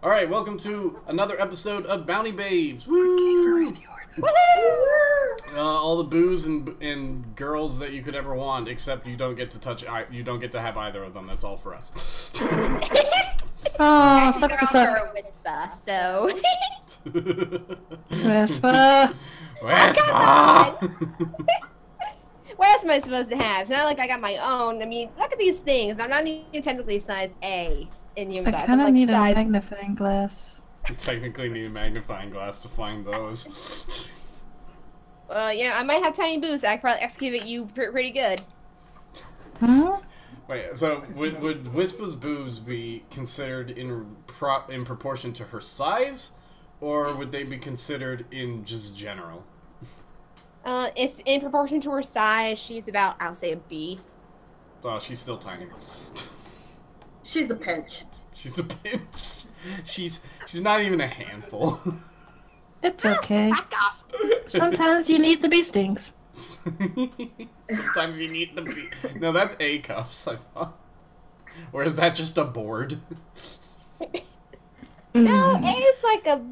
Alright, welcome to another episode of Bounty Babes. Woo! All the booze and girls that you could ever want, except you don't get to touch. You don't get to have either of them. That's all for us. Oh, sucks to suck. A whisper, so. Whisper. Whisper. What else am I supposed to have? It's not like I got my own. I mean, look at these things. I'm not even technically size A in human size. I kind of like need size... a magnifying glass. You technically need a magnifying glass to find those. You know, I might have tiny boobs. I could probably execute you pretty good. Huh? Wait, so would Whisper's boobs be considered in proportion to her size, or would they be considered in just general? If in proportion to her size, she's about, I'll say a B. Oh, she's still tiny. She's a pinch. She's a pinch. She's not even a handful. It's okay. Back off. Sometimes you need the bee stings. Sometimes you need the bee. No, that's A cups, I thought. Or is that just a board? No, it's like a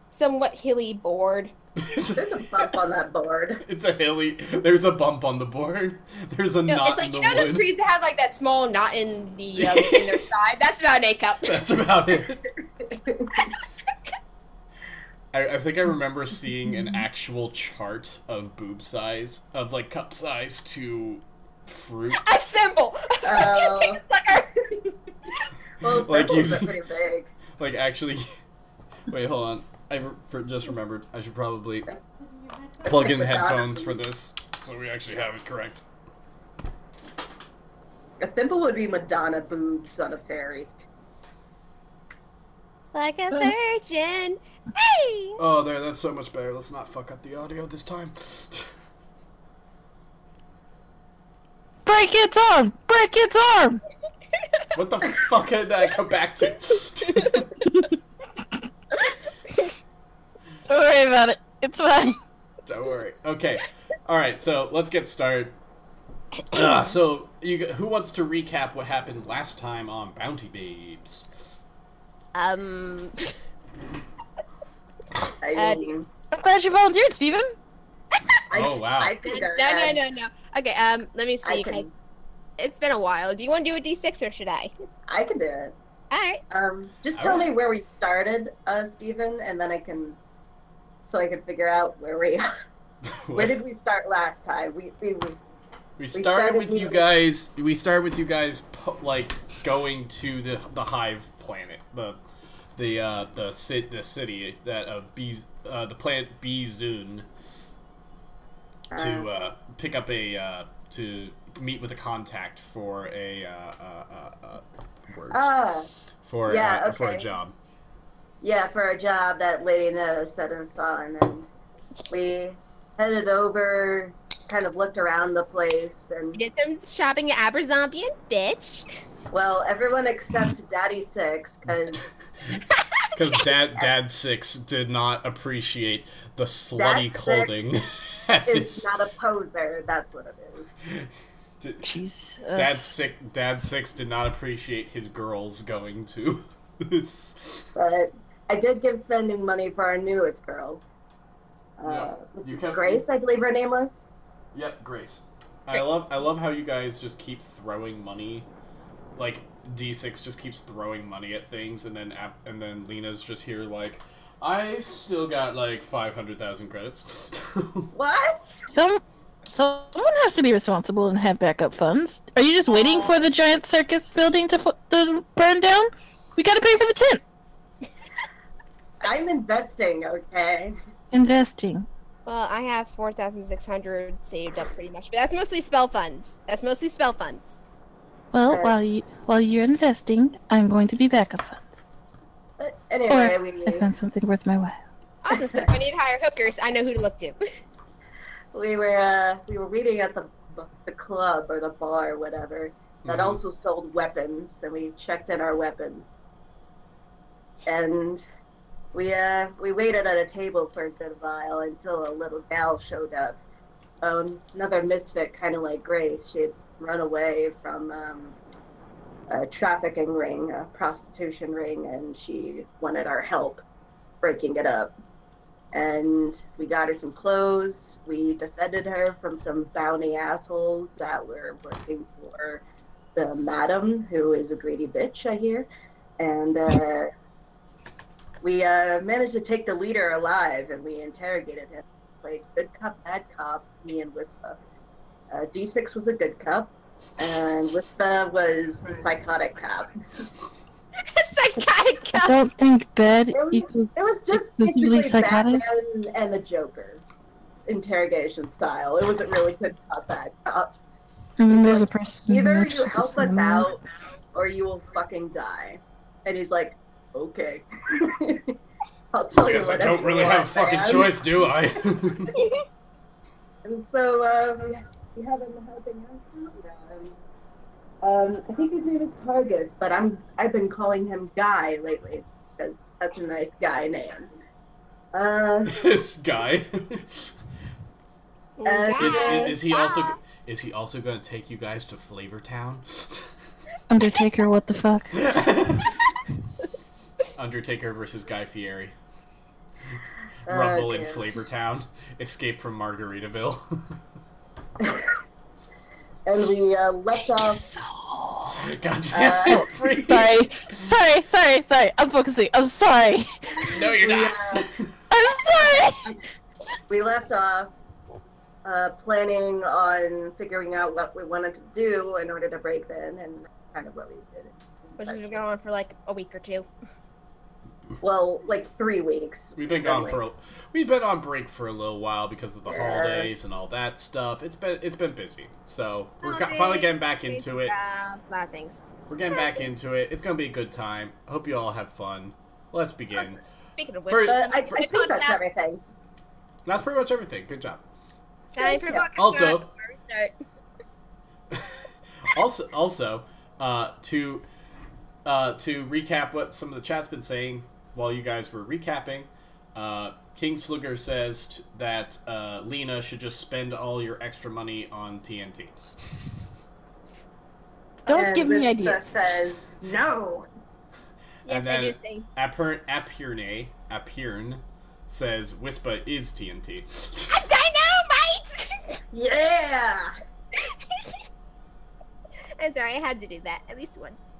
somewhat hilly board. There's a bump on that board. It's a hilly. There's a bump on the board. There's a knot It's like, in the you know those wood. trees that have like that small knot in the in their side? That's about an A cup. That's about it. I think I remember seeing an actual chart of boob size, of like cup size to fruit. A thimble. Oh. Well, Like thimbles are using- pretty big. Like actually, wait, hold on. Just remembered. I should probably plug in headphones for this, so we actually have it correct. A thimble would be Madonna boobs on a fairy. Like a virgin. Hey! Oh, there. That's so much better. Let's not fuck up the audio this time. Break its arm! Break its arm! What the fuck did I come back to? Don't worry about it. It's fine. Don't worry. Okay. All right. So let's get started. So, who wants to recap what happened last time on Bounty Babes? I mean, I'm glad you volunteered, Steven. Oh, wow. I think No. Okay, let me see. It's been a while. Do you want to do a D6 or should I? I can do it. Alright. Just tell me where we started, Steven, and then I can figure out where we where did we start last time? We started with you guys. We started with you guys like going to the hive planet, the city that the planet Bizun to pick up to meet with a contact for a for a job. Yeah, for a job that Lady Netta set us on, and we headed over, kind of looked around the place, and We did some shopping at Aberzombian, bitch. well, everyone except Daddy Six, Because Dad Six did not appreciate the slutty Dad clothing. is not a poser. That's what it is. Jesus. Dad Six did not appreciate his girls going to this. But I did give spending money for our newest girl. Grace, I believe her name was. Yep, Grace. I love how you guys just keep throwing money. Like D6 just keeps throwing money at things, and then Lena's just here like, I still got like 500,000 credits. What? Someone has to be responsible and have backup funds. Are you just waiting for the giant circus building to burn down? We gotta pay for the tent. I'm investing, okay? Investing. Well, I have 4,600 saved up pretty much, but that's mostly spell funds. Well, Okay. while you're investing, I'm going to be backup funds. But anyway, I found something worth my while. Awesome, so if I need to hire hookers, I know who to look to. we were reading at the club or the bar or whatever that also sold weapons, and we checked in our weapons. And we waited at a table for a good while until a little gal showed up. Another misfit, kind of like Grace. She had run away from a trafficking ring, a prostitution ring, and she wanted our help breaking it up. And we got her some clothes. We defended her from some bounty assholes that were working for the madam, who is a greedy bitch, I hear. And we managed to take the leader alive, and we interrogated him. Played good cop, bad cop, me and Wispa. D6 was a good cop, and Wispa was the psychotic cop. Psychotic I cop. don't think bad equals. It was just Equally basically psychotic? Batman and the Joker, interrogation style. It wasn't really good cop, bad cop. And then there's a person. Either next you to help us someone. out, or you will fucking die. And he's like, okay. I'll tell I you guess I whatever don't really you have a want, fucking man. choice, do I? And so, we have him helping us out. I think his name is Targus, but I've been calling him Guy lately, because that's a nice guy name. It's Guy. Is he Guy. also going to take you guys to Flavor Town? Undertaker, what the fuck? Undertaker versus Guy Fieri. Rumble in damn. Flavor Town. Escape from Margaritaville. And we left off. Goddamn. Free. Sorry. I'm focusing. I'm sorry. No, you're not. I'm sorry. We left off planning on figuring out what we wanted to do in order to break in, and that's kind of what we did. Which has been going on for like a week or two. Well, like 3 weeks. We've been on break for a little while because of the holidays and all that stuff. It's been busy, so we're finally getting back into it. A lot of things. We're getting back into it. It's gonna be a good time. I hope you all have fun. Let's begin. Speaking of which, First- I think that's everything. That's pretty much everything. Good job. time for podcast Also- before we start. Also, to recap what some of the chat's been saying while you guys were recapping, King Slugger says that Lena should just spend all your extra money on TNT. Don't And give me Lisa ideas. says no. Yes, And I then do say. Apirn says Wispa is TNT. Dynamite! Yeah. I'm sorry, I had to do that at least once.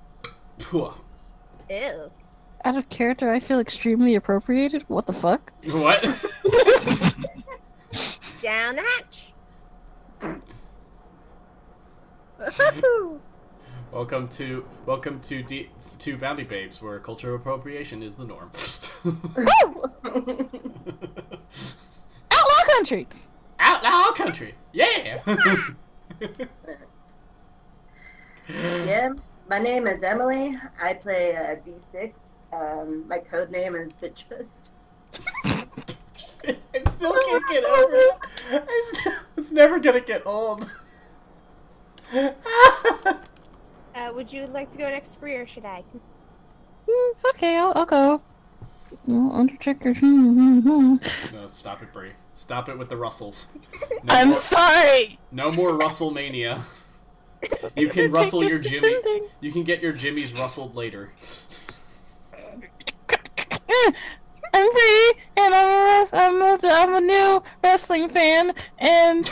Phew. Ew. Out of character, I feel extremely appropriated. What the fuck? What? Down the hatch. Woohoo! Welcome to Bounty Babes, where cultural appropriation is the norm. Woo! Outlaw country. Outlaw country, yeah. Yeah. My name is Emily. I play D6. My code name is Bitch Fist. I still can't get over it. It's never gonna get old. Would you like to go next, Bree, or should I? Okay, I'll go. Oh, Undertaker. No, stop it, Brie. Stop it with the Russells. No I'm more, sorry. no more Russellmania. You can rustle your Jimmy. Descending. You can get your Jimmys rustled later. I'm Bree, and I'm a new wrestling fan, and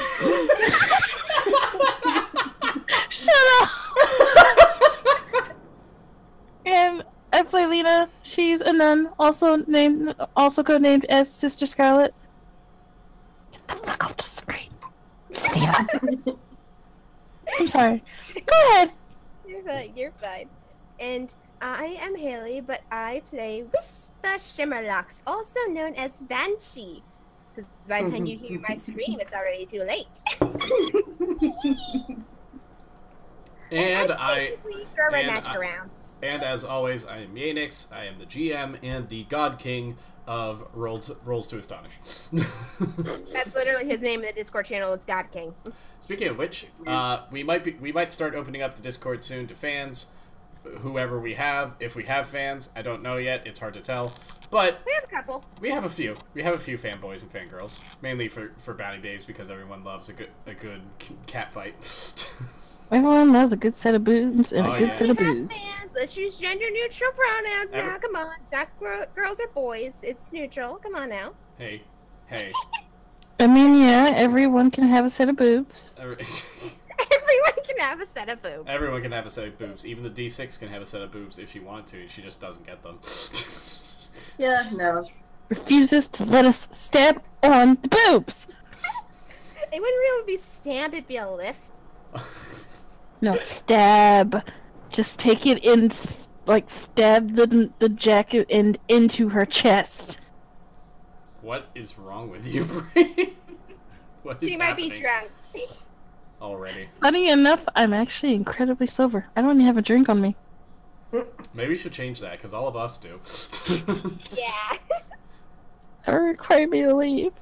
shut up. And I play Lena. She's a nun, also codenamed as Sister Scarlet. Get the fuck off the screen. See that? I'm sorry. Go ahead. You're fine. And I am Haley, but I play Wispa Shimmerlocks, also known as Banshee. Because by the time you hear my scream, it's already too late. And Throw my and magic I- around. And as always, I am Yanix. I am the GM and the God King of Rolls to Astonish. That's literally his name in the Discord channel. It's God King. Speaking of which, we might start opening up the Discord soon to fans, whoever we have. If we have fans, I don't know yet. It's hard to tell, but We have a couple. we have a few. We have a few fanboys and fangirls, mainly for Bounty Babes because everyone loves a good cat fight. Everyone loves a good set of boobs and Oh, a good yeah. set of We have booze. fans. Let's use gender neutral pronouns Every- now. Come on. It's not girls or boys. It's neutral. Come on now. Hey. I mean, yeah, everyone can have a set of boobs. Everyone can have a set of boobs. Everyone can have a set of boobs. Even the D6 can have a set of boobs if she wanted to. She just doesn't get them. Yeah, no. Refuses to let us stab on the boobs. It wouldn't really be stamp, it'd be a lift. No, stab. Just take it in, like, stab the jacket and into her chest. What is wrong with you, Brie? What is She might happening be drunk. already? Funny enough, I'm actually incredibly sober. I don't even have a drink on me. Maybe we should change that, because all of us do. Yeah. Don't require me to leave.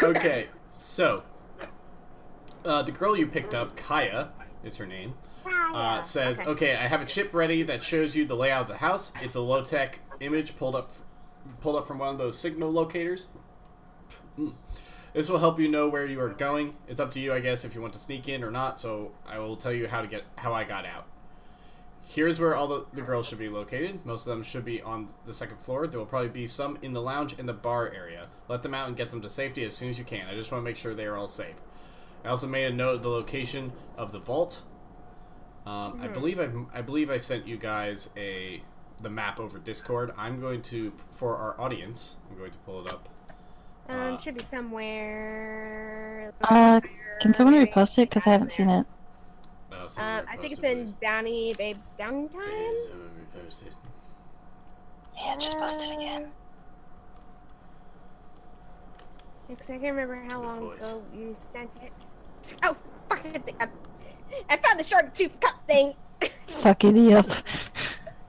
Okay, so the girl you picked up, Kaya, is her name, says, okay, I have a chip ready that shows you the layout of the house. It's a low-tech image pulled up from one of those signal locators. This will help you know where you are going. It's up to you, I guess, if you want to sneak in or not, so I will tell you how I got out. Here's where all the girls should be located. Most of them should be on the second floor. There will probably be some in the lounge and the bar area. Let them out and get them to safety as soon as you can. I just want to make sure they are all safe. I also made a note of the location of the vault. I believe I sent you guys the map over Discord. I'm going to, for our audience, I'm going to pull it up. Should be somewhere. Can someone repost it? Because I haven't seen it. I think it's in Bounty Babe's Bounty Time. Yeah, just post it again. Because I can't remember how long ago you sent it. Oh, fuck it. I found the shark tooth cup thing. Fucking me up.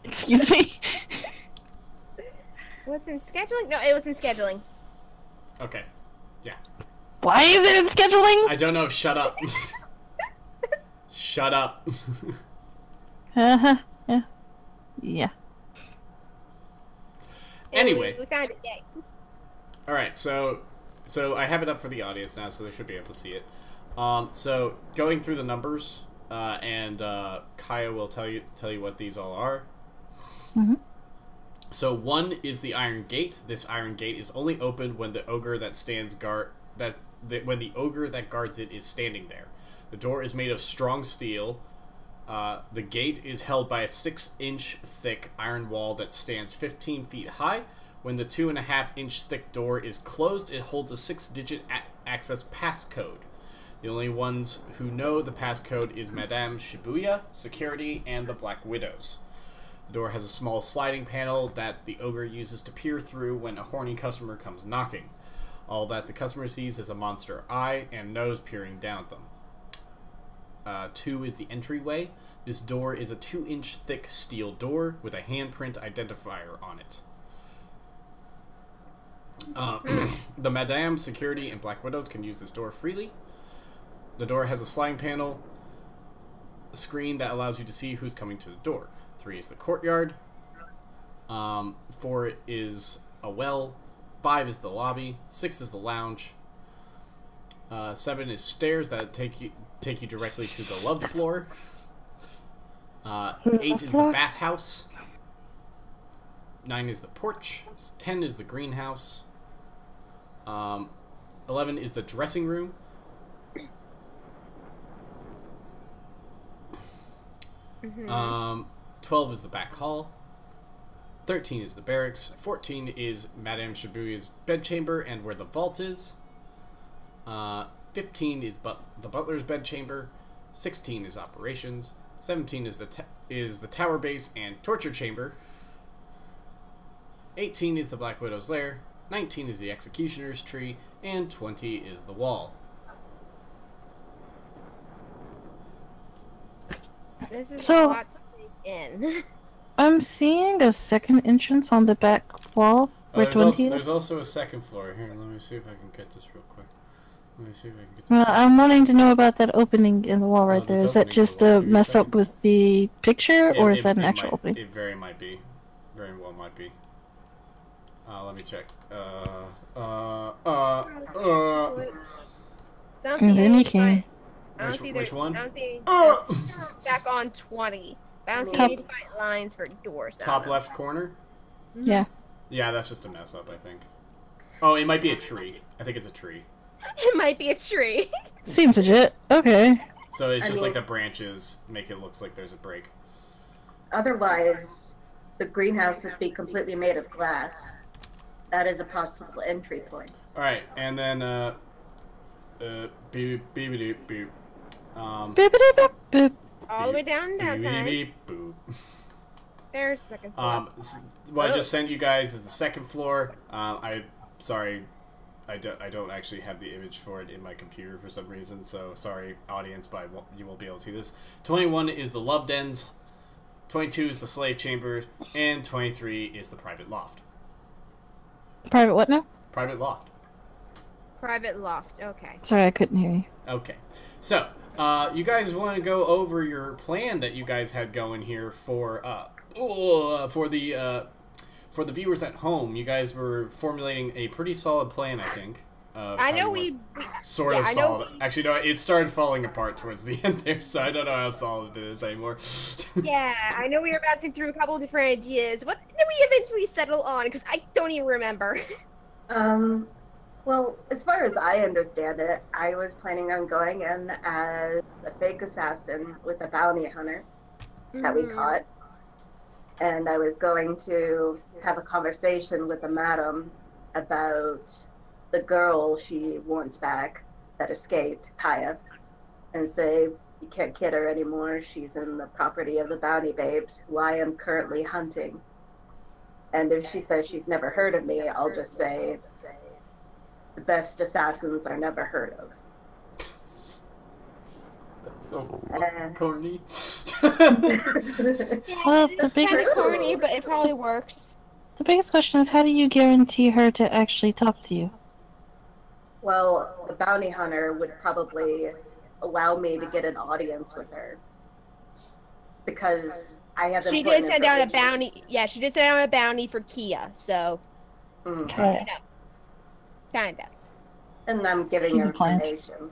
Excuse me. Was it in scheduling? No, it was in scheduling. Okay. Yeah. Why is it in scheduling? I don't know. Shut up. Shut up. Yeah. Yeah. Anyway. We found it, yay. Alright, so I have it up for the audience now, so they should be able to see it. So going through the numbers, and Kaya will tell you what these all are. Mm-hmm. So 1 is the iron gate. This iron gate is only open when the ogre that when the ogre that guards it is standing there. The door is made of strong steel. The gate is held by a 6-inch thick iron wall that stands 15 feet high. When the 2.5-inch thick door is closed, it holds a 6-digit access passcode. The only ones who know the passcode is Madame Shibuya, Security, and the Black Widows. The door has a small sliding panel that the ogre uses to peer through when a horny customer comes knocking. All that the customer sees is a monster eye and nose peering down at them. 2 is the entryway. This door is a 2-inch thick steel door with a handprint identifier on it. The Madame, Security, and Black Widows can use this door freely. The door has a sliding panel screen that allows you to see who's coming to the door. 3 is the courtyard. 4 is a well. 5 is the lobby. 6 is the lounge. 7 is stairs that take you directly to the love floor. 8 is the bathhouse. 9 is the porch. 10 is the greenhouse. 11 is the dressing room. 12 is the back hall. 13 is the barracks. 14 is Madame Shibuya's bedchamber and where the vault is. 15 is the butler's bedchamber. 16 is operations. 17 is the tower base and torture chamber. 18 is the Black Widow's lair. 19 is the executioner's tree, and 20 is the wall. This is So- a lot to take in. I'm seeing a second entrance on the back wall where Twinty There's is. also a second floor. Here, let me see if I can get this real quick. Let me see if I can get this. Well, I'm wanting to know about that opening in the wall right there. this Is that opening in just the wall, to give me a mess up second. with the picture, or is that an actual might, opening? It very might be. Very well might be. Let me check. don't And see then he any came. I don't see Which one? I don't see Oh! back on 20. I don't see Top- any defined lines for doors. Top left corner? Yeah. Yeah, that's just a mess up, I think. Oh, it might be a tree. I think it's a tree. It might be a tree. Seems legit. Okay. So it's I just mean- like the branches make it look like there's a break. Otherwise, the greenhouse would be completely made of glass. That is a possible entry point. Alright, and then, beep, beep, beep, beep. Boop, boop, boop, boop. All the way down downtown. Beep, boop. There's the second floor. What I just sent you guys is the second floor. Sorry, I don't actually have the image for it in my computer for some reason, so sorry, audience, but you won't be able to see this. 21 is the love dens, 22 is the slave chamber, and 23 is the private loft. Private what now? Private loft. Private loft. Okay. Sorry, I couldn't hear you. Okay, so you guys want to go over your plan that you guys had going here for the viewers at home. You guys were formulating a pretty solid plan, I think. I know we sort yeah, of I know- solid. Actually, no, it started falling apart towards the end there, so I don't know how solid it is anymore. Yeah, I know we were bouncing through a couple of different ideas. What did we eventually settle on? Because I don't even remember. Well, as far as I understand it, I was planning on going in as a fake assassin with a bounty hunter that we caught. And I was going to have a conversation with the madam about the girl she wants back that escaped, Kaya, and say, you can't kid her anymore. She's in the property of the bounty babes, who I am currently hunting. And if she says she's never heard of me, I'll just say, the best assassins are never heard of. That's so corny. Well, the Kind biggest of corny, but it probably works. the biggest question is, how do you guarantee her to actually talk to you? Well, the bounty hunter would probably allow me to get an audience with her. Because I have She important did send out a information. bounty. Yeah, she did send out a bounty for Kia. So Okay. kind of. And I'm giving She's her a plant. information.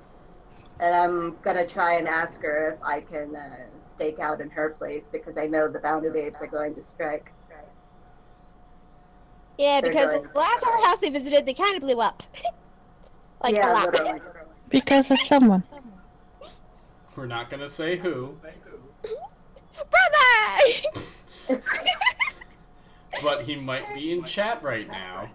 And I'm gonna try and ask her if I can stake out in her place because I know the bounty babes are going to strike. Yeah, They're because going- the last warehouse they visited, they kind of blew up. Like a yeah, lot. literally. Because of someone. We're not gonna say who, Brother! but he might be in chat right now,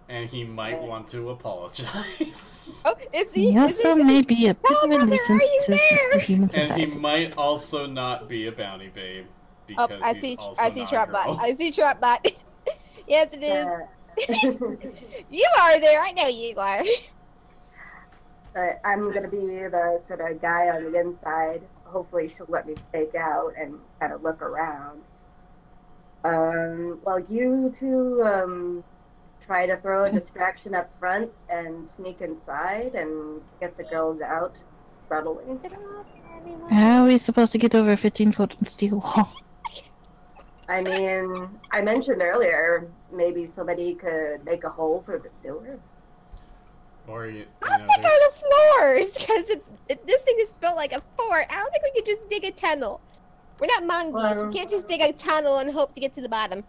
and he might want to apologize. Oh, is he? He Is he? also may be a bit Oh, of a brother, are nuisance you to there? human And he society. might also not be a bounty babe Oh, because I he's see. also I see not trap a bot. girl. I see trap bot. Yes, it is. Uh, You are there. I know you are. but I'm gonna be the sort of guy on the inside. Hopefully she'll let me stake out and kind of look around. While you two try to throw a distraction up front and sneak inside and get the girls out subtly. How are we supposed to get over a 15-foot steel wall? I mean, I mentioned earlier, maybe somebody could make a hole for the sewer. Or you How know, thick there's- are the floors? Because this thing is built like a fort. I don't think we could just dig a tunnel. We're not mongoose. Well- We can't just dig a tunnel and hope to get to the bottom.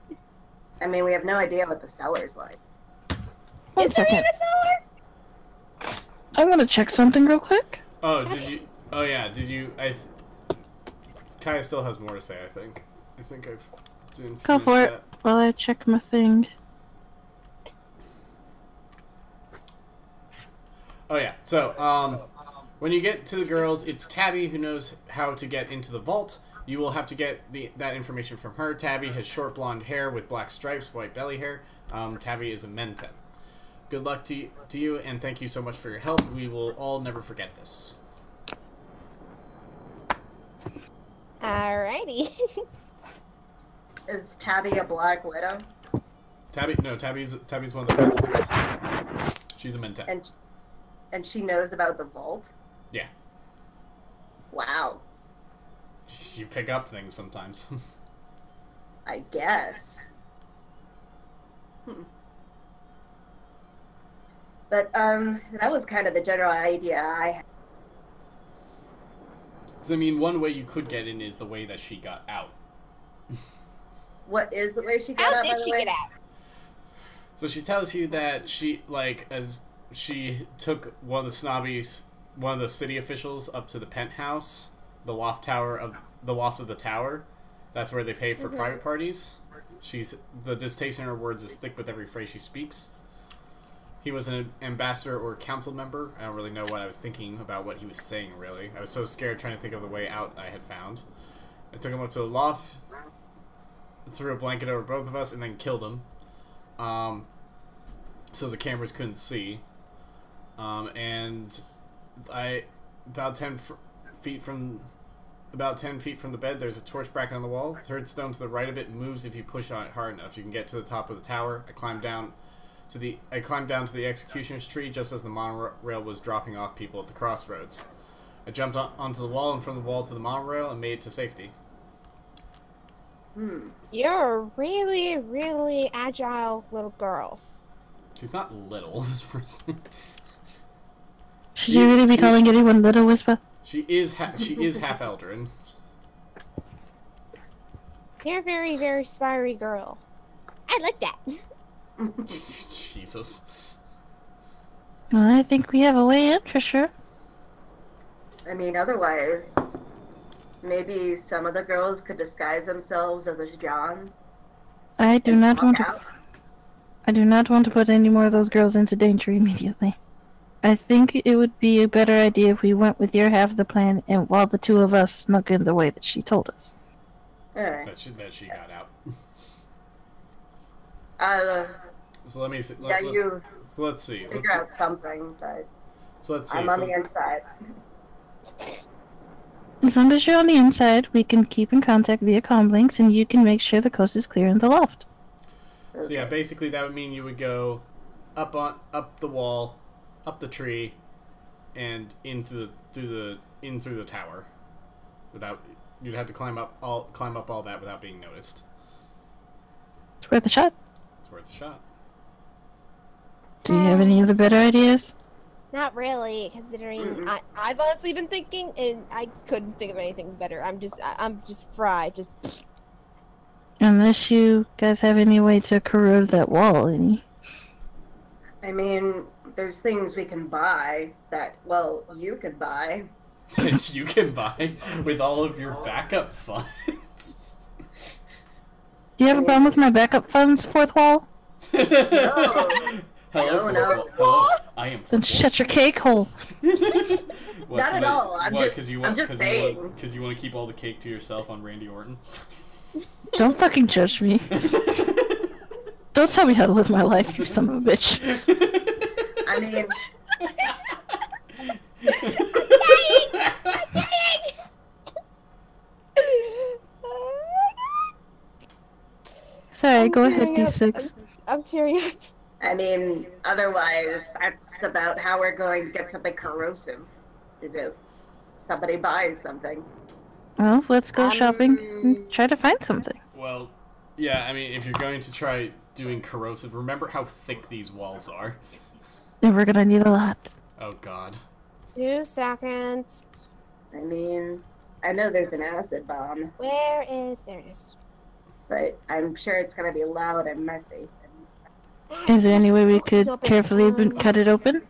I mean, we have no idea what the cellar's like. One Is there second. even a cellar? I want to check something real quick. Oh, did you? Oh yeah, did you? Kaya still has more to say. I think I've didn't Go finish for it that. while I check my thing. Oh yeah. So when you get to the girls, it's Tabby who knows how to get into the vault. You will have to get that information from her. Tabby has short blonde hair with black stripes, white belly hair. Tabby is a Mentet. Good luck to you, and thank you so much for your help. We will all never forget this. Alrighty. Is Tabby a Black Widow? Tabby's one of the prostitutes. She's a Mentet. And she knows about the vault? Yeah. Wow, You pick up things sometimes. I guess. But that was kind of the general idea I had. I mean, one way you could get in is the way that she got out. What is the way she got out, by the way? Get out? So she tells you that she, like, as she took one of the city officials up to the penthouse, the loft of the tower. That's where they pay for private parties. The distaste in her words is thick with every phrase she speaks. He was an ambassador or council member. I don't really know what I was thinking about what he was saying, really. I was so scared trying to think of the way out I had found. I took him up to the loft, threw a blanket over both of us, and then killed him. So the cameras couldn't see. And about 10 feet from the bed, there's a torch bracket on the wall. Third stone to the right of it moves if you push on it hard enough. You can get to the top of the tower. I climbed down to the executioner's tree just as the monorail was dropping off people at the crossroads. I jumped onto the wall and from the wall to the monorail and made it to safety. You're a really, really agile little girl. She's not little, this person. Should you really be calling anyone little, Whisper? She is half Eldrin. You're a very, very spiry girl. I like that. Jesus. Well, I think we have a way in for sure. I mean, otherwise, maybe some of the girls could disguise themselves as Johns. I do not want to put any more of those girls into danger immediately. I think it would be a better idea if we went with your half of the plan, and while the two of us snuck in the way that she told us. Alright. That she got out. So let me see. So let's see. Figure out something, but so let's see. I'm on the inside. As long as you're on the inside, we can keep in contact via comlinks, and you can make sure the coast is clear in the loft. So yeah, basically that would mean you would go up the wall, up the tree, and through the tower. You'd have to climb up all that without being noticed. It's worth a shot. It's worth a shot. Do you have any other better ideas? Not really, considering I've honestly been thinking, and I couldn't think of anything better. I'm just fried. Just. Unless you guys have any way to corrode that wall, any. I mean, there's things we can buy that, well, you could buy. That you can buy with all of your backup funds. Do you have a problem with my backup funds, fourth wall? No. Hello, No. Hello. I am. Then shut your cake hole. Not at all. I'm just saying. Because you want to keep all the cake to yourself on Randy Orton. Don't fucking judge me. Don't tell me how to live my life, you son of a bitch. I mean... I'm dying! Sorry, go ahead, D6. I'm tearing up. I mean, otherwise, that's about how we're going to get something corrosive. Is if somebody buys something. Well, let's go shopping and try to find something. Well, yeah, I mean, if you're going to try doing corrosive, remember how thick these walls are. And we're gonna need a lot. Oh, God. 2 seconds. I mean, I know there's an acid bomb. Where is... There it is. But I'm sure it's gonna be loud and messy. Is there any way we could carefully cut it open?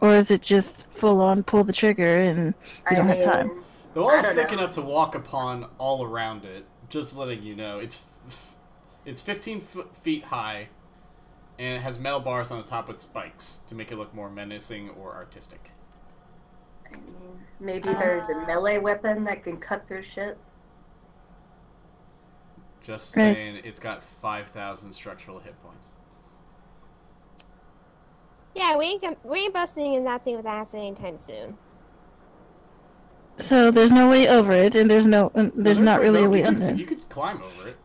Or is it just full on pull the trigger and we don't have time? The wall is thick enough to walk upon all around it. Just letting you know. It's 15 feet high, and it has metal bars on the top with spikes to make it look more menacing or artistic. I mean, maybe there's a melee weapon that can cut through shit. Just saying, it's got 5,000 structural hit points. Yeah, we ain't busting in that thing with acid anytime soon. So there's no way over it, and there's not really a way under it. You could climb over it.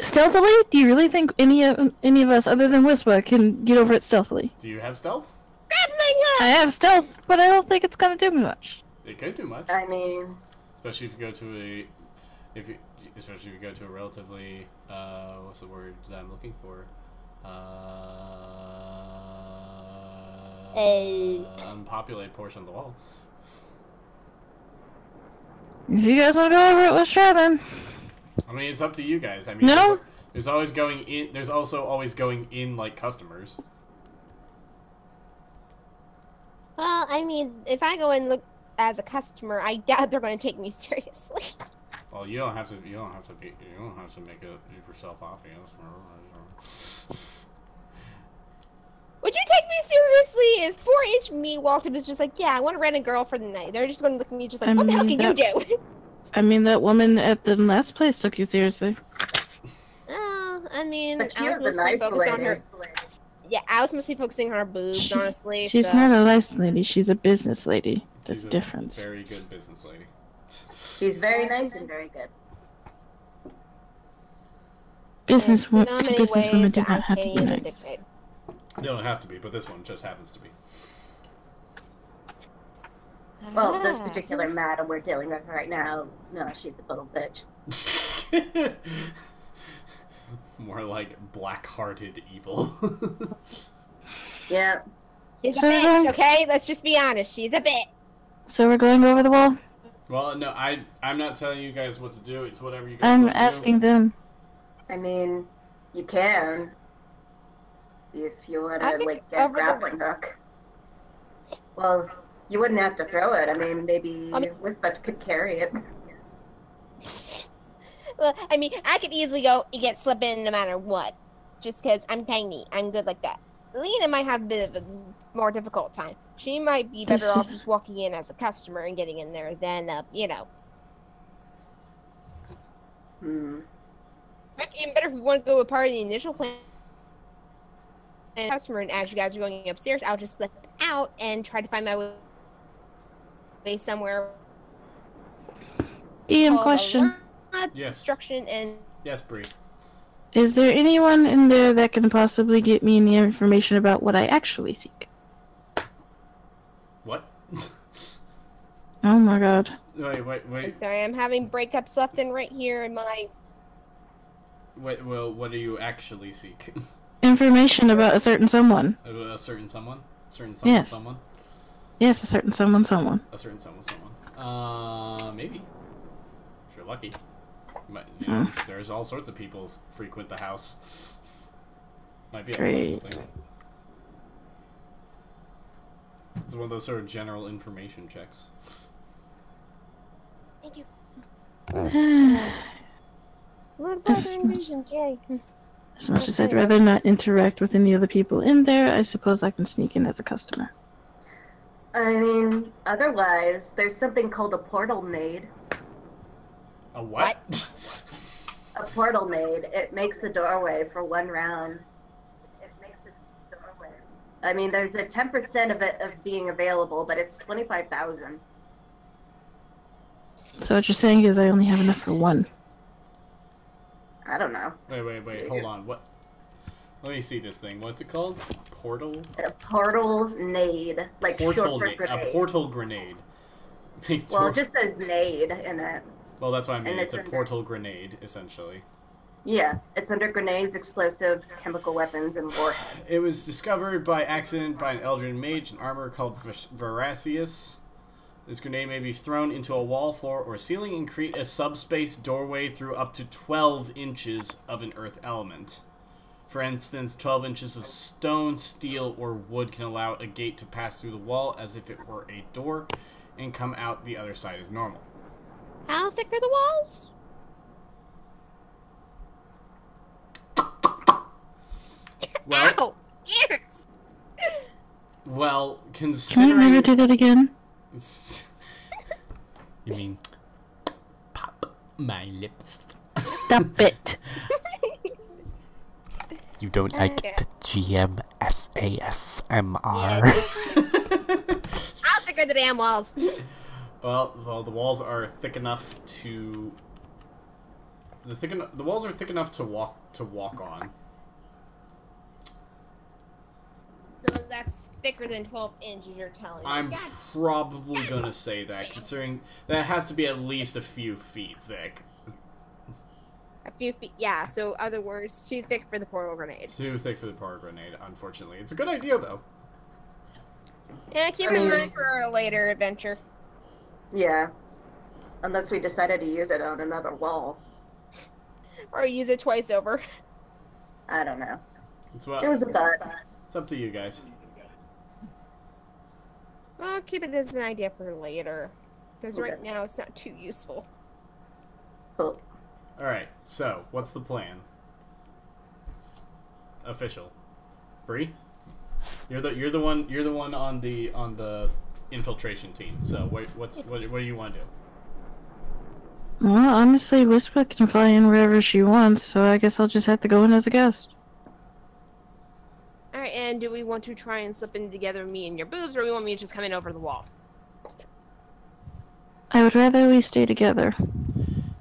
Stealthily? Do you really think any of us, other than Whisper, can get over it stealthily? Do you have stealth? Grappling hook! I have stealth, but I don't think it's gonna do me much. It could do much. I mean, especially if you go to a relatively what's the word that I'm looking for? Unpopulated portion of the wall. If you guys want to go over it, let's try then. I mean, it's up to you guys. I mean, No? there's always going in. There's also always going in like customers. Well, I mean, if I go and look as a customer, I doubt they're going to take me seriously. Well, you don't have to. You don't have to be. You don't have to make it yourself obvious. Would you take me seriously if 4-inch me walked up and was just like, yeah, I want to rent a girl for the night? They're just going to look at me just like, what the hell can you do? I mean, that woman at the last place took you seriously. Oh, I mean, But I was she was a mostly nice focused on lady. her. Yeah, I was mostly focusing on her boobs, honestly. She's so. not a nice lady. She's a business lady. That's She's a different. Very good business lady. She's very nice and very good. Businesswomen ways do that not I have to can't be even nice. dictate. They don't have to be, but this one just happens to be. Well, this particular madam we're dealing with right now, no, she's a little bitch. More like black-hearted evil. Yeah. She's a So- bitch, okay? Let's just be honest. She's a bitch. So we're going over the wall? Well, no, I'm not telling you guys what to do. It's whatever you guys I'm want to asking them. I mean, you can. If you want I to, think like, get a over the- grappling hook. Well, you wouldn't have to throw it. I mean, maybe I mean- Wisbet could carry it. Well, I mean, I could easily go and get slip in no matter what. Just because I'm tiny. I'm good like that. Lena might have a bit of a more difficult time. She might be better This off is- just walking in as a customer and getting in there than, you know. Hmm. Might be even better if we want to go with part of the initial plan. And customer, and as you guys are going upstairs, I'll just slip out and try to find my way somewhere. DM question. Yes. Construction and Yes, Bree. Is there anyone in there that can possibly get me the information about what I actually seek? What? Oh my god. Wait. I'm sorry, I'm having breakups left and right here in my. Wait, well, what do you actually seek? Information about a certain someone. A certain someone? Certain someone, Yes. someone? Yes, a certain someone. A certain someone, someone. Maybe. If you're lucky. You know, there's all sorts of people frequent the house. Might be able to find Great. something. It's one of those sort of general information checks. Thank you. As What about the invasions? Yay. much as I'd rather not interact with any other people in there, I suppose I can sneak in as a customer. I mean, otherwise, there's something called a portal nade. A what? A portal nade. It makes a doorway for 1 round. It makes a doorway. I mean, there's a 10% of it of being available, but it's 25,000. So what you're saying is I only have enough for one. I don't know. Wait, hold on. What? Let me see this thing. What's it called? Portal? A portal nade, like Portal short for nade. grenade. A portal grenade. Well, it just says nade in it. Well, that's what I mean. and It's a it's portal grenade, essentially. Yeah, it's under grenades, explosives, chemical weapons, and warheads. It was discovered by accident by an Eldrin mage in armor called Veracius. This grenade may be thrown into a wall, floor, or ceiling and create a subspace doorway through up to 12 inches of an earth element. For instance, 12 inches of stone, steel, or wood can allow a gate to pass through the wall as if it were a door and come out the other side as normal. How thick are the walls? Well, Ow! Ears! well, Can we considering... never do that again? You mean pop my lips? Stop it. You don't like Okay. the GMSASMR? How thick are the damn walls? Well, the walls are thick enough to. The walls are thick enough to walk on. So that's thicker than 12 inches, you're telling me. I'm God, probably gonna say that, considering that has to be at least a few feet thick. a few feet. Yeah, so other words, too thick for the portal grenade. Too thick for the power grenade, unfortunately. It's a good idea, though. Yeah, keep I in mean- mind for a later adventure. Yeah. Unless we decided to use it on another wall. Or use it twice over. I don't know. It It was a thought. It's up to you guys. I'll keep it as an idea for later. Because Okay. right now it's not too useful. Cool. All right. So, what's the plan? Official. Bree? You're the one on the infiltration team. So, what do you want to do? Well, honestly, Whisper can fly in wherever she wants, so I guess I'll just have to go in as a guest. Alright, and do we want to try and slip in together, me and your boobs, or we want me to just come in over the wall? I would rather we stay together.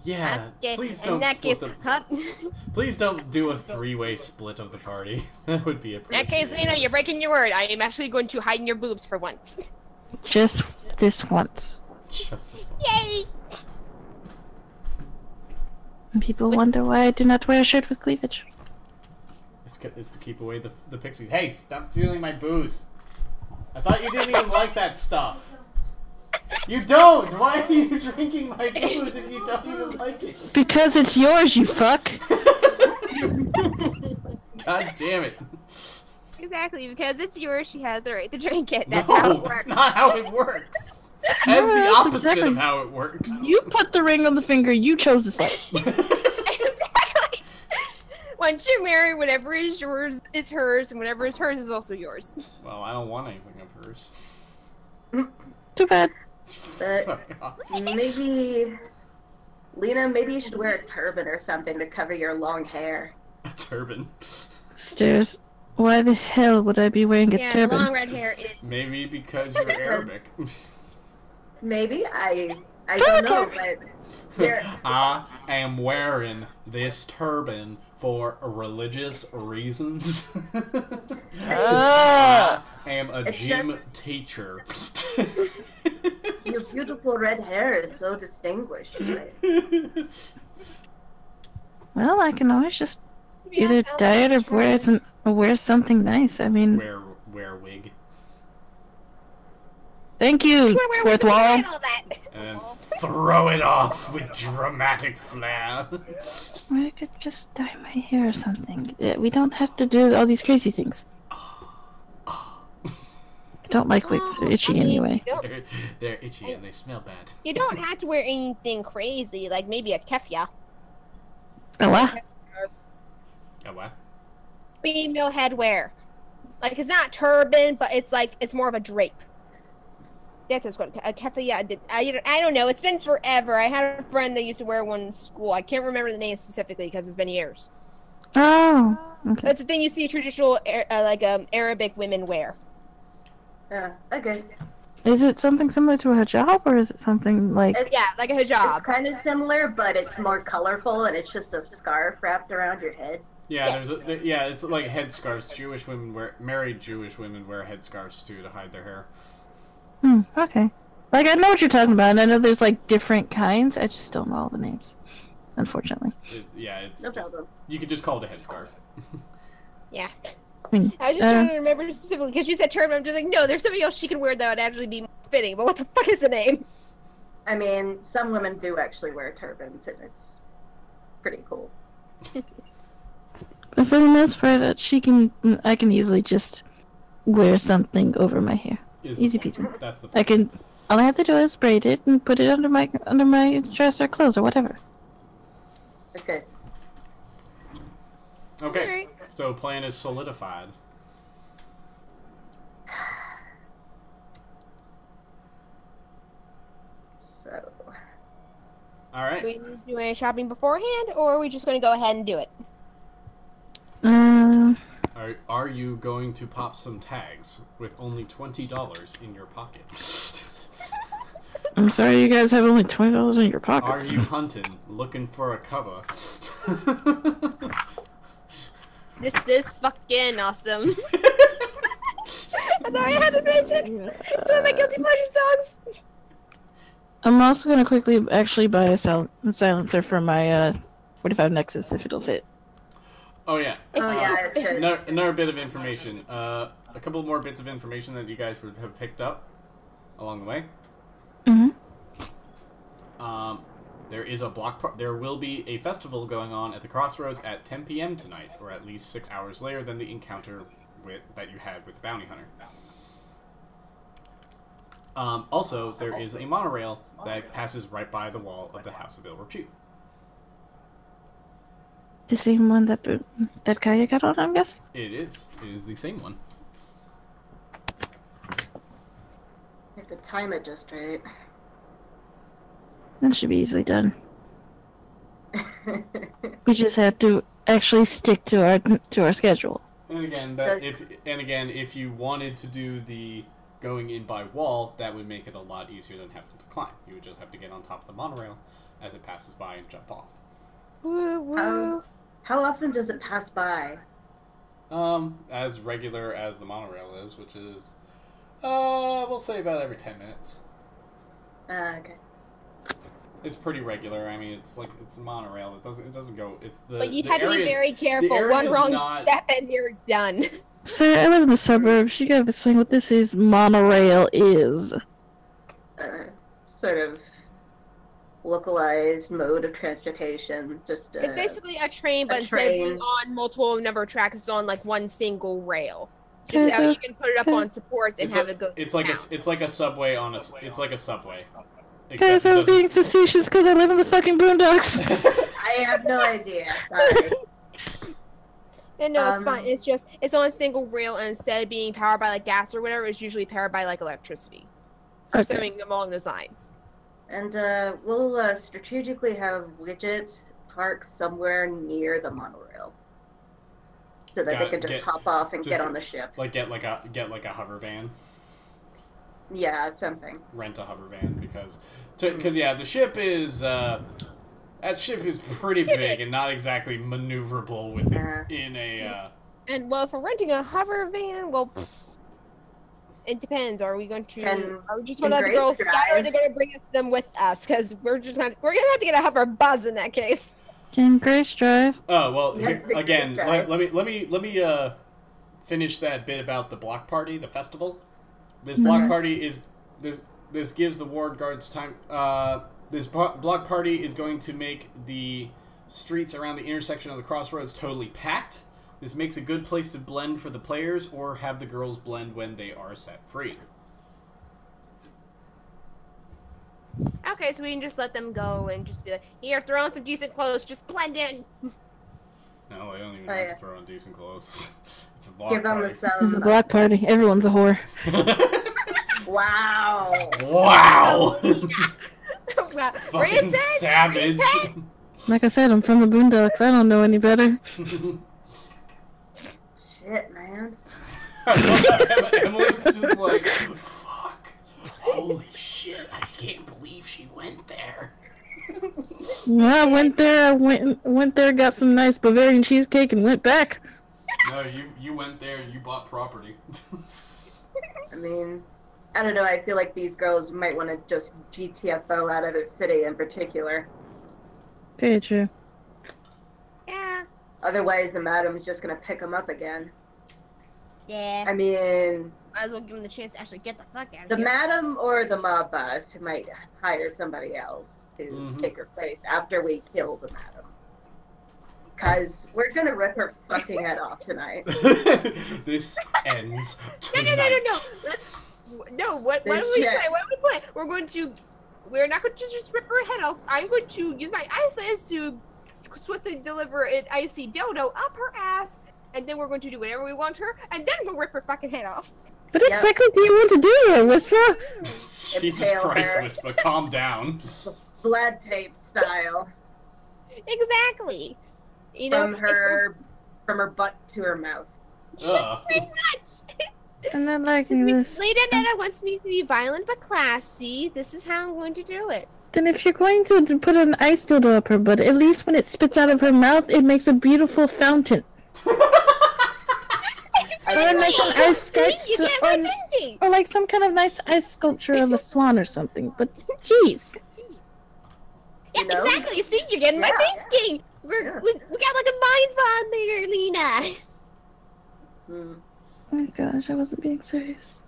Yeah. Okay, Please in don't that split case, the. Please don't do a three-way split of the party. That would be a. In that case, Lena, you're breaking your word. I am actually going to hide in your boobs for once. Just this once. Just this one. Yay! And people wonder why I do not wear a shirt with cleavage. It's to keep away the pixies. Hey, stop stealing my booze. I thought you didn't even like that stuff. You don't! Why are you drinking my booze if you don't even like it? Because it's yours, you fuck! God damn it. Exactly, because it's yours, she has the right to drink it. That's No, how it that's works. not how it works. That's No, the that's opposite exactly- of how it works. You put the ring on the finger, you chose the site. Exactly! Once you're married, whatever is yours is hers, and whatever is hers is also yours. Well, I don't want anything of hers. Too bad. But Fuck off. maybe... Lena, maybe you should wear a turban or something to cover your long hair. A turban. Stairs. Why the hell would I be wearing a Yeah, turban? long red hair is... Maybe because you're Arabic. Maybe? I don't know, but... There, I am wearing this turban for religious reasons. I am a It's gym just- teacher. your beautiful red hair is so distinguished. Right? Well, I can always just either dye it or wear something nice. I mean, wear a wig. thank you, fourth wall. All that. And then throw it off with dramatic flair. Or I could just dye my hair or something. We don't have to do all these crazy things. I don't like wigs. They're itchy anyway. They're itchy and they smell bad. You don't have to wear anything crazy, like maybe a keffiyeh. Oh, what? Oh, what? Female headwear. Like, it's not turban, but it's like, it's more of a drape. That is what a keffiyeh did. I don't know. It's been forever. I had a friend that used to wear one in school. I can't remember the name specifically because it's been years. Oh, okay. That's the thing you see traditional, Arabic women wear. Okay. Is it something similar to a hijab, or is it something like... It's, Yeah, like a hijab. it's kind of similar, but it's more colorful, and it's just a scarf wrapped around your head. Yeah, Yes. it's like headscarves. Married Jewish women wear headscarves too to hide their hair. Okay. Like, I know what you're talking about, and I know there's, like, different kinds. I just don't know all the names, unfortunately. It's No just, problem. you could just call it a headscarf. Yeah. I mean, I was just trying to remember specifically because you said turban. I'm just like, no, there's something else she can wear that would actually be fitting. But what the fuck is the name? I mean, some women do actually wear turbans, and it's pretty cool. but for the most part, I can easily just wear something over my hair. Is Easy the point. peasy. That's the I point. can. All I have to do is braid it and put it under my dress or clothes or whatever. Okay. Okay, Alright. so plan is solidified. So, All right. Do we do any shopping beforehand, or are we just going to go ahead and do it? Are you going to pop some tags with only $20 in your pocket? I'm sorry, you guys have only $20 in your Are pockets. you hunting, looking for a cover? This is fucking awesome. That's all I had to mention. It's one of my guilty pleasure songs. I'm also gonna quickly actually buy a silencer for my 45 Nexus if it'll fit. Oh yeah. oh yeah, it should. Another bit of information. A couple more bits of information that you guys would have picked up along the way. Mhm. There is a there will be a festival going on at the Crossroads at 10 p.m. tonight, or at least 6 hours later than the encounter that you had with the bounty hunter. Also, there is a monorail that passes right by the wall of the House of Ill Repute. The same one that Kaya got on, I'm guessing? It is. It is the same one. You have to time it just right. That should be easily done. We just have to actually stick to our schedule. And again, if you wanted to do the going in by wall, that would make it a lot easier than having to climb. You would just have to get on top of the monorail as it passes by and jump off. Woo woo. How often does it pass by? As regular as the monorail is, which is, we'll say about every 10 minutes. Okay. It's pretty regular. I mean, it's a monorail. It doesn't go. It's the. But you'd the have to be areas, very careful. One wrong step and you're done. Sir, I live in the suburbs. You gotta explain what this is. Monorail is. Sort of localized mode of transportation. Just it's basically a train, but instead of being on multiple number of tracks, it's on like one single rail. Just so you can put it up on supports and have it go. It's like a subway on a. It's like a subway. Guys, I was being facetious because I live in the fucking boondocks. I have no idea. Sorry. And no, it's fine. It's just it's on a single rail, and instead of being powered by like gas or whatever, it's usually powered by like electricity. Or something along those lines. And we'll strategically have widgets parked somewhere near the monorail, so that they can just hop off and get on the ship. Like get like a hover van. Yeah, something. Rent a hover van because yeah, the ship is that ship is pretty big and not exactly maneuverable in a. And well, if we're renting a hover van, well, it depends. Are we just going to let the girls sky, or are they going to bring them with us? Because we're going to have to get a hover buzz in that case. Can Grace drive? Oh well, here, again, let me finish that bit about the block party, the festival. This block party is this gives the ward guards time. This block party is going to make the streets around the intersection of the crossroads totally packed. This makes a good place to blend for the players or have the girls blend when they are set free. Okay, so we can just let them go and just be like, here, throw on some decent clothes, just blend in. No, they don't even have to throw on decent clothes. It's a block Give them party. This is a block party. Everyone's a whore. Wow. Wow. Wow. Fucking savage. Like I said, I'm from the boondocks. I don't know any better. Shit, man. Emily's just like, fuck. Holy shit, I can't believe she went there. Well, I went there. I went there, got some nice Bavarian cheesecake, and went back. No, you went there and you bought property. I mean, I don't know. I feel like these girls might want to just GTFO out of the city in particular. Okay, true. Yeah. Otherwise, the madam's just gonna pick them up again. Yeah. I mean, might as well give them the chance to actually get the fuck out of the here. madam or the mob boss who might hire somebody else to take her place after we kill the madam. Because we're gonna rip her fucking head off tonight. This ends tonight. No, what do we play? What do we play? We're not going to just rip her head off. I'm going to use my ice lance to swiftly deliver an icy dodo up her ass, and then we're going to do whatever we want her, and then we'll rip her fucking head off. What exactly do you want to do here, Whisper? Jesus Christ, Whisper, calm down. Blood tape style. Exactly. You from know, from her butt to her mouth. Pretty much. I'm not liking this. Lady Netta wants me to be violent but classy. This is how I'm going to do it. Then if you're going to put an ice dildo up her butt, at least when it spits out of her mouth, it makes a beautiful fountain. Or like an ice sculpture, or like some kind of nice ice sculpture of a swan or something. But jeez. Yeah, exactly. See, you're getting my thinking. We got like a mind bond there, Lena. Oh my gosh, I wasn't being serious.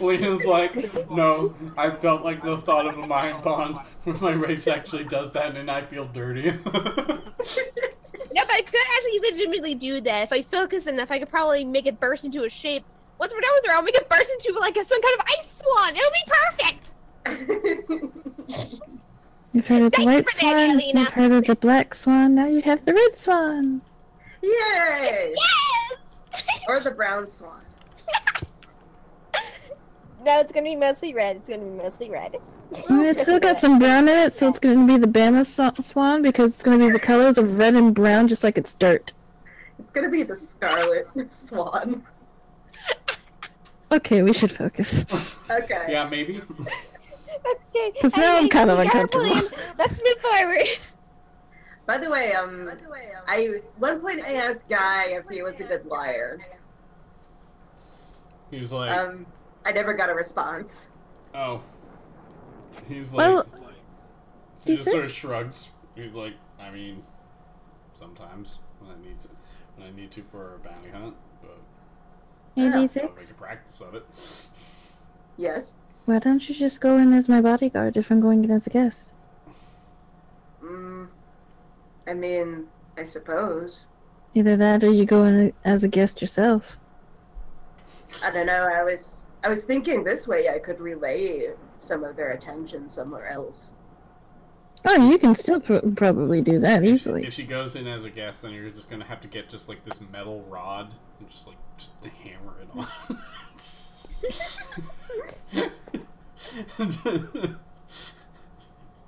Lena's like, no, I felt like the thought of a mind bond where my rage actually does that and I feel dirty. No, but I could actually legitimately do that. If I focus enough, I could probably make it burst into a shape. Once we're done with her, I'll make it burst into like some kind of ice swan. It'll be perfect! You've heard of the Thank you white for that, swan, Alina. you've heard of the black swan, now you have the red swan. Yay! Yes! Or the brown swan. No, it's gonna be mostly red. It's gonna be mostly red. It's still got some brown in it, so it's going to be the Bama swan because it's going to be the colors of red and brown, just like it's dirt. It's gonna be the scarlet swan. Okay, we should focus. Okay. Yeah, maybe. Okay. Because now I'm kind of we got our uncomfortable. plan. Let's move forward. By the way, I one point I asked Guy if he was a good liar. He was like, I never got a response. oh. He's like, Well, he just sort of shrugs. He's like, I mean, sometimes when I need to for a bounty hunt, but hey, Yeah. I'll make D6, a practice of it. Yes. why don't you just go in as my bodyguard if I'm going in as a guest? I mean, I suppose. Either that or you go in as a guest yourself. I don't know. I was thinking this way I could relay some of their attention somewhere else. Oh, you can still probably do that easily. If she goes in as a guest, then you're just gonna have to get just like this metal rod and just hammer it on.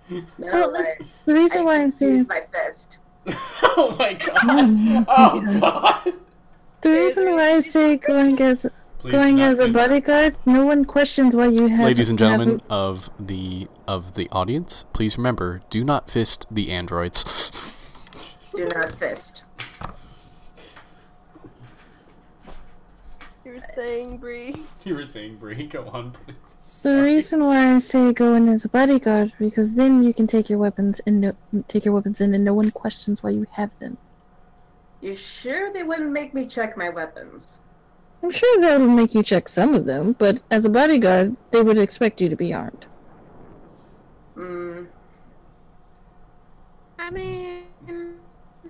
No, Well, I, The reason why I'm just saying used my fist. Oh my god! Oh, Oh god! the reason why I say going as Please going do not as a fist- bodyguard, no one questions why you have. Ladies and have- gentlemen of the audience, please remember: do not fist the androids. Do not fist. You were saying, Bree. You were saying, Bree, go on, please. The Sorry. reason why I say go in as a bodyguard because then you can take your weapons in and no one questions why you have them. You sure they wouldn't make me check my weapons? I'm sure that'll make you check some of them, but as a bodyguard, they would expect you to be armed. I mean,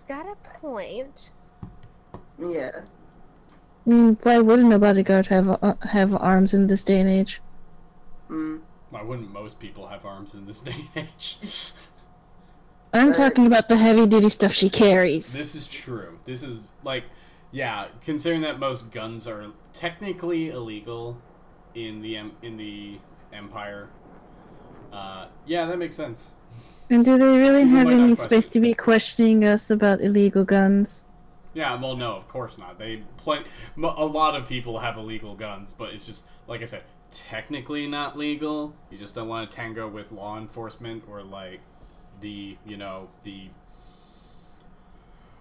got a point. Yeah. I mean, why wouldn't a bodyguard have arms in this day and age? Why wouldn't most people have arms in this day and age? I'm talking about the heavy-duty stuff she carries. This is true. This is, like, yeah, considering that most guns are technically illegal in the Empire, yeah, that makes sense. And do they really People have might not any question. space to be questioning us about illegal guns? Yeah, well, no, of course not. A lot of people have illegal guns, but it's just, like I said, technically not legal. You just don't want to tango with law enforcement or, like, the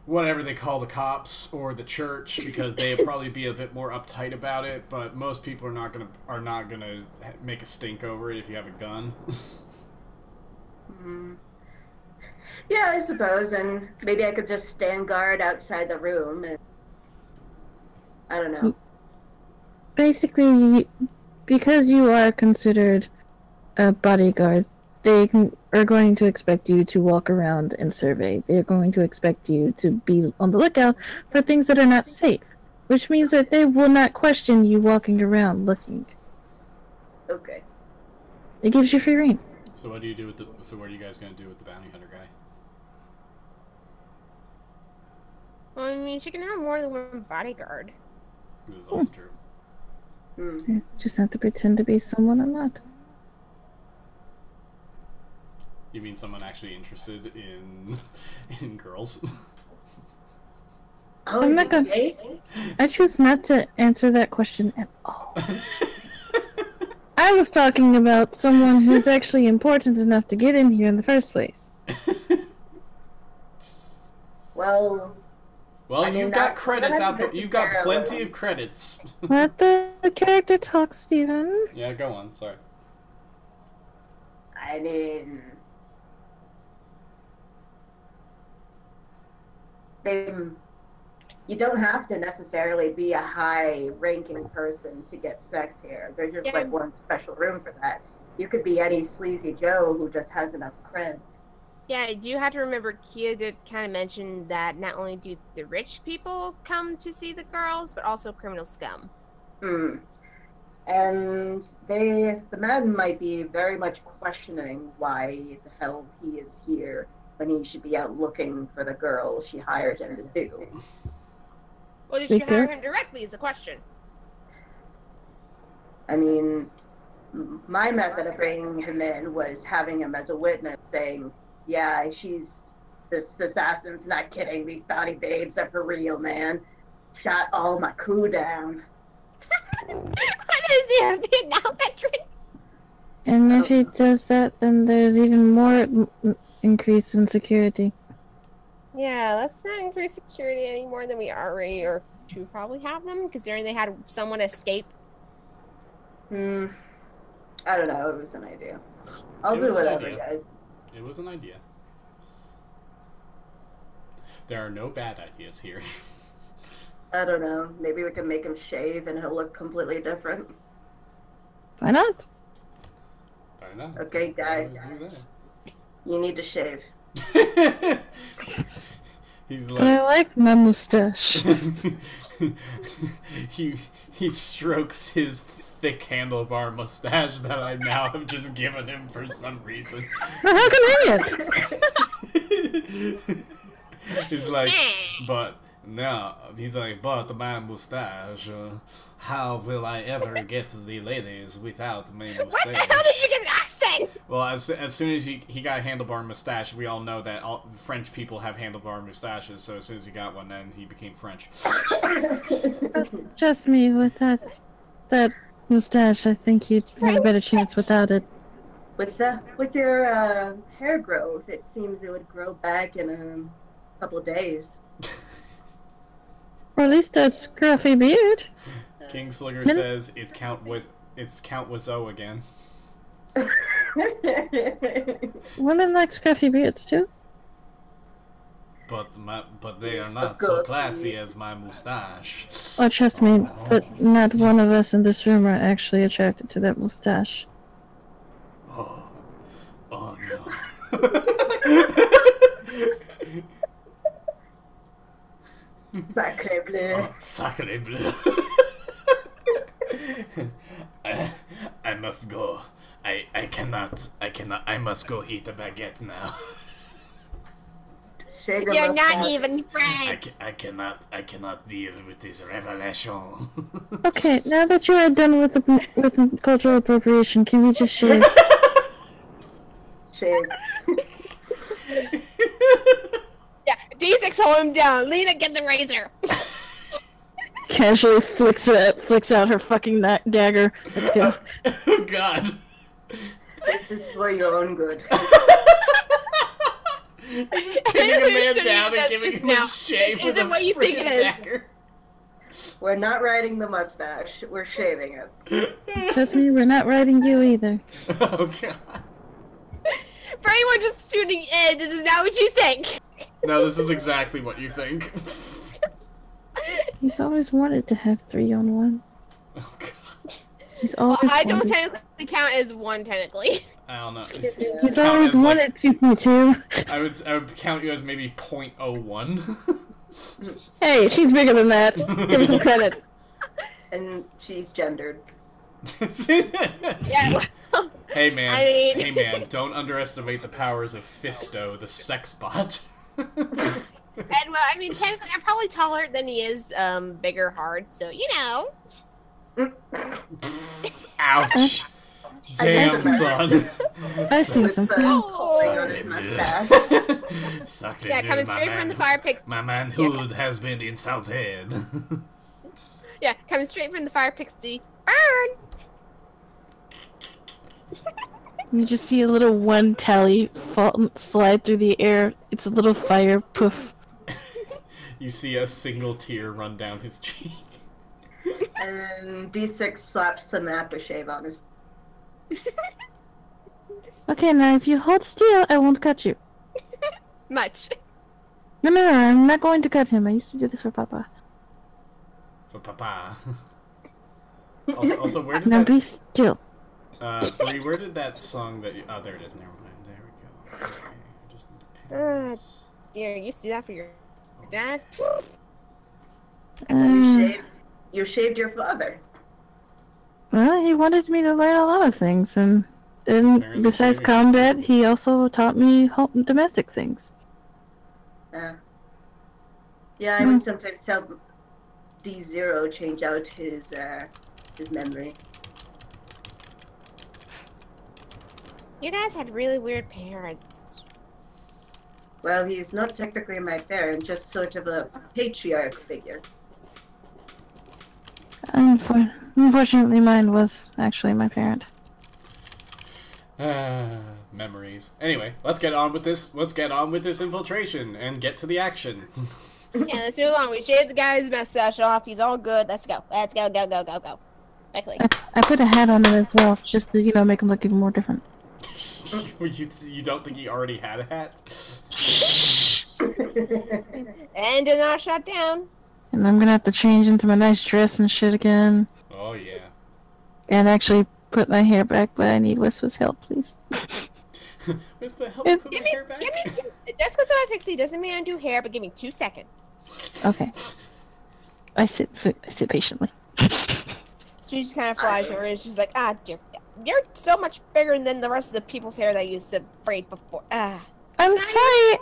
whatever they call the cops or the church, because they'd probably be a bit more uptight about it. But most people are not gonna make a stink over it if you have a gun. Yeah, I suppose, and maybe I could just stand guard outside the room and I don't know. Basically, because you are considered a bodyguard, are going to expect you to walk around and survey. They're going to expect you to be on the lookout for things that are not safe, which means that they will not question you walking around looking. Okay. It gives you free reign. So what are you guys gonna do with the bounty hunter guy? Well, I mean, she can have more than one bodyguard. This is also true. I just have to pretend to be someone I'm not. You mean someone actually interested in girls? Oh, I'm is not it gonna- gay? I choose not to answer that question at all. I was talking about someone who's actually important enough to get in here in the first place. Well, Well, I mean, you've got not credits out there. You've got necessarily. plenty of credits. Let the character talk, Steven. Yeah, go on. Sorry. I mean, You don't have to necessarily be a high-ranking person to get sex here. There's just like one special room for that. You could be any sleazy Joe who just has enough creds. Yeah, you have to remember Kia did kind of mention that not only do the rich people come to see the girls, but also criminal scum. And the man might be very much questioning why the hell he is here when he should be out looking for the girl she hired him to do. Well, did she hire him directly is a question. I mean, my method of bringing him in was having him as a witness saying, yeah, this assassin's not kidding. These bounty babes are for real, man. Shot all my crew down. What is he, a Vietnam veteran? And if he does that, then there's even more increase in security. Yeah, let's not increase security any more than we already or to probably have them, considering they had someone escape. I don't know. It was an idea. I'll do whatever, guys. It was an idea. There are no bad ideas here. I don't know. Maybe we can make him shave and he'll look completely different. Why not? Why not? Okay, guy. You need to shave. He's like, but I like my mustache. he strokes his thick handlebar mustache that I now have just given him for some reason. How convenient! He's like, but no, he's like, but my mustache. How will I ever get to the ladies without my mustache? What the hell did you get an accent? Well, as soon as he got a handlebar mustache, we all know that all French people have handlebar mustaches. So as soon as he got one, then he became French. Trust me, with that mustache, I think you'd have a better chance without it. With your hair growth, it seems it would grow back in a couple of days. Or at least that scruffy beard. King Slinger says it's Count Wiseau again. Women like scruffy beards too. But they are not so classy as my mustache. Oh, trust me, but not one of us in this room are actually attracted to that mustache. Oh no. Sacre bleu. Oh, sacre bleu. I must go. I cannot, I must go eat a baguette now. You're not even French. I cannot deal with this revelation. Okay, now that you are done with the cultural appropriation, can we just shave? Shave. Yeah, D6 hold him down. Lena, get the razor. Casually flicks out her fucking dagger. Let's go. Oh god. This is for your own good. Pinning a man down and giving him a shave with a freaking dagger. We're not riding the mustache. We're shaving it. Trust me, we're not riding you either. Oh god. For anyone just tuning in, this is not what you think. No, this is exactly what you think. He's always wanted to have 3-on-1. Oh god. He's always I don't technically count as one, technically. I don't know. He's always wanted 2.2. I would count you as maybe 0.01. Hey, she's bigger than that. Give her some credit. And she's gendered. Yeah. Hey man, don't underestimate the powers of Fisto, the sex bot. And well, I mean, technically, I'm probably taller than he is, bigger, hard, so, you know. Ouch. Damn, son. I've seen something. Yeah, coming straight from the fire pit. My manhood has been insulted. Yeah, coming straight from the fire pixie. Burn! You just see a little one tally slide through the air. It's a little fire poof. You see a single tear run down his cheek. And D6 slaps some aftershave on his. Okay, now if you hold still, I won't cut you. Much. No, I'm not going to cut him. I used to do this for Papa. For Papa. Also, where did Now that... be still. Bree, where did that song that you... Oh, there it is. Never mind. There we go. Okay, I just need to pin this. You're used to that for your dad? You shaved your father. Well, he wanted me to learn a lot of things, and Apparently besides shaving. combat, he also taught me domestic things. Yeah, I would sometimes help D0 change out his memory. You guys had really weird parents. Well, he's not technically my parent, just sort of a patriarch figure. Unfortunately, mine was actually my parent. Memories. Anyway, let's get on with this. Let's get on with this infiltration and get to the action. Yeah, let's move along. We shaved the guy's mustache off. He's all good. Let's go. Let's go, go, go, go, go. Quickly. I put a hat on him as well, just to, make him look even more different. You don't think he already had a hat? And did not shut down. And I'm gonna have to change into my nice dress and shit again. Oh, yeah. And actually put my hair back, but I need Whisper's help, please. Whisper, help me put my hair back. Give me just because I'm a pixie doesn't mean I do hair, but give me 2 seconds. Okay. I sit patiently. She just kind of flies over and she's like, ah, dear, you're so much bigger than the rest of the people's hair that I used to braid before. Ah. I'm sorry.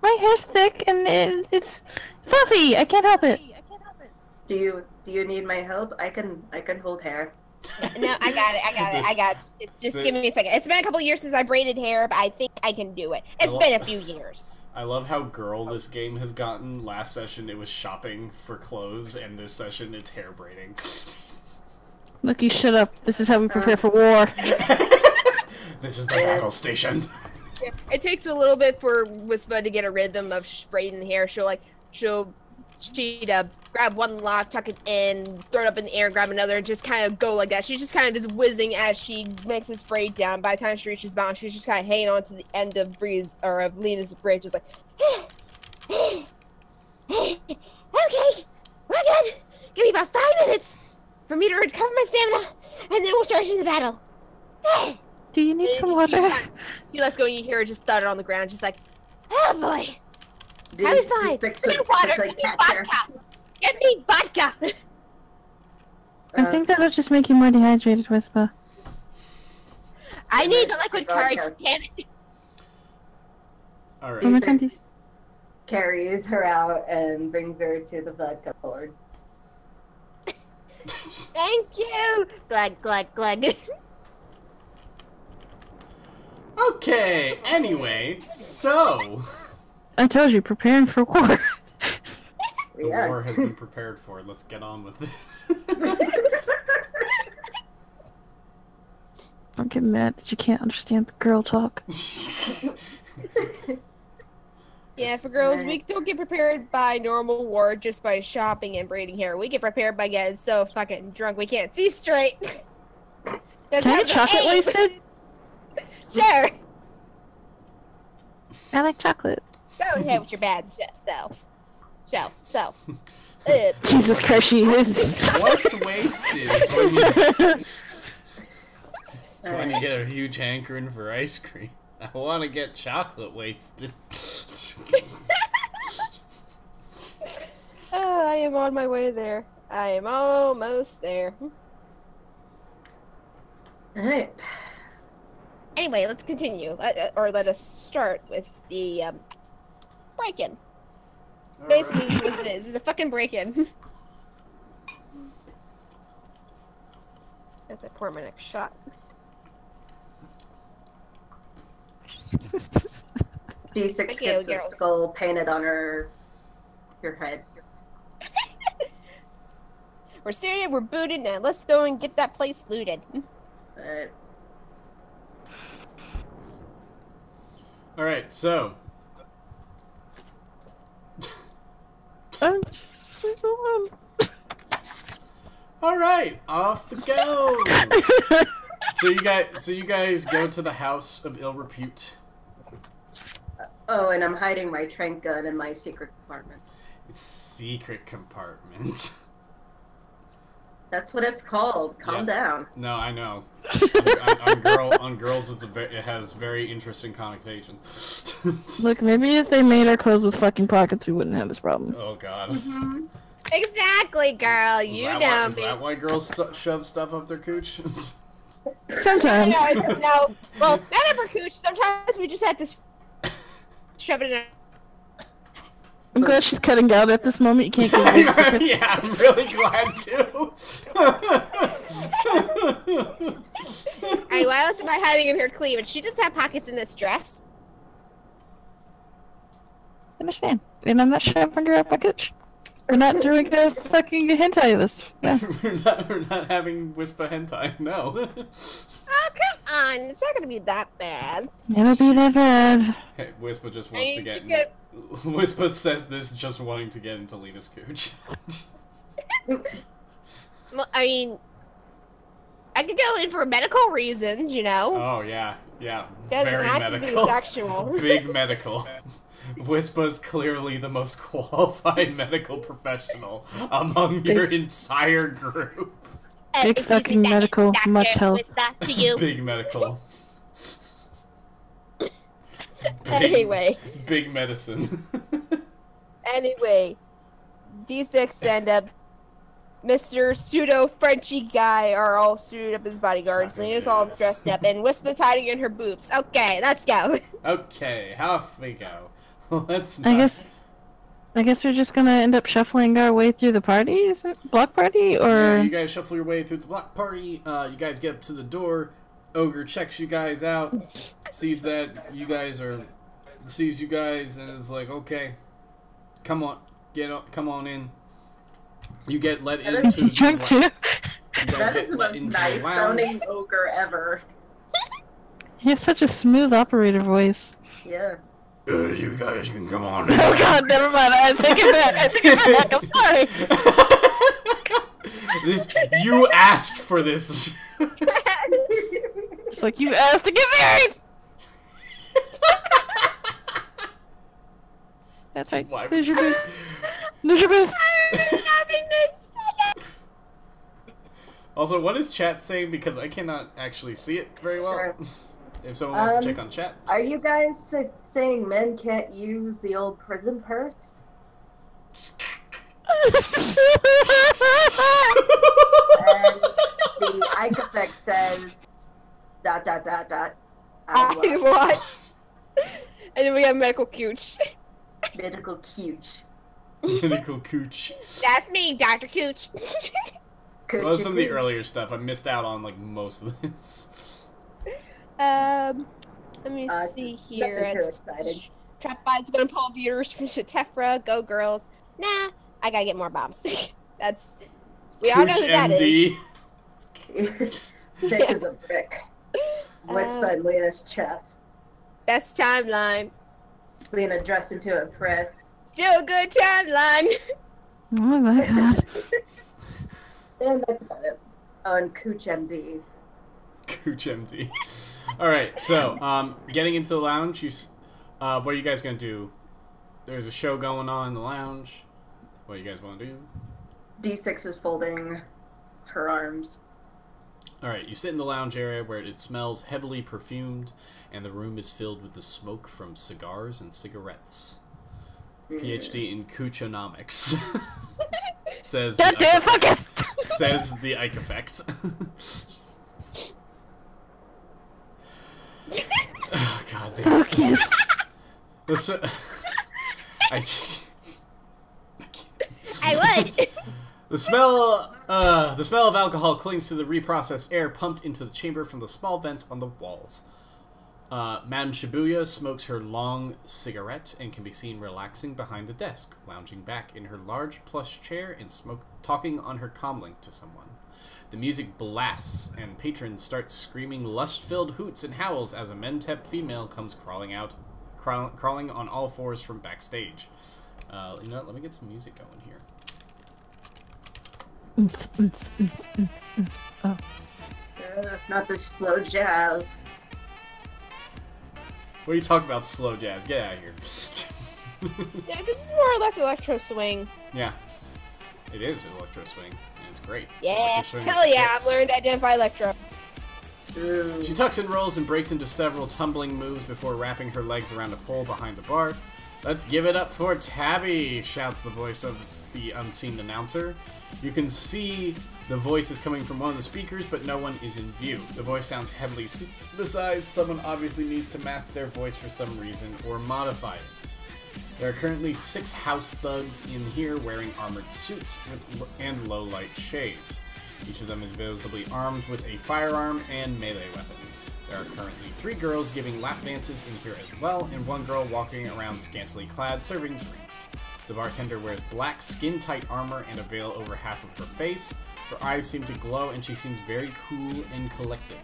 My hair's thick and it's fluffy. I can't help it. Do you need my help? I can hold hair. No, I got it. Just give me a second. It's been a couple years since I braided hair, but I think I can do it. It's been a few years. I love how girl this game has gotten. Last session it was shopping for clothes, and this session it's hair braiding. Look, you shut up. This is how we prepare for war. This is the battle station. It takes a little bit for Whisper to get a rhythm of braiding the hair. She'd grab one lock, tuck it in, throw it up in the air, grab another, and just kind of go like that. She's just kind of just whizzing as she makes this braid down. By the time she reaches bound, she's just kind of hanging on to the end of Lena's braid, just like, okay, we're good. Give me about 5 minutes for me to recover my stamina, and then we'll charge into battle. Do you need some water? He lets go and you hear her just thutter on the ground, just like, oh boy. I'll be fine. Give me water. Give me vodka. Give me vodka. I think that'll just make you more dehydrated, Whisper. I need the liquid courage, damn it. Alright. Carries her out and brings her to the vodka board. Thank you. Glug, glug, glug. Okay, anyway, so... I told you, preparing for war. The war has been prepared for. Let's get on with it. Don't get mad that you can't understand the girl talk. Yeah, for girls, we don't get prepared by normal war just by shopping and braiding hair. We get prepared by getting so fucking drunk we can't see straight. Can I have chocolate wasted? Sure. I like chocolate. Go ahead with your bad self. Self. Jesus Christ, she is. What's wasted? It's when you get a huge hankering for ice cream. I want to get chocolate wasted. Oh, I am on my way there. I am almost there. Alright. Anyway, let's continue. Let us start with the break-in. Basically, what it is. It's a fucking break-in. As I pour my next shot. D6 gets a skull painted on her head. We're suited, we're booted, now let's go and get that place looted. Alright, so... Alright, off we go! So you guys go to the House of Ill Repute. Oh, and I'm hiding my trank gun in my secret compartment. Secret compartment. That's what it's called. Calm down. No, I know. On girls, it has very interesting connotations. Look, maybe if they made our clothes with fucking pockets, we wouldn't have this problem. Oh God. Exactly, girl. You know Is me. that why girls shove stuff up their cooch? Sometimes. No. Well, not ever cooch. Sometimes we just have to shove it in. I'm glad she's cutting out at this moment. You can't get away from it. Yeah, I'm really glad too. Alright, why else am I hiding in her cleavage? She does have pockets in this dress. I understand. And I'm not shoving her up my cooch. We're not doing a fucking hentai of this. Yeah. we're not having Whisper hentai, no. Oh, come on. It's not gonna be that bad. It'll be that bad. Hey, Whisper just wants to get... you Whisper says this just wanting to get into Lena's cooch. Well, I mean, I could go in for medical reasons, you know? Oh, yeah. Doesn't Very have to medical. be sexual. Big medical. Whisper's clearly the most qualified medical professional among your entire group. Big Excuse fucking me, medical, doctor, much health. what's that to you? Big medical. Anyway. Big medicine. Anyway, D6 and Mr. Pseudo-Frenchy guy are all suited up as bodyguards. Lena's all dressed up, and Whisper's hiding in her boobs. Okay, let's go. Okay, off we go. Let's I not... guess we're just gonna end up shuffling our way through the party, is it? Block party, or... Yeah, you guys shuffle your way through the block party. You guys get up to the door. Ogre checks you guys out, sees you guys, and is like, okay, come on in. You get let into drunk too? That is the most nice sounding ogre ever. You have such a smooth operator voice. Yeah. You guys can come on in. Oh god, never mind. I take it back. I'm sorry. You asked for this. It's like you asked to get married. That's right. Why There's your booze. There's your booze. Also, what is chat saying? Because I cannot actually see it very well. Sure. If someone wants to check on chat. Are you guys saying men can't use the old prison purse? And the Ike effect says ... I watched. And then we have medical cooch. Medical cooch. Medical cooch. That's me, Dr. Cooch. Well, some of the earlier stuff, I missed out on like most of this. Let me see here. Nothing too exciting. Trappide's gonna pull viewers from Shatefra. Go girls. Nah, I gotta get more bombs. That's... We all know who that is. Thick as a brick. Whisper in Lena's chest. Best timeline. Lena dressed into a press. Still a good timeline. Oh my god. And that's about it. On Cooch MD. Cooch MD. Alright, so, getting into the lounge, what are you guys gonna do? There's a show going on in the lounge. What do you guys want to do? D6 is folding her arms. Alright, you sit in the lounge area where it smells heavily perfumed, and the room is filled with the smoke from cigars and cigarettes. PhD in Coochonomics. Says God damn, focus! Says the Ike effect. Oh, god damn. Focus. Listen, I would. The smell of alcohol clings to the reprocessed air pumped into the chamber from the small vents on the walls. Madame Shibuya smokes her long cigarette and can be seen relaxing behind the desk, lounging back in her large plush chair and talking on her comlink to someone. The music blasts, and patrons start screaming lust-filled hoots and howls as a Mentep female comes crawling on all fours from backstage. You know what? Let me get some music going here. Oh. Not this slow jazz. What are you talking about, slow jazz? Get out of here. Yeah, this is more or less electro swing. Yeah. It is electro swing. Yeah. is great. Yeah, Like hell yeah, I've learned to identify Electro. She tucks and rolls and breaks into several tumbling moves before wrapping her legs around a pole behind the bar. Let's give it up for Tabby, shouts the voice of the unseen announcer. You can see the voice is coming from one of the speakers, but no one is in view. The voice sounds heavily synthesized. Someone obviously needs to mask their voice for some reason or modify it. There are currently 6 house thugs in here wearing armored suits and low-light shades. Each of them is visibly armed with a firearm and melee weapon. There are currently 3 girls giving lap dances in here as well, and 1 girl walking around scantily clad serving drinks. The bartender wears black skin-tight armor and a veil over half of her face. Her eyes seem to glow and she seems very cool and collected.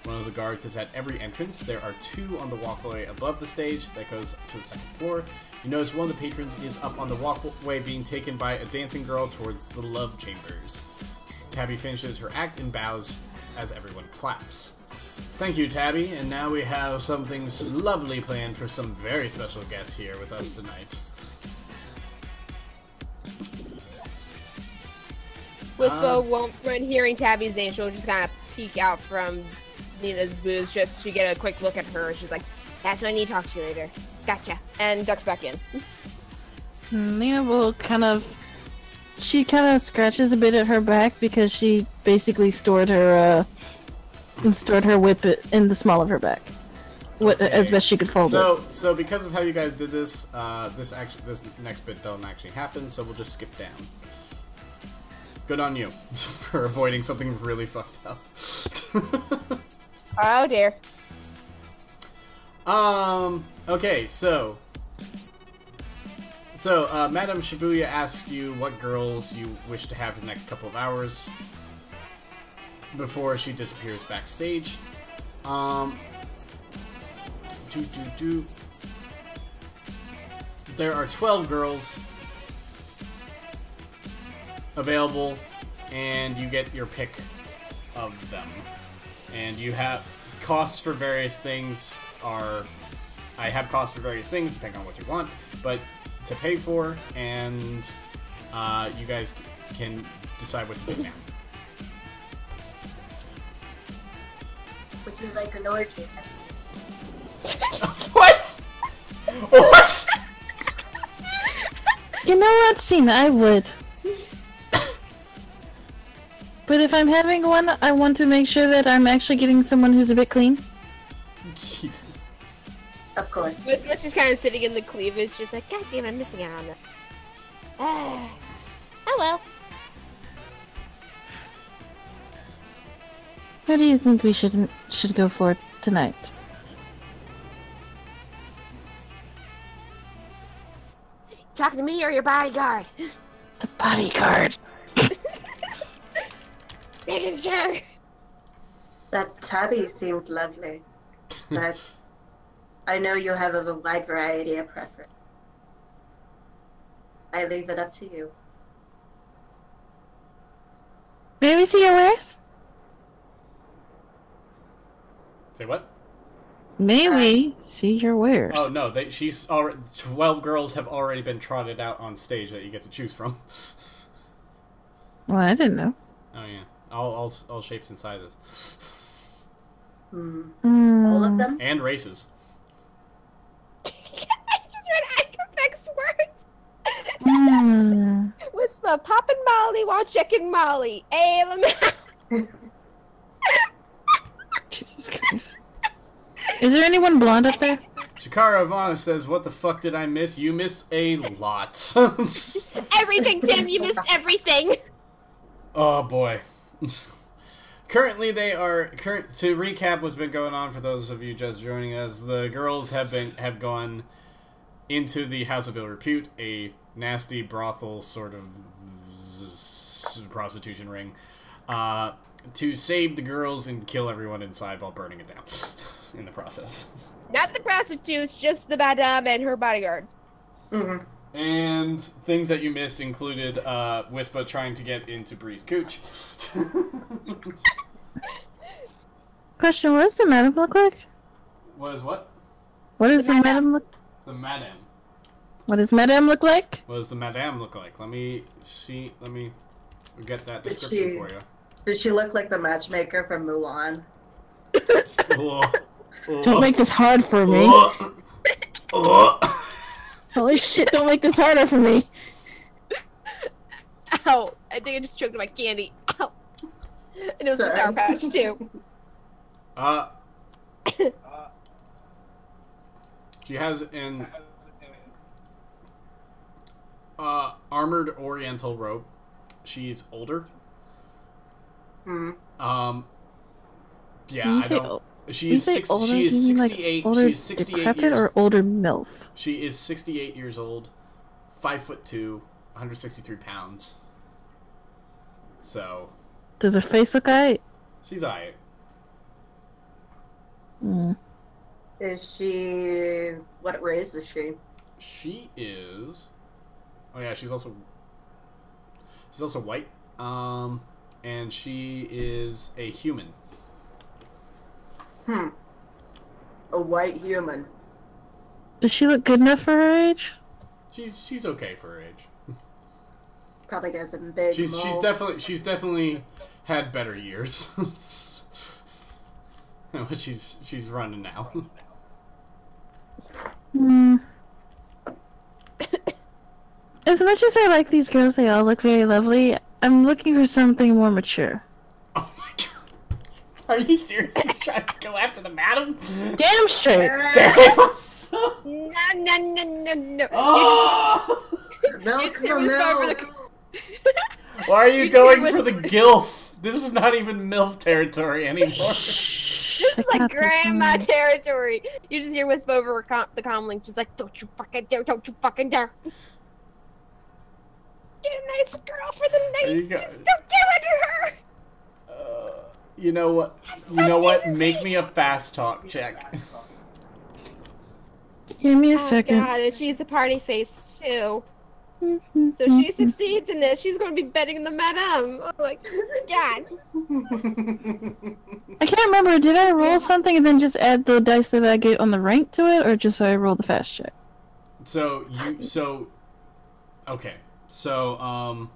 One of the guards is at every entrance. There are 2 on the walkway above the stage that goes to the 2nd floor. You notice one of the patrons is up on the walkway being taken by a dancing girl towards the love chambers. Tabby finishes her act and bows as everyone claps. Thank you, Tabby, and now we have something lovely planned for some very special guests here with us tonight. Whispo won't, when hearing Tabby's name, she'll just kind of peek out from Nina's booth just to get a quick look at her. She's like, that's what I need to talk to you later. Gotcha. And ducks back in. Nina will she kind of scratches a bit at her back because she basically stored her whip in the small of her back. Okay. As best she could fold it. So because of how you guys did this, this next bit doesn't actually happen, so we'll just skip down. Good on you for avoiding something really fucked up. Oh dear. Okay, so Madame Shibuya asks you what girls you wish to have for the next couple of hours before she disappears backstage. There are 12 girls available, and you get your pick of them. And you have costs for various things I have costs for various things depending on what you want, but to pay for, and you guys can decide what to do now. Would you like an orgy? What? What? You know what, Cena? I would. But if I'm having one, I want to make sure that I'm actually getting someone who's a bit clean. Jesus. Of course. Whispo's just kind of sitting in the cleavage, just like, God damn, I'm missing out on that. Oh well. What do you think we should go for tonight? Talking to me or your bodyguard? The bodyguard. Making sure. That Tabby seemed lovely, but I know you have a wide variety of preference. I leave it up to you. May we see your wares? Say what? May we see your wares? Oh no, 12 girls have already been trotted out on stage that you get to choose from. Well, I didn't know. Oh yeah, all shapes and sizes. All of them? And races. I just read Ikepex words. Whisper, popping Molly while checking Molly. Hey, Jesus Christ. Is there anyone blonde up there? Shikara Ivana says, what the fuck did I miss? You missed a lot. Everything, Tim. You missed everything. Oh boy. Currently they are to recap what's been going on for those of you just joining us. The girls have gone into the House of Ill Repute, a nasty brothel sort of prostitution ring, to save the girls and kill everyone inside while burning it down in the process. Not the prostitutes, just the madame and her bodyguards. Mm-hmm. And things that you missed included Wispa trying to get into Bree's cooch. Question, what does the madam look like? What is what? What does the madam look? The madam. What does madam look like? What does the madam look like? Let me see. I'll get that description for you. Does she look like the matchmaker from Mulan? Don't make this hard for me. Holy shit, don't make this harder for me. Ow! I think I just choked on my candy. Ow! And it was a Sour Patch, too. She has an armored oriental robe. She's older. Yeah, I don't. She's 68. Older She's 68 decrepit years. or older MILF? She is 68 years old, 5'2", 163 pounds. So. Does her face look alright? She's alright. Is she... What race is she? She is... Oh yeah, she's also white. And she is a human. A white human. Does she look good enough for her age? She's okay for her age. Probably got some big She's definitely had better years. She's running now. As much as I like these girls, they all look very lovely. I'm looking for something more mature. Oh my god. Are you seriously trying to go after the madam? Damn straight. Damn. No. Oh! Why are you going for the gilf? This is not even MILF territory anymore. This is like grandma territory. You just hear whisper over the comlink, just like, don't you fucking dare, don't you fucking dare. Get a nice girl for the night. Just don't go under her. You know what? You know what? Make me a fast talk check. Give me a second. God, and she's a party face too. So she succeeds in this. She's going to be betting the madam. Oh my god. I can't remember. Did I roll something and then just add the dice that I get on the rank to it, or just so I roll the fast check? Okay. So,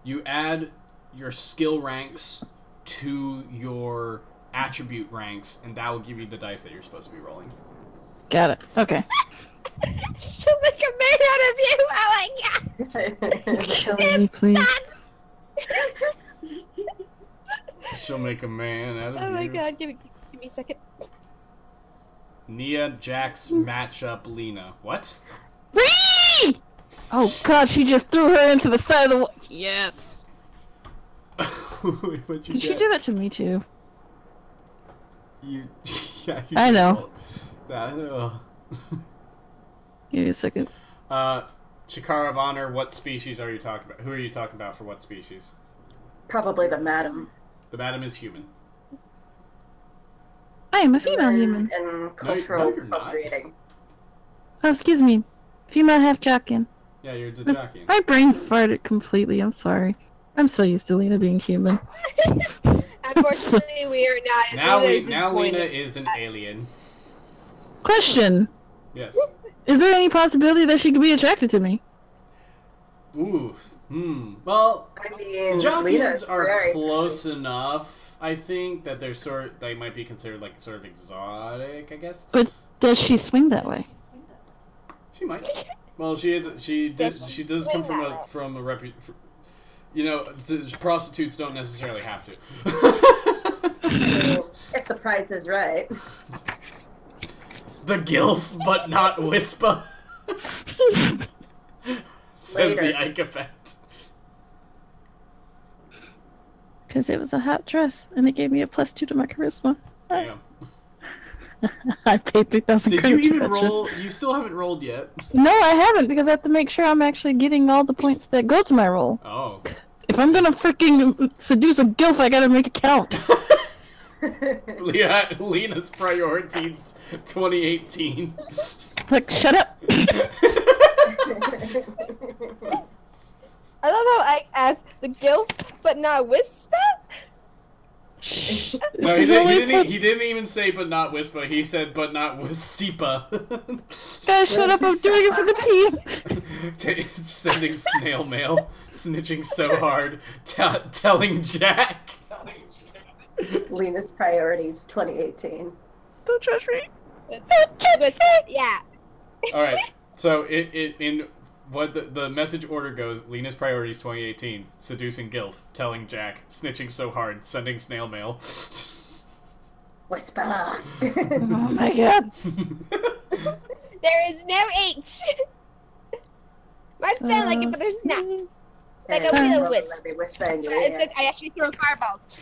you add your skill ranks to your attribute ranks, and that will give you the dice that you're supposed to be rolling. Got it. Okay. She'll make a man out of you. Oh my god. Kill me, please. She'll make a man out of you. Oh my god, give me a second. Nia, Jax, matchup, Lena. What? Whee! Oh god, she just threw her into the side of the wall. Yes. What'd you Did she do that to me too? You I know. Give me a second. Chikara of Honor, what species are you talking about? Who are you talking about for what species? Probably the madam. The madam is human. I am a female human. And cultural you're not. appropriating. Oh, excuse me. Female half Jockin. Yeah, you're Dajaki. My brain farted completely. I'm sorry. I'm so used to Lena being human. Unfortunately, we are not. Now Lena is an alien. Question. Yes. Is there any possibility that she could be attracted to me? Ooh. Well, I mean, Jockians are close enough. I think that they might be considered like sort of exotic, I guess. But does she swing that way? She might. Well, she does come from a you know, prostitutes don't necessarily have to. If the price is right. The gilf, but not Wispa. Says the Ike effect. Because it was a hot dress, and it gave me a +2 to my charisma. Damn. I paid 3,000 Did credits you for even that roll? dress. You still haven't rolled yet. No, I haven't, because I have to make sure I'm actually getting all the points that go to my roll. Oh. If I'm gonna freaking seduce a gilf, I gotta make it count. Lena's priorities 2018. Like, shut up. I love how Ike asked the gilf, but not whisper. No, he didn't even say but not Wispa. He said but not Wisipa. Guys, shut up! I'm doing it for the team. Sending snail mail, snitching so hard, telling Jack. Lena's priorities 2018. Don't judge me. Yeah. All right. So in what the message order goes: Lena's priorities 2018: seducing Gilf, telling Jack, snitching so hard, sending snail mail. Whisper. Oh my god. There is no H. Might sound like it, but there's not. Like a real wisp. I actually throw fireballs.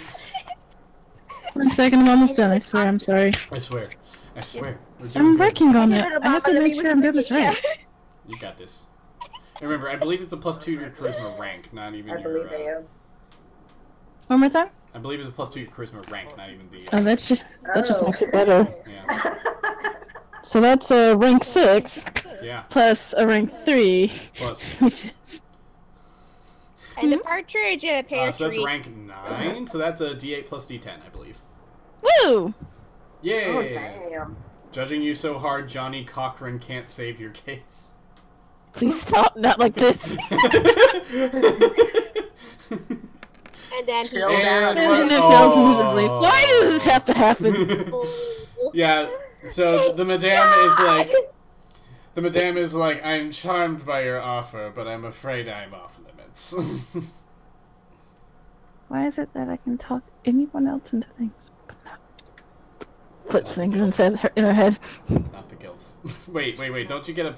1 second, I'm almost done. I swear, I'm sorry. I swear. I'm working on it. I have to make sure I'm doing this right. You got this. Remember, I believe it's a +2 to your charisma rank, not even your. One more time. I believe it's a +2 to your charisma rank, not even the. Oh, that just makes it better. Yeah. So that's a rank 6. Yeah. Plus a rank 3. Plus. Which is. And the partridge and a pear So that's tree. rank 9. So that's a D8 plus D10, I believe. Woo! Yay! Oh, damn. Judging you so hard, Johnny Cochran can't save your case. Please stop, not like this. And then he And And it fails miserably. Why does this have to happen? Yeah, so the madame is like, I'm charmed by your offer, but I'm afraid I'm off limits. Why is it that I can talk anyone else into things, but not flips things inside in her head? Not the gilf. Wait, don't you get a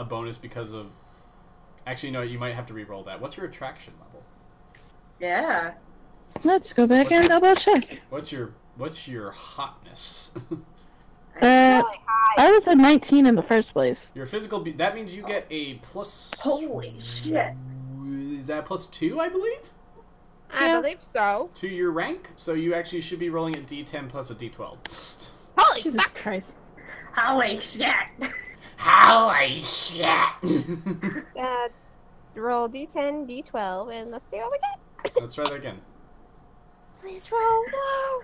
bonus because of... Actually, no, you might have to re-roll that. What's your attraction level? Yeah. Let's go back and double check. What's your hotness? I was at 19 in the first place. Your physical... that means you get a plus... Holy shit. Is that +2, I believe? I believe so. To your rank, so you actually should be rolling a D10 plus a D12. Holy Jesus fuck! Christ. Holy shit. Holy shit! Roll D10, D12, and let's see what we get. Let's try that again. Please roll low.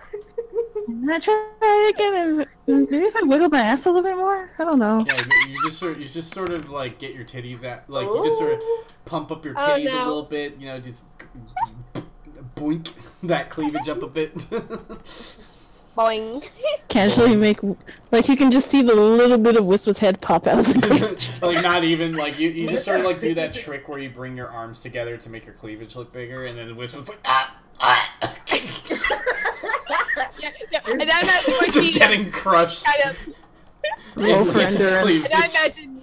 Can I try again? Maybe if I wiggle my ass a little bit more? I don't know. Yeah, you just sort of like get your titties at, like, you just sort of pump up your titties a little bit, you know, just boink that cleavage up a bit. Boing. Casually make, like, you can just see the little bit of Wispa's head pop out of the cleavage. Like, not even, like, you just sort of like do that trick where you bring your arms together to make your cleavage look bigger, and then Wispa's like, Yeah. And I'm not just getting crushed. Roll for endurance. And I imagine.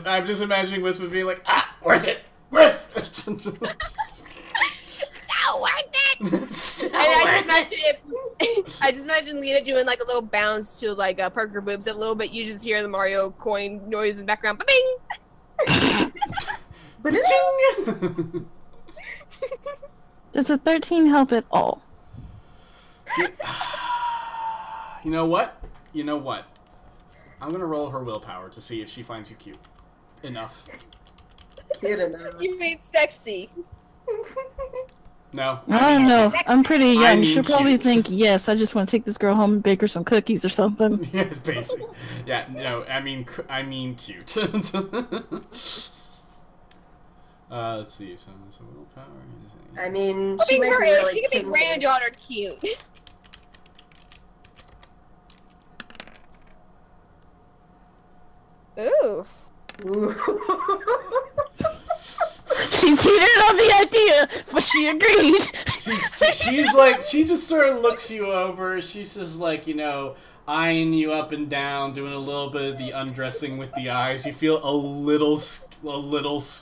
I'm just imagining Wispa being like, worth it! Worth it! So worth it! So And worth it! I just imagine Lena doing like a little bounce to like perk her boobs a little bit. You just hear the Mario coin noise in the background. Ba-bing! Ching! Does a 13 help at all? You know what? I'm gonna roll her willpower to see if she finds you cute enough. Cute enough. You mean sexy. No. I don't know. I'm pretty young. I mean She'll probably cute. think, yes, I just want to take this girl home and bake her some cookies or something. Yeah, basically. Yeah, no, I mean cute. Let's see. Some willpower. I mean, She she might be really can make kinky. granddaughter cute. Ooh. Ooh. She teetered on the idea, but she agreed. She's like, she just sort of looks you over. She's just like, eyeing you up and down, doing a little bit of the undressing with the eyes. You feel a little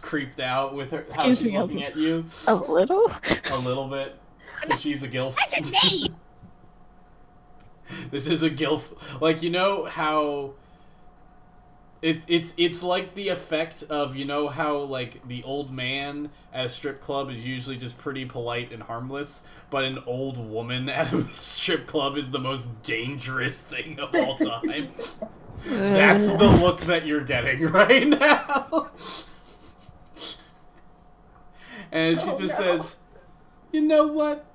creeped out with her how she's looking at you. A little? A little bit. 'Cause she's a gilf. That's a name! This is a gilf. Like, you know how it's like the effect of, how like the old man at a strip club is usually just pretty polite and harmless, but an old woman at a strip club is the most dangerous thing of all time. That's the look that you're getting right now. And she just says, "You know what?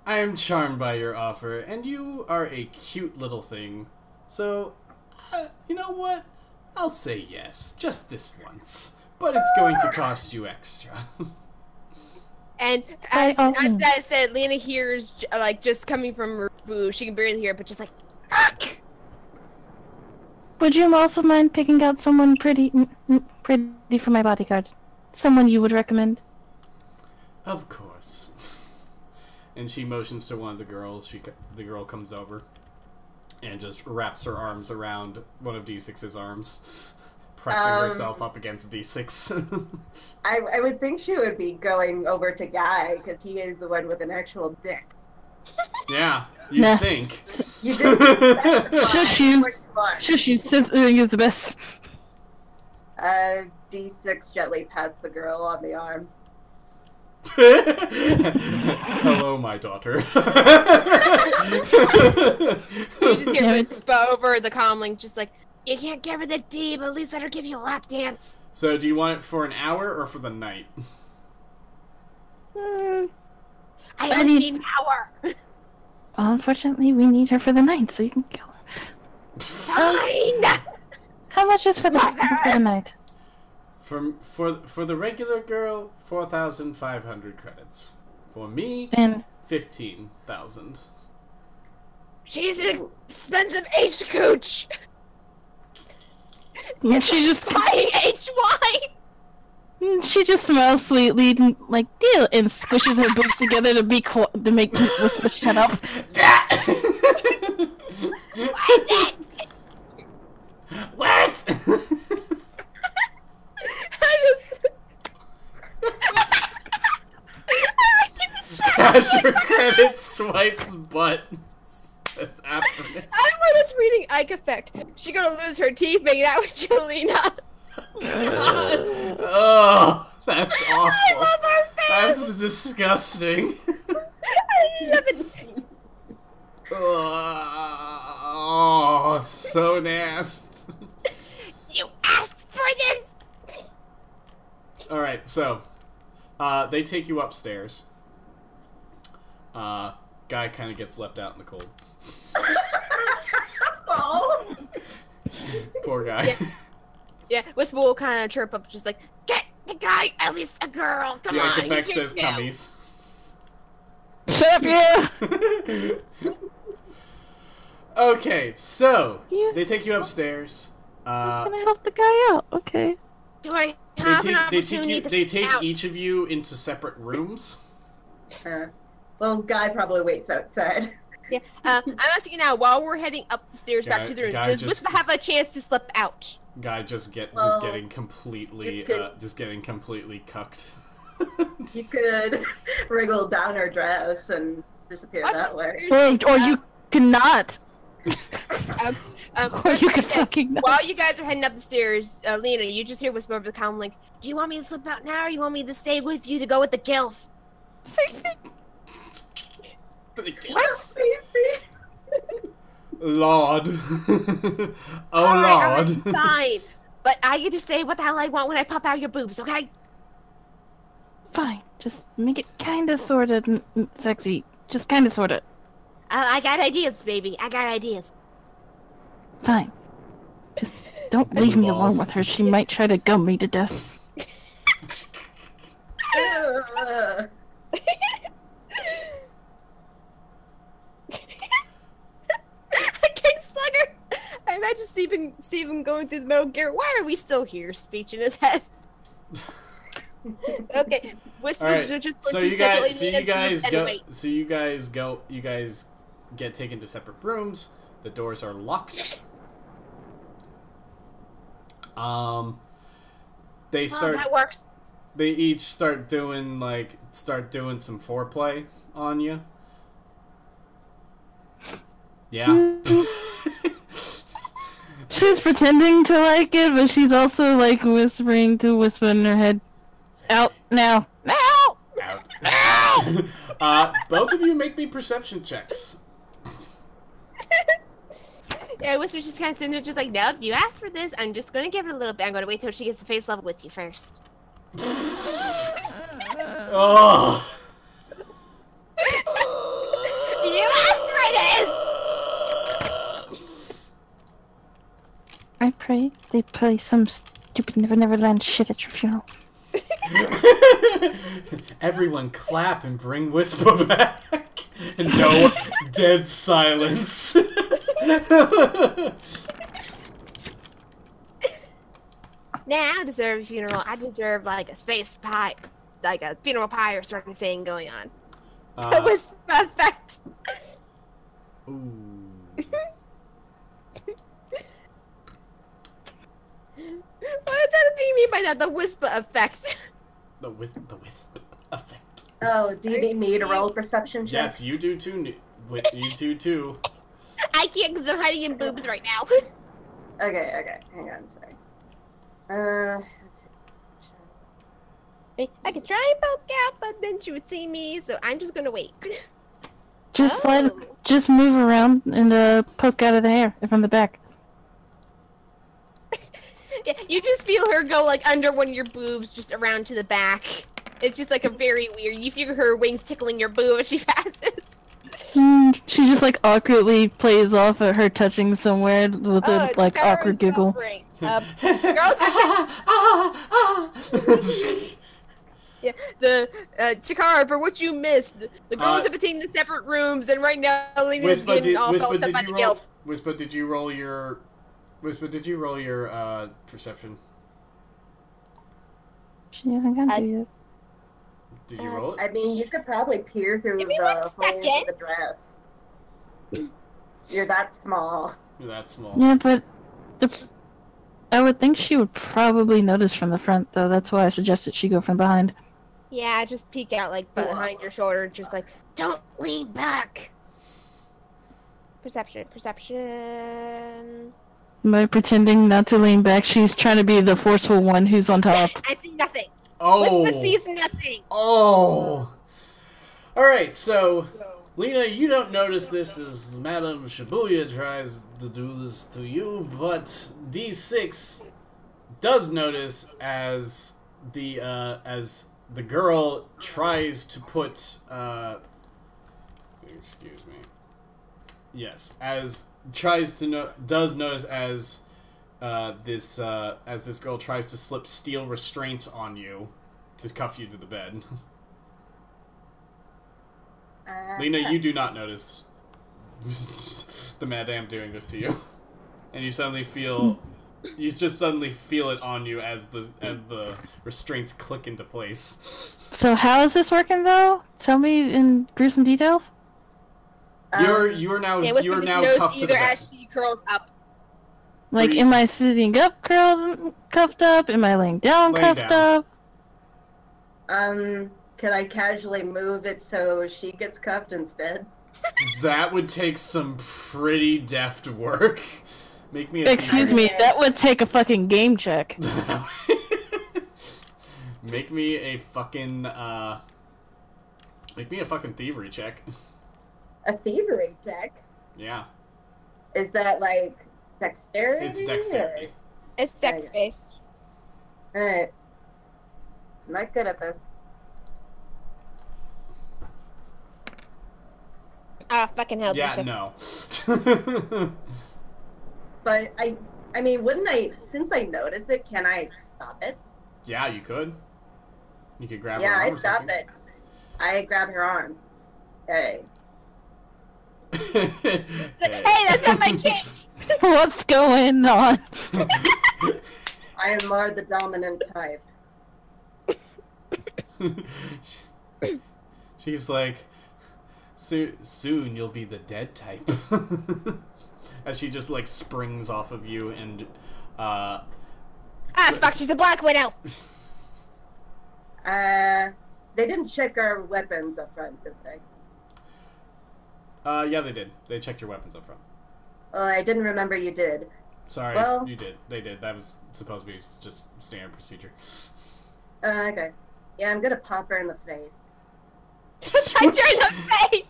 I am charmed by your offer, and you are a cute little thing. So, you know what? I'll say yes, just this once. But it's going to cost you extra. And as that said, Lena hears, like, just coming from her booth. She can barely hear it, but just like, fuck! Would you also mind picking out someone pretty for my bodyguard? Someone you would recommend? Of course. And she motions to one of the girls. The girl comes over and just wraps her arms around one of D6's arms, pressing herself up against D6. I would think she would be going over to Guy, because he is the one with an actual dick. Yeah, you'd think. You do. Shush you. Shush you. Scissoring is the best. D6 gently pats the girl on the arm. Hello, my daughter. You just hear Whisper over the comlink, just like, you can't give her the D, but at least let her give you a lap dance. So, do you want it for an hour or for the night? I only need an hour. Well, unfortunately, we need her for the night, so you can kill her. Fine. How much is for the night? For the regular girl, 4,500 credits. For me, And 15,000. She's an expensive H cooch. and she just Buying HY. she just smiles sweetly, and, like deal, and squishes her boobs together to make Whisper shut up. What is it? Worth. Cash your credit swipes buttons. That's after me. I'm for this reading Ike effect. She gonna lose her teeth making out with Jolena. Oh, that's awful. I love her face. That's disgusting. I love it. Oh, so nasty. You asked for this. Alright, so they take you upstairs. Guy kind of gets left out in the cold. Oh. Poor guy. Yeah, Whisper will kind of chirp up, just like, get the guy, at least a girl, come The on. Ike effect he's here says too." cummies. Shut up, you! Okay, so Yeah. they take you upstairs. Who's gonna help the guy out? Okay. Do I have an opportunity to They sit take out? each of you into separate rooms. Well, Guy probably waits outside. Yeah, I'm asking you now, while we're heading up the stairs back to the rooms, Guy does just- Whisper have a chance to slip out? Guy just Well, getting completely you could- cucked. You could wriggle down her dress and disappear Watch that it. way. Or you cannot. Or Or you can fucking not. While you guys are heading up the stairs, Lena, you just hear Whisper over the comm like, do you want me to slip out now, or you want me to stay with you to go with the gilf? What? Lord. Oh, Alright, Lord. fine. But I get to say what the hell I want when I pop out your boobs, okay? Fine. Just make it kinda sorta sexy. Just kinda sorta. I got ideas, baby. I got ideas. Fine. Just don't And leave the me alone balls. with her. She might try to gum me to death. King Slugger! I imagine Steven going through the Metal Gear. Why are we still here? Speech in his head. Okay, Whisper's Alright, just so going you to guys get taken to separate rooms. The doors are locked. They start. that works. They each start doing some foreplay on you. Yeah. She's pretending to like it, but she's also like whispering to Whisper in her head. Out now. Now! Out. Both of you make me perception checks. Yeah, Whisper's just kind of sitting there, just like, nope, you asked for this. I'm just going to give it a little bit. I'm going to wait till she gets the face level with you first. Oh. pray? They play some stupid Never Never Land shit at your funeral. Everyone clap and bring Whisper back. And no dead silence. Now I deserve a funeral. I deserve like a space pie, like a funeral pyre sort of thing going on. It was perfect. Ooh. What do you mean by that? The whisper effect. The wisp effect. Oh, do you need me to roll a perception check? Yes, you do too. You do too. I can't because I'm hiding in boobs right now. Okay. Hang on, sorry. Let's see. I could try and poke out, but then she would see me, so I'm just gonna wait. Just just move around and poke out of the hair from the back. Yeah, you just feel her go like under one of your boobs, just around to the back. It's just like a very weird. You feel her wings tickling your boob as she passes. She just like awkwardly plays off at her touching somewhere with a like awkward giggle. Girls, yeah, the Chikara, for what you missed, the girls have been in the separate rooms, and right now Lena's getting all felt up by the guilt. Whisper, did you roll your perception? She hasn't got to yet. Did you roll it? I mean, you could probably peer through the holes of the dress. You're that small. You're that small. Yeah, but I would think she would probably notice from the front, though. That's why I suggested she go from behind. Yeah, just peek out like behind your shoulder, just like, don't lean back. Perception. By pretending not to lean back, she's trying to be the forceful one who's on top. I see nothing. Oh. Whisper sees nothing. Oh. All right, so Lena, you don't notice this as Madame Shibuya tries to do this to you, but D6 does notice as the girl tries to put excuse me. Yes, does notice as this girl tries to slip steel restraints on you to cuff you to the bed. Lena, you do not notice the madame doing this to you, and you just suddenly feel it on you as the restraints click into place. So how is this working, though? Tell me in gruesome details. You are now cuffed to the bed. As she curls up. Like, am I sitting up, cuffed up? Am I laying down, cuffed up? Can I casually move it so she gets cuffed instead? That would take some pretty deft work. Make me Excuse me, that would take a fucking game check. Make me a fucking thievery check. A thievery check? Yeah. Is that like dexterity? It's dexterity. It's dex based. Alright. I'm not good at this. Fucking hell. Yeah, D6. no. But I mean, since I notice it, can I stop it? Yeah, you could. You could grab her Yeah, arm I stop it. I grab her arm. Hey. Hey, that's not my kink! What's going on? I am more the dominant type. She's like, soon you'll be the dead type. As she just like springs off of you and fuck, she's a black widow! They didn't check our weapons up front, did they? Yeah, they did. They checked your weapons up front. Oh, I didn't remember you did. Sorry, well, you did. They did. That was supposed to be just standard procedure. Okay. Yeah, I'm gonna pop her in the face. Touch her in the face!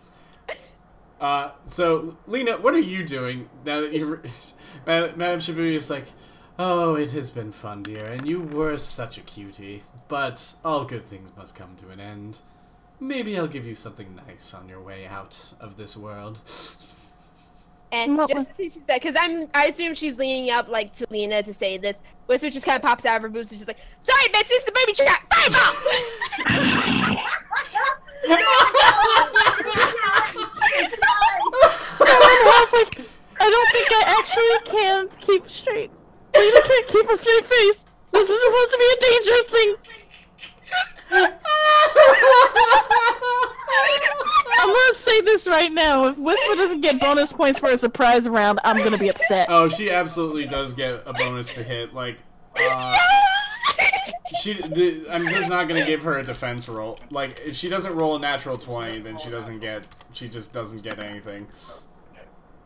So, Lena, what are you doing now that you've... Madame Shibuya is like, oh, it has been fun, dear, and you were such a cutie, but all good things must come to an end. Maybe I'll give you something nice on your way out of this world. And What just to see what she said, because I assume she's leaning up like to Lena to say this. Whisper just kind of pops out of her boobs and she's like, "Sorry, bitch, it's the baby trap. Fireball!" I don't think I actually can keep straight. Lena can't keep a straight face. This is supposed to be a dangerous thing. I'm gonna say this right now. If Whisper doesn't get bonus points for a surprise round, I'm gonna be upset. Oh, she absolutely does get a bonus to hit. Like, I'm just not gonna give her a defense roll. Like, if she doesn't roll a natural 20, then she just doesn't get anything.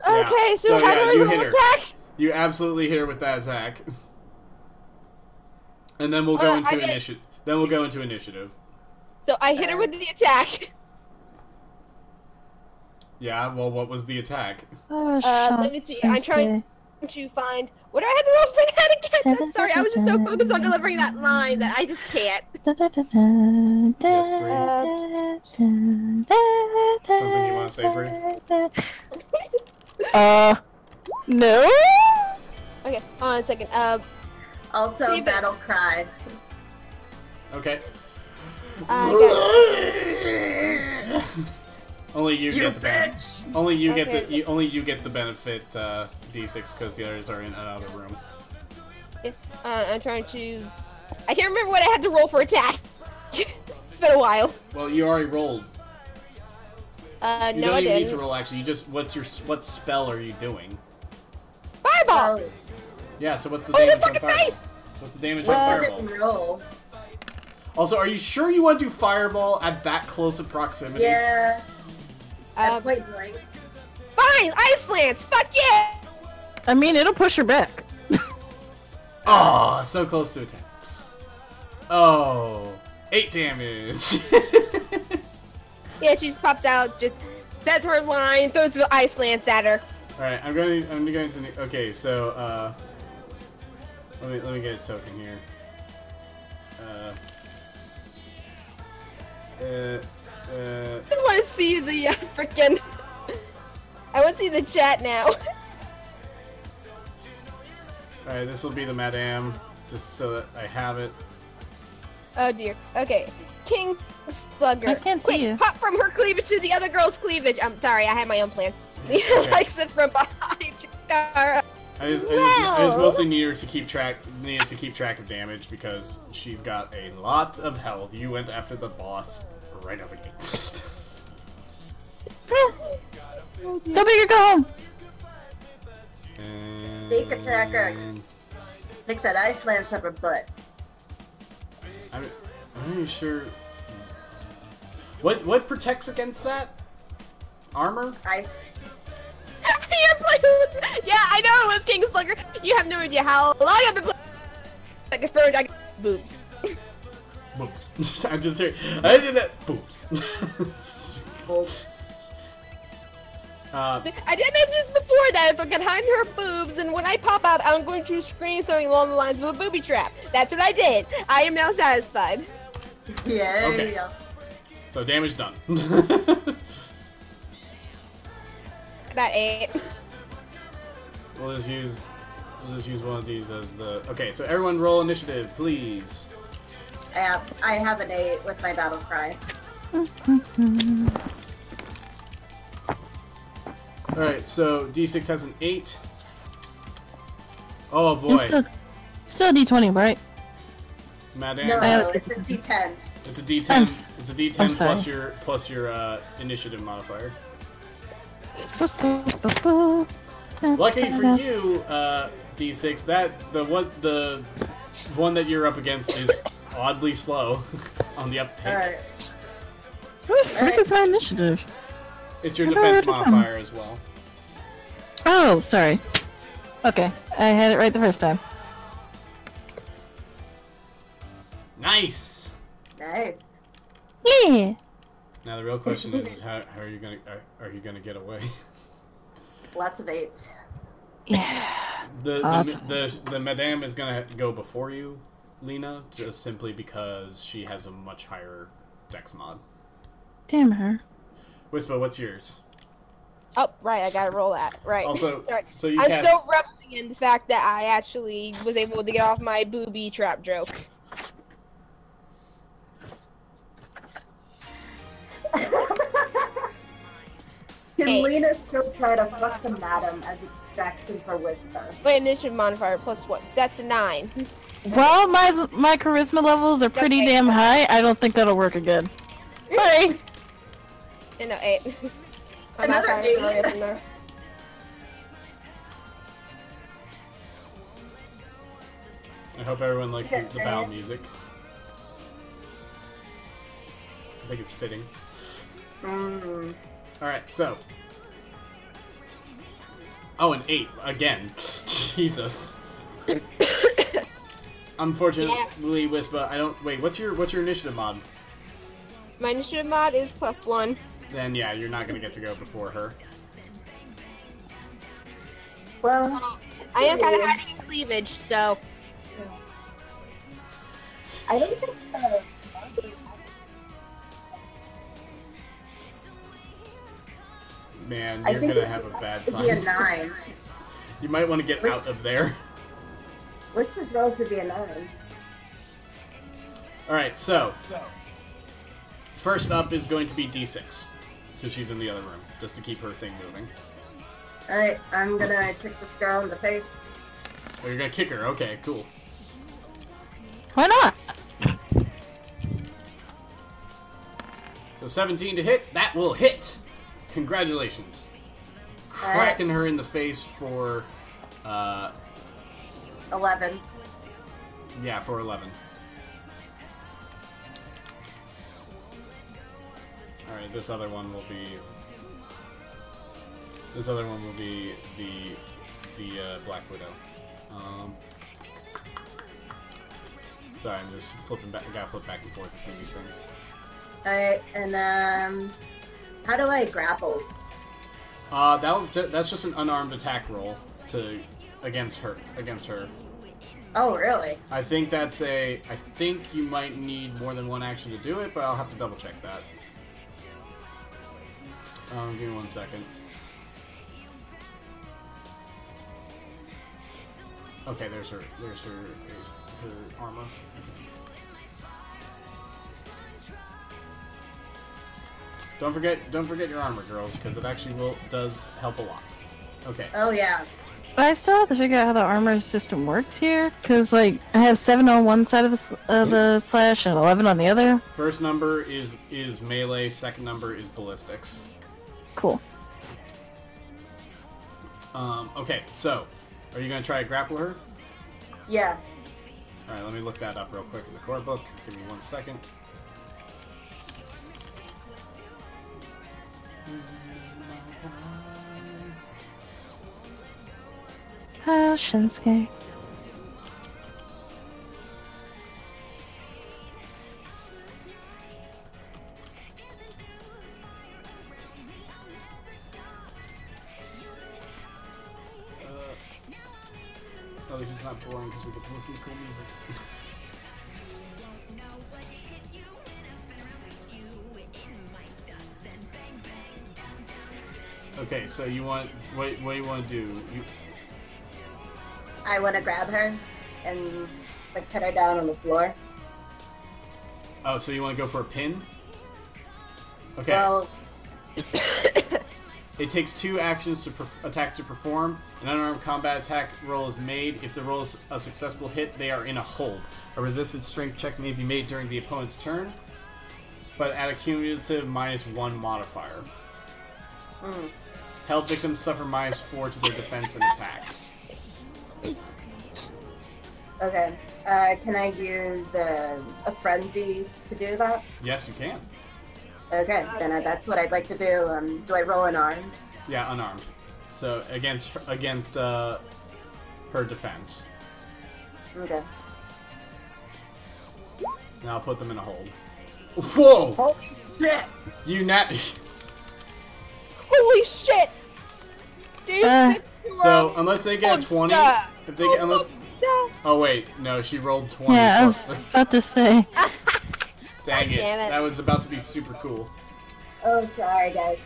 Okay, Yeah. so how do I you roll hit her. attack? You absolutely hit her with that attack. And then we'll go into initiative. Then we'll go into initiative. So I hit her with the attack. Yeah, well, what was the attack? Oh, Let me see. I'm trying to find. What do I have to roll for that again? I'm sorry, I was just so focused on delivering that line that I just can't. Yes, Something you want to say, Brie? No? Okay, hold on a second. Also, battle cry. Okay. I got Only you get the benefit. bitch! Only you get the only you get the benefit D6 because the others are in another room. Yes, I'm trying to. I can't remember what I had to roll for attack. It's been a while. Well, you already rolled. You No, I don't even didn't. need to roll. Actually, you just what spell are you doing? Fireball. Yeah. So what's the Oh, the damage on fucking fireball? face! What's the damage on I fireball? didn't roll. Also, are you sure you want to do fireball at that close of proximity? Yeah. Uh, Point blank. Fine, ice lance. Fuck yeah. I mean, it'll push her back. Oh, so close to attack. Oh, 8 damage. Yeah, she just pops out, just says her line, throws the ice lance at her. All right, I'm going to. Okay, so let me get a token here. I just want to see the frickin'. I want to see the chat now. All right, this will be the Madame, just so that I have it. Oh dear. Okay. King Slugger. I can't see Quick, you. hop from her cleavage to the other girl's cleavage. I'm sorry, I had my own plan. Okay. Likes it from behind Chikara. I just mostly need her to keep track of damage because she's got a lot of health. You went after the boss right out the gate. Go big or go home. Sneak attacker. Stick that ice lance up her butt. I'm not even sure. What protects against that? Armor? Ice. Yeah, I know it was King Slugger. You have no idea how long I've been playing. Like a bird, I got boobs. Boobs. I'm just here. I did that. Boobs. I did mention this before that if I can hide her boobs, and when I pop out, I'm going to scream something along the lines of a booby trap. That's what I did. I am now satisfied. Yeah. Okay. So damage done. About 8. We'll just use one of these as the. Okay, so everyone roll initiative, please. I have an 8 with my battle cry. All right, so D6 has an 8. Oh boy, Still a D20, right? Madame. No, I it's a D10. It's a D10. It's a I'm D10 sorry. plus your initiative modifier. Lucky for you, D6, the one that you're up against is oddly slow on the uptake. Alright. What the frick is my initiative? It's your I defense wrote it down. modifier as well. Oh, sorry. Okay, I had it right the first time. Nice. Nice. Yeah. Now the real question is how are you gonna get away? Lots of 8s. Yeah. The Madame is gonna go before you, Lena, just simply because she has a much higher dex mod. Damn her. Whisper, what's yours? Oh, right, I gotta roll that. Right. Also, Sorry. so you I'm cast... still reveling in the fact that I actually was able to get off my booby trap joke. Can Lena still try to fuck the madam as a distraction for Whisper? Wait, initiative modifier plus 1. So that's a 9. Well, my charisma levels are pretty damn high. I don't think that'll work again. Sorry. No, 8. Another 8. I hope everyone likes the battle music. I think it's fitting. Alright, so. Oh, an 8 again. Jesus. Unfortunately, Wispa, I don't. Wait, what's your initiative mod? My initiative mod is plus 1. Then yeah, you're not gonna get to go before her. Well, I am kind of hiding in cleavage, so. I don't think. Man, you're gonna have a bad time. It'd be a 9. You might want to get out of there. Whisper's roll should be a 9. Alright, so. First up is going to be D6. Because she's in the other room. Just to keep her thing moving. Alright, I'm gonna kick this girl in the face. Oh, you're gonna kick her. Okay, cool. Why not? So 17 to hit. That will hit! Congratulations. Cracking her in the face for, 11. Yeah, for 11. Alright, this other one will be... This other one will be the Black Widow. Sorry, I'm just flipping back. I gotta flip back and forth between these things. Alright, and how do I grapple? That's just an unarmed attack roll against her. Oh, really? I think that's I think you might need more than one action to do it, but I'll have to double check that. Give me 1 second. Okay, there's her armor. Don't forget your armor, girls, because it actually does help a lot. Okay. Oh yeah. But I still have to figure out how the armor system works here, because like I have 7 on one side of the slash and 11 on the other. First number is melee. Second number is ballistics. Cool. Okay, so are you gonna try to grapple her? Yeah. All right, let me look that up real quick in the core book. Give me 1 second. Oh, Shinsuke. At least it's not boring because we get to listen to cool music. Okay, so you want what do you want to do? I want to grab her and like put her down on the floor. Oh, so you want to go for a pin? Okay. Well, it takes 2 actions attacks to perform. An unarmed combat attack roll is made. If the roll is a successful hit, they are in a hold. A resisted strength check may be made during the opponent's turn, but at a cumulative -1 modifier. Held victims suffer -4 to their defense and attack. okay. Can I use a frenzy to do that? Yes, you can. Okay, then that's what I'd like to do. Do I roll unarmed? Yeah, unarmed. So against her defense. Okay. And I'll put them in a hold. Whoa! Holy shit! You nat. Holy shit! So unless they get a 20, if they get oh wait, no, she rolled 20. Yeah, I was about to say. Dang it. Damn it! That was about to be super cool. Oh, sorry, guys.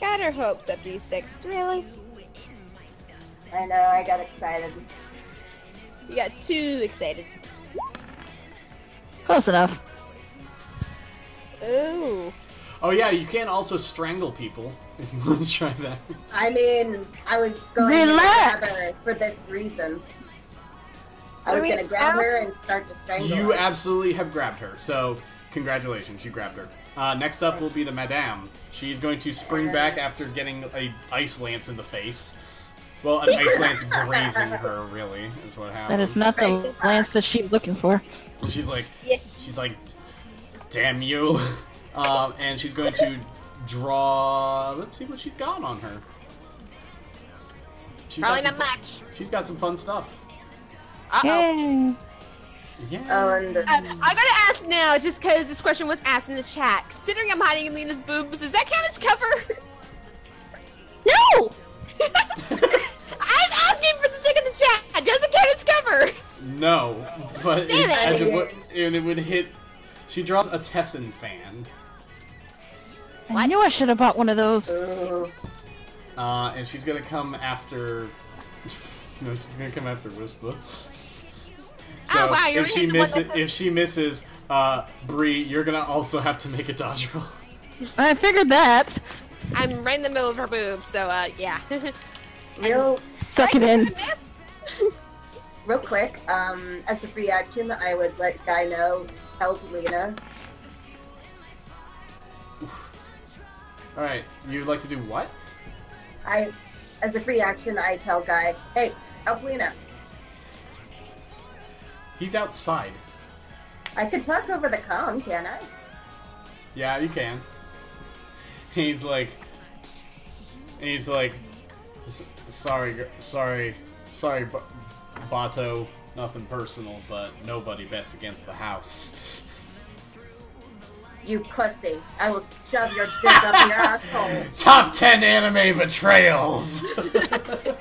Got her hopes up, D6. Really? I know, I got excited. You got too excited. Close enough. Ooh. Oh yeah, you can also strangle people if you want to try that. I mean, I was going Relax. to grab her for this reason. I was going to grab her and start to strangle You her. absolutely have grabbed her, so congratulations, you grabbed her. Next up will be the Madame. She's going to spring back after getting a ice lance in the face. Well, an ice lance grazing her, really, is what happened. That is not the lance that she's looking for. And she's like, damn you. And she's going to draw. Let's see what she's got on her. Probably not much. She's got some fun stuff. Yay. Yeah. Oh, and I gotta ask now, just because this question was asked in the chat. Considering I'm hiding in Lena's boobs, does that count as cover? No! I'm asking for the sake of the chat. Does it count as cover? No, but Damn it would hit. She draws a Tessin fan. I knew I should have bought one of those. ooh. And she's gonna come after. She's gonna come after Whisper. So Oh, wow, you're if gonna she hit the one misses, that if she misses, Bree, you're gonna also have to make a dodge roll. I figured that. I'm right in the middle of her boobs, so yeah. Real Suck it in. Miss? Real quick, as a free action, I would let Guy know, help Lena. All right, you'd like to do what? As a free action, I tell Guy, hey, help Lena. He's outside. I could talk over the comm, can't I? Yeah, you can. He's like, sorry, Bato. Nothing personal, but nobody bets against the house. You pussy. I will shove your dick up your asshole. Top 10 anime betrayals.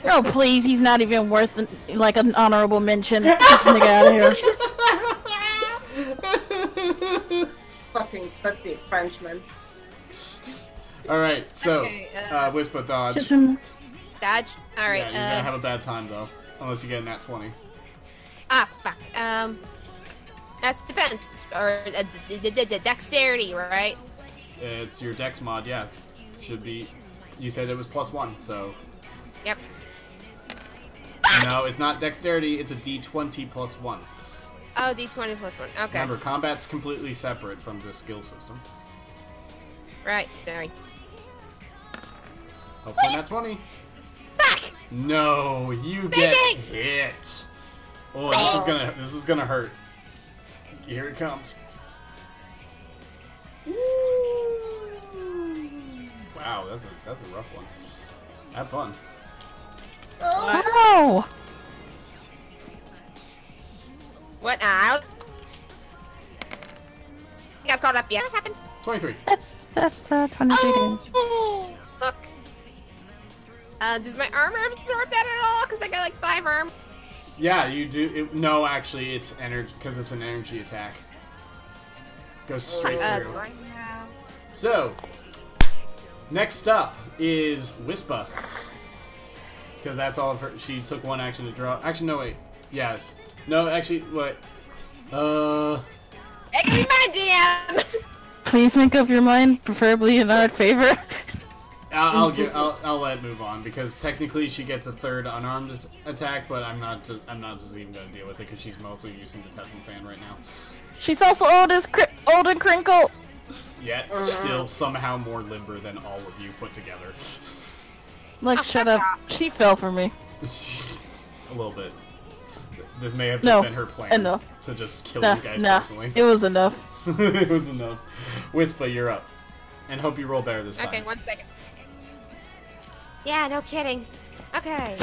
Oh, please, he's not even worth like an honorable mention. Get this nigga out of here. Fucking pussy Frenchman. All right, so Okay, Whisper dodge. Just rem- Dodge? Alright, Yeah, you're gonna have a bad time though, unless you get a nat 20. fuck. That's defense, or dexterity, right? It's your dex mod, yeah. It should be. You said it was +1, so. Yep. No, it's not dexterity. It's a d20 +1. Oh, d20 +1. Okay. Remember, combat's completely separate from the skill system. Right, sorry. Hopefully not 20. Fuck! No, you get hit. Oh, this is gonna hurt. Here it comes. Wow, that's a rough one. Have fun. Oh! What? I got caught up yet. What happened? 23. That's 23 damage. Oh, fuck. Does my armor absorb that at all? Because I got like 5 armor. Yeah, you do. No, actually, it's energy because it's an energy attack. Goes straight through. Do I have... So, next up is Whisper. Because that's all of her. She took one action to draw. Actually, no, wait. Yeah. No, actually, wait. That can be my DM! Please make up your mind, preferably in our favor. I'll let it move on because technically she gets a third unarmed attack, but I'm not just even gonna deal with it because she's mostly using the Tessin fan right now. She's also old and crinkled. Yet still somehow more limber than all of you put together. Like, shut up. She fell for me. A little bit. This may have just been her plan enough. to just kill Nah, you guys nah. personally. It was enough. It was enough. Whisper, you're up. And hope you roll better this time. Okay, 1 second. Yeah, no kidding. Okay,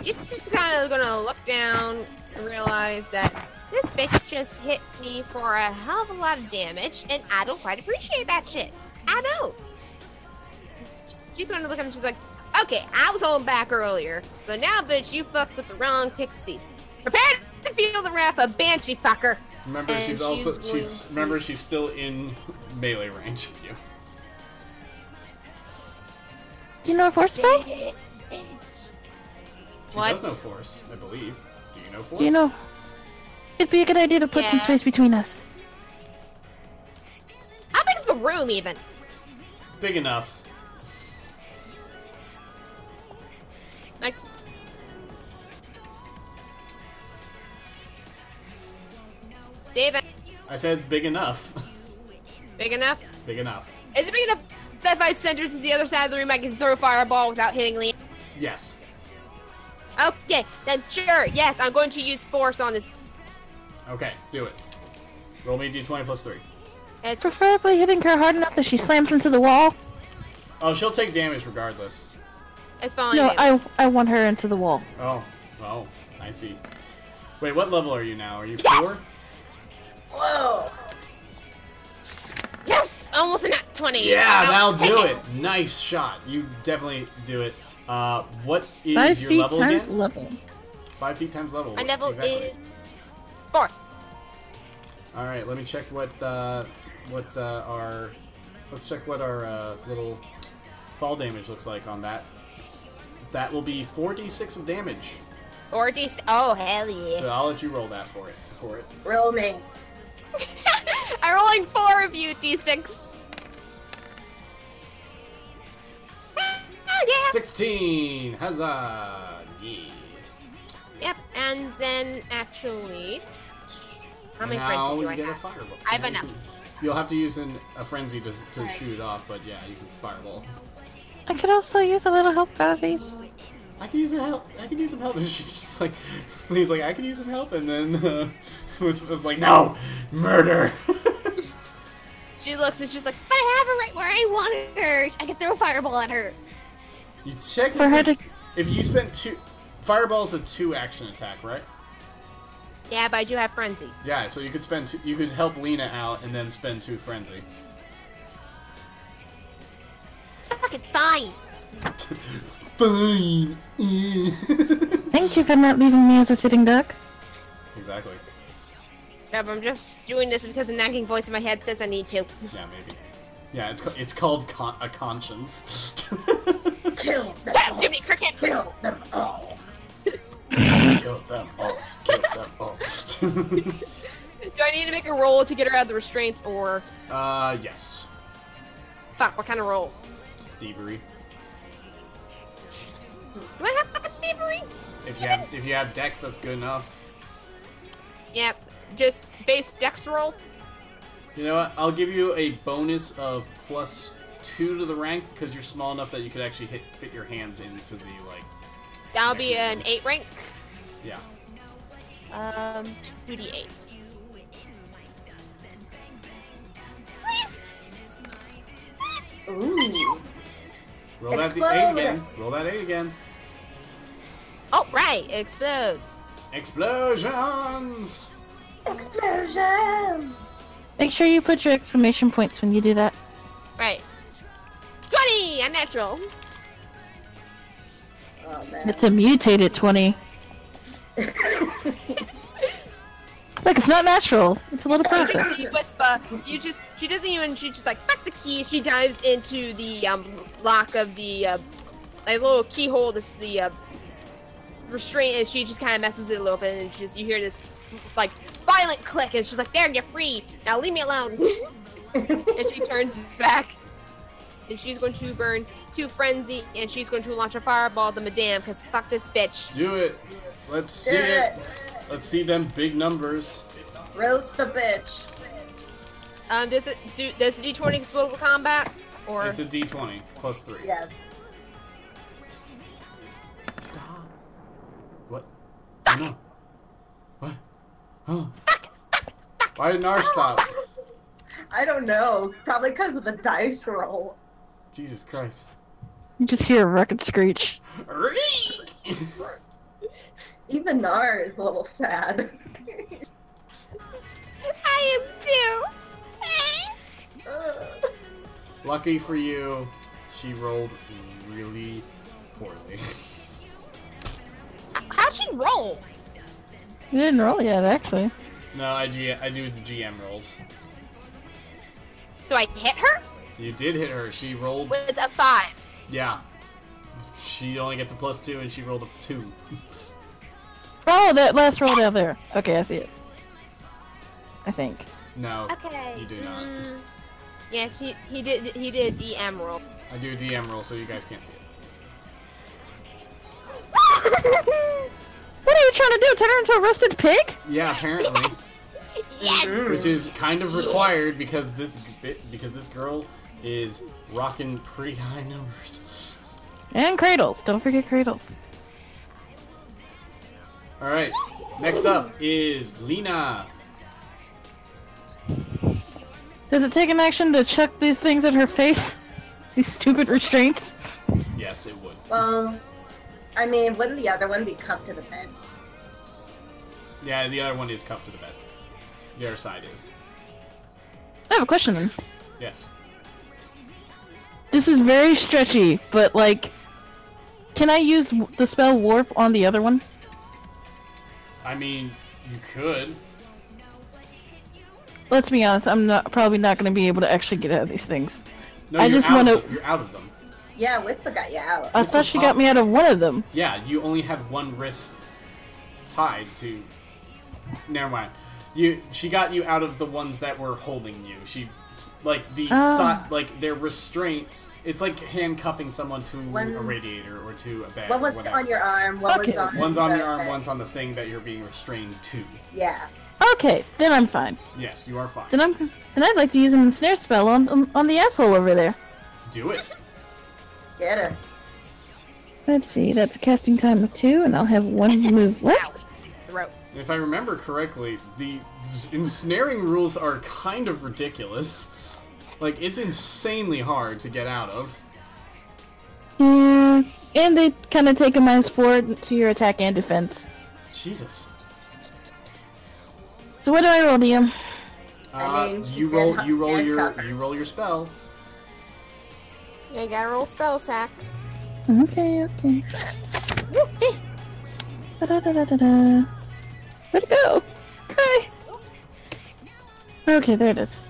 just kind of gonna look down and realize that this bitch just hit me for a hell of a lot of damage, and I don't quite appreciate that shit. I don't. She's gonna look at me, she's like, okay, I was holding back earlier, but now, bitch, you fucked with the wrong pixie. Prepare to feel the wrath of Banshee, fucker. Remember, And she's still in melee range of you. Do you know a force spell? She What? does know force, I believe. Do you know force? Do you know? It'd be a good idea to put some Yeah. space between us. How big is the room even? Big enough. Like, David, I said it's big enough. big enough? Big enough. Is it big enough that if I send her to the other side of the room, I can throw a fireball without hitting Lee? Yes. Okay, then sure. Yes, I'm going to use force on this. Okay, do it. Roll me a d20 plus 3. It's Preferably hitting her hard enough that she slams into the wall. Oh, she'll take damage regardless. fine. No, I want her into the wall. Oh, I see. Wait, what level are you now? Are you Yes! 4? Whoa! Yes, almost a nat 20. Yeah, I'll that'll take do it. Nice shot. You definitely do it. What is 5 your feet level times again? level. 5 feet times level. My level exactly. is 4. All right, let me check what our let's check what our little fall damage looks like on that. That will be 4d6 of damage. 4d. Oh hell yeah! So I'll let you roll that for it. Roll me. I'm rolling 4 of you d6. Oh yeah. 16. Huzzah! Yeah. Yep, and then actually, how many Now friends do you I get a have? fireball. I have enough. You'll have to use a frenzy to shoot it off, but yeah, you can fireball. I could also use a little help out of these. I could use some help. I could use some help. And she's just like, he's like, I could use some help, and then was like, no, murder. She looks and she's like, but I have her right where I wanted her. I can throw a fireball at her. You check For her to- if you spend 2. Fireball's a 2 action attack, right? Yeah, but I do have frenzy. Yeah, so you could spend 2, you could help Lena out and then spend 2 frenzy. Fucking fine. Fine. Thank you for not leaving me as a sitting duck. Exactly. Yeah, but I'm just doing this because a nagging voice in my head says I need to. Yeah, maybe. Yeah, it's called a conscience. Kill them Shut up, all. Jimmy Cricket! Kill them all. Kill them all. Kill them all. Do I need to make a roll to get her out of the restraints, or Yes. fuck? What kind of roll? Thievery. Do I have fucking thievery? If you have dex, that's good enough. Yep, just base dex roll. You know what? I'll give you a bonus of +2 to the rank because you're small enough that you could actually fit your hands into the That'll be an 8 rank. Yeah. 2d8. Please. Ooh. Roll that Explode. 8 again. Roll that 8 again. Oh right, it explodes. Explosions! Explosion! Make sure you put your exclamation points when you do that. Right. 20, unnatural. Oh man. It's a mutated 20. Look, it's not natural. It's a little process. You whisper. She doesn't even. She's just like fuck the key. She dives into the lock of the a little keyhole of the restraint, and she just kind of messes it a little bit, and you hear this like violent click, and she's like, "There, you're free. Now leave me alone." And she turns back, and she's going to burn 2 frenzy, and she's going to launch a fireball at the madame, because fuck this bitch. Do it. Let's see it. Let's see them big numbers. Roast the bitch. Does the D20 explode with combat, or It's a d20 +3. Yes. Stop. What? Oh, no. What? Huh? Why didn't ours stop? I don't know. Probably because of the dice roll. Jesus Christ. You just hear a record screech. Even Nar is a little sad. I am too. Lucky for you, she rolled really poorly. How'd she roll? You didn't roll yet, actually. No, I do the GM rolls. So I hit her You did hit her. She rolled. with a 5. Yeah. She only gets a +2 and she rolled a 2. Oh, that last roll down there. Okay, I see it. I think. No, Okay. you do not. Yeah, he did a DM roll. I do a DM roll so you guys can't see it. What are you trying to do? Turn her into a roasted pig? Yeah, apparently. Yes. Which is kind of required because this girl is rocking pretty high numbers. And cradles. Don't forget cradles. Alright, next up is Lena. Does it take an action to chuck these things at her face? These stupid restraints? Yes, it would. Well, I mean, wouldn't the other one be cuffed to the bed? Yeah, the other one is cuffed to the bed. The other side is. I have a question then. Yes. This is very stretchy, but like, can I use the spell warp on the other one? I mean, you could. Let's be honest, I'm probably not going to be able to actually get out of these things. No, I you're just out want of to. them. You're out of them. Yeah, Whisper got you out. I thought she got me out of one of them. Yeah, you only had one wrist tied to. Never mind. She got you out of the ones that were holding you. She, like like their restraints. It's like handcuffing someone to a radiator or to a bed. One was on your arm. One was on. One's on your arm. One's on the thing that you're being restrained to. Yeah. Okay, then I'm fine. Yes, you are fine. Then I'd like to use an ensnare spell on the asshole over there. Do it. Get her. Let's see, that's a casting time of 2, and I'll have 1 move left. Throat. If I remember correctly, the ensnaring rules are kind of ridiculous. Like, it's insanely hard to get out of. And they kind of take a -4 to your attack and defense. Jesus. So what do I roll, DM? I mean, you roll your spell. Yeah, you gotta roll spell attack. Okay. Da-da-da-da-da. Where'd it go? Okay. Okay, there it is.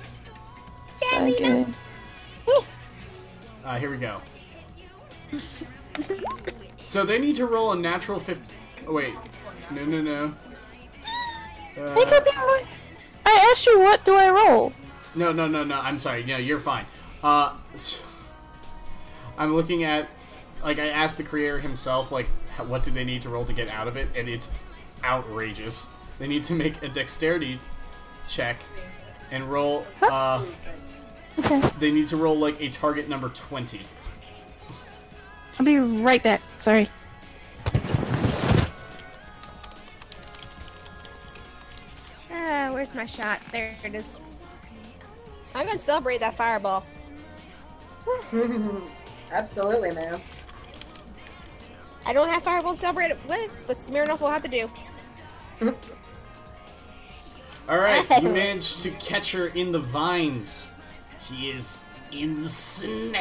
Okay. Here we go. So they need to roll a natural 50. Oh, wait. No. I asked you what do I roll? No. I'm sorry. No, you're fine. I'm looking at, like, I asked the creator himself, like, what do they need to roll to get out of it, and it's outrageous. They need to make a dexterity check and roll, Okay. they need to roll, like, a target number 20. I'll be right back. Sorry. Where's my shot? There it is. I'm gonna celebrate that fireball. Absolutely, man. I don't have fireball to celebrate it with, but Smirnoff will have to do. Alright, you managed to catch her in the vines. She is ensnared.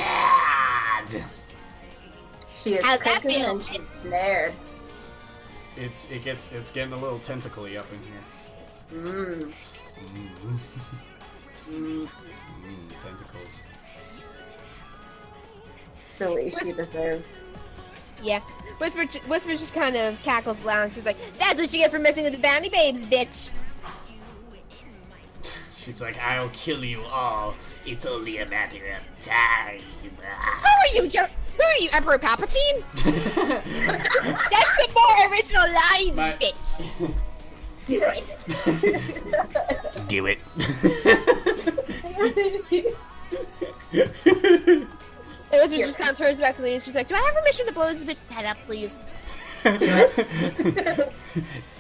She is How's that cooking feel? and she's snared. It's getting a little tentacly up in here. Tentacles. Silly, she deserves. Yeah. Whisper just kind of cackles loud. She's like, "That's what you get for messing with the bounty babes, bitch." She's like, I'll kill you all. It's only a matter of time. Who are you, Emperor Palpatine? That's the more original lines, bitch. Do it. Do it. And Whisper just kind of turns back to Lee and she's like, "Do I have permission to blow this bitch's head up, please?"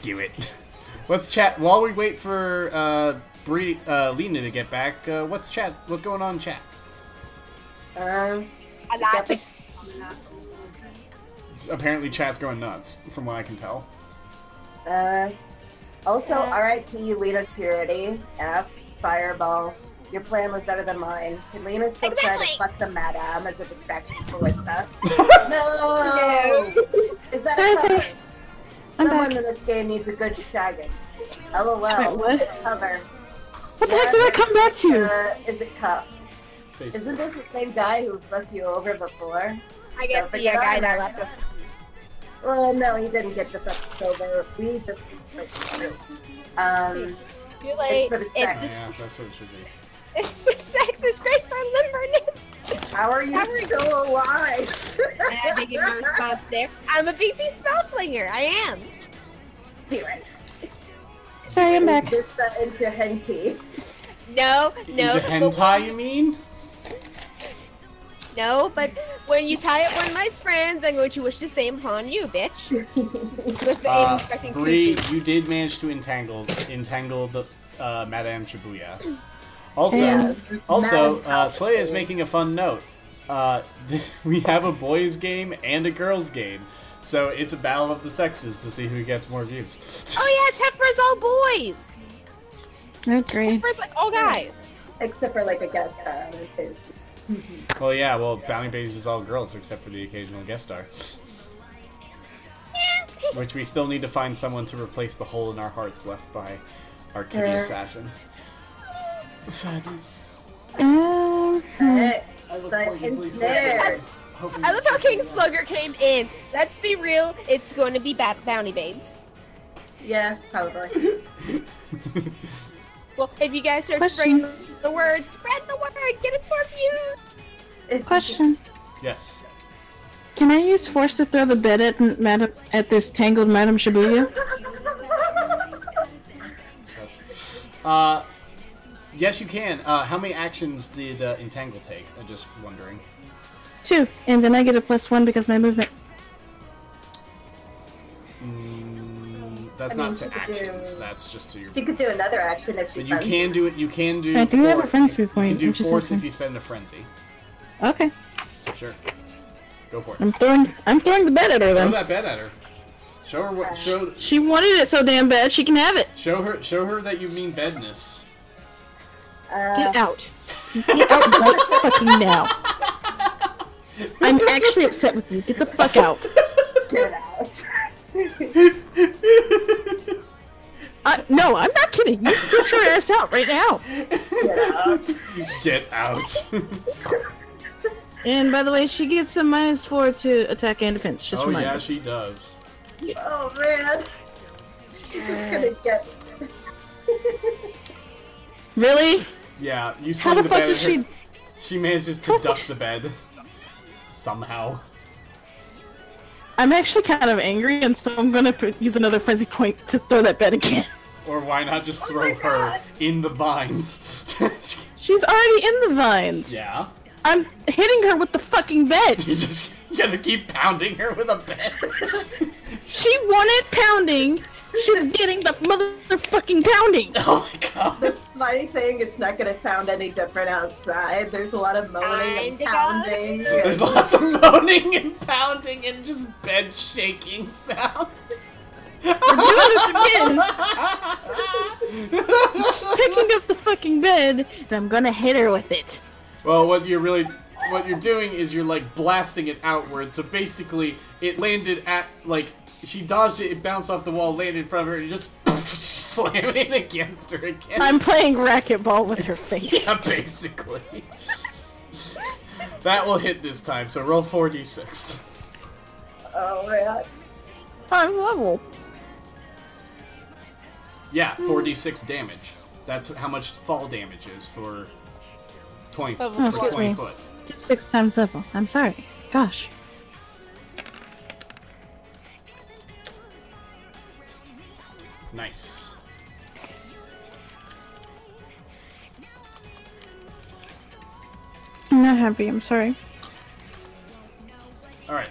Do it. Let's chat while we wait for Lena to get back. What's going on in chat? A lot. Apparently chat's going nuts, from what I can tell. Also, R.I.P. Lena's purity. F. Fireball. Your plan was better than mine. Can Lena still try to fuck the madam as a distraction for Whisper? No! Is that a cover? Someone in this game needs a good shagging. LOL. Wait, what? Cover. What the heck did I come back to? Is it cup? Basically. Isn't this the same guy who fucked you over before? I guess Don't the forget guy armor. that left us. Well, no, he didn't get this episode. Over. We just like through. Too late. for the It's sex. the, Yeah, that's what it should be. it's the sex is great for limberness. How are you How are you- still alive? I had to give my response there. I'm a BP spellslinger. I am. Do it. Sorry, I'm back. Just into henty. No, Into but hentai, you mean? no, but when you tie up one of my friends, I'm going to wish the same upon you, bitch. Was I'm expecting Bree, coochies. you did manage to entangle the Madame Shibuya. Also, Yeah. also, Madame Slaya is making a fun note. We have a boys' game and a girls' game, so it's a battle of the sexes to see who gets more views. Oh yeah, Tepper's all boys. Agreed. Tepper's like all guys. Except for like a guest star on his. Well, yeah, well, Bounty Babies is all girls except for the occasional guest star. Which we still need to find someone to replace the hole in our hearts left by our kitty assassin. Sadness. Hey, I look but poignantly instead, I love how King Slugger came in. Let's be real, it's going to be Bounty Babes. yeah, probably. Well, if you guys start Question. spreading the word, spread the word, get us more views. Question. Yes. Can I use force to throw the bed at this tangled Madame Shibuya? Yes, you can. How many actions did Entangle take? I'm just wondering. 2, and then I get a +1 because my movement. That's I mean, not she to could actions. do- That's just to your. She could do another action if she. But you finds can do it. You can do. I do have a frenzy You point, can do which is force awesome. if you spend a frenzy. Okay, Sure. Go for it. I'm throwing the bed at her Throw then. that bed at her. Show her what. She wanted it so damn bad, she can have it. Show her that you mean bedness. Get out. Get out right fucking now. I'm actually upset with you. Get the fuck out. Get out. No, I'm not kidding. You get your ass out right now. Get out. Get out. And by the way, she gets a -4 to attack and defense. Just Oh remind yeah, you. she does. Oh man. She's just gonna get. Really? Yeah, you How swing the the fuck bed is at her. she? She manages to duck the bed. Somehow. I'm actually kind of angry, and so I'm gonna use another frenzy point to throw that bed again. Or why not just throw my her God. in the vines? She's already in the vines. Yeah. I'm hitting her with the fucking bed. You just gotta keep pounding her with a bed. She wanted pounding. She's getting the motherfucking pounding. Oh my god. The funny thing, it's not gonna sound any different outside. There's a lot of moaning and Kinda pounding. There's lots of moaning and pounding and just bed shaking sounds. We're doing this again. Picking up the fucking bed, and I'm gonna hit her with it. Well, what you're doing is you're like blasting it outward. So basically, it landed at like she dodged it, it bounced off the wall, landed in front of her, and you just slam it against her again. I'm playing racquetball with her face. Yeah, basically. That will hit this time. So roll 4d6. Oh man. I'm level. Yeah, 4d6 damage. That's how much fall damage is for 20 Oh, for excuse 20 me. foot. 6 times level. I'm sorry. Gosh. Nice. I'm not happy. I'm sorry. All right.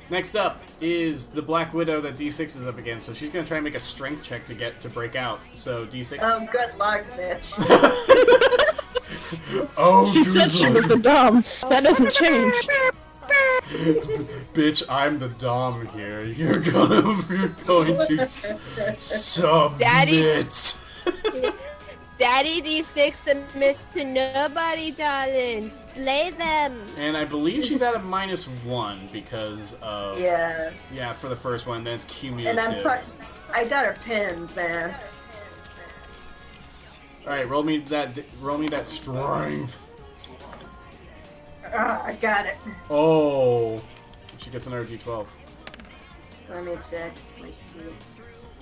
Next up is the Black Widow that D6 is up against. So she's gonna try and make a strength check to break out. So D6. Good luck, bitch. Oh, She said she was the dom. That doesn't change. Bitch, I'm the dom here. You're going to submit. Daddy D6 submits to nobody, darling. Slay them. And I believe she's at a -1 because of Yeah. for the first one. That's And cumulative. I got her pinned, man. All right, roll me that strength. I got it. Oh, She gets another D12. Let me check my sheet.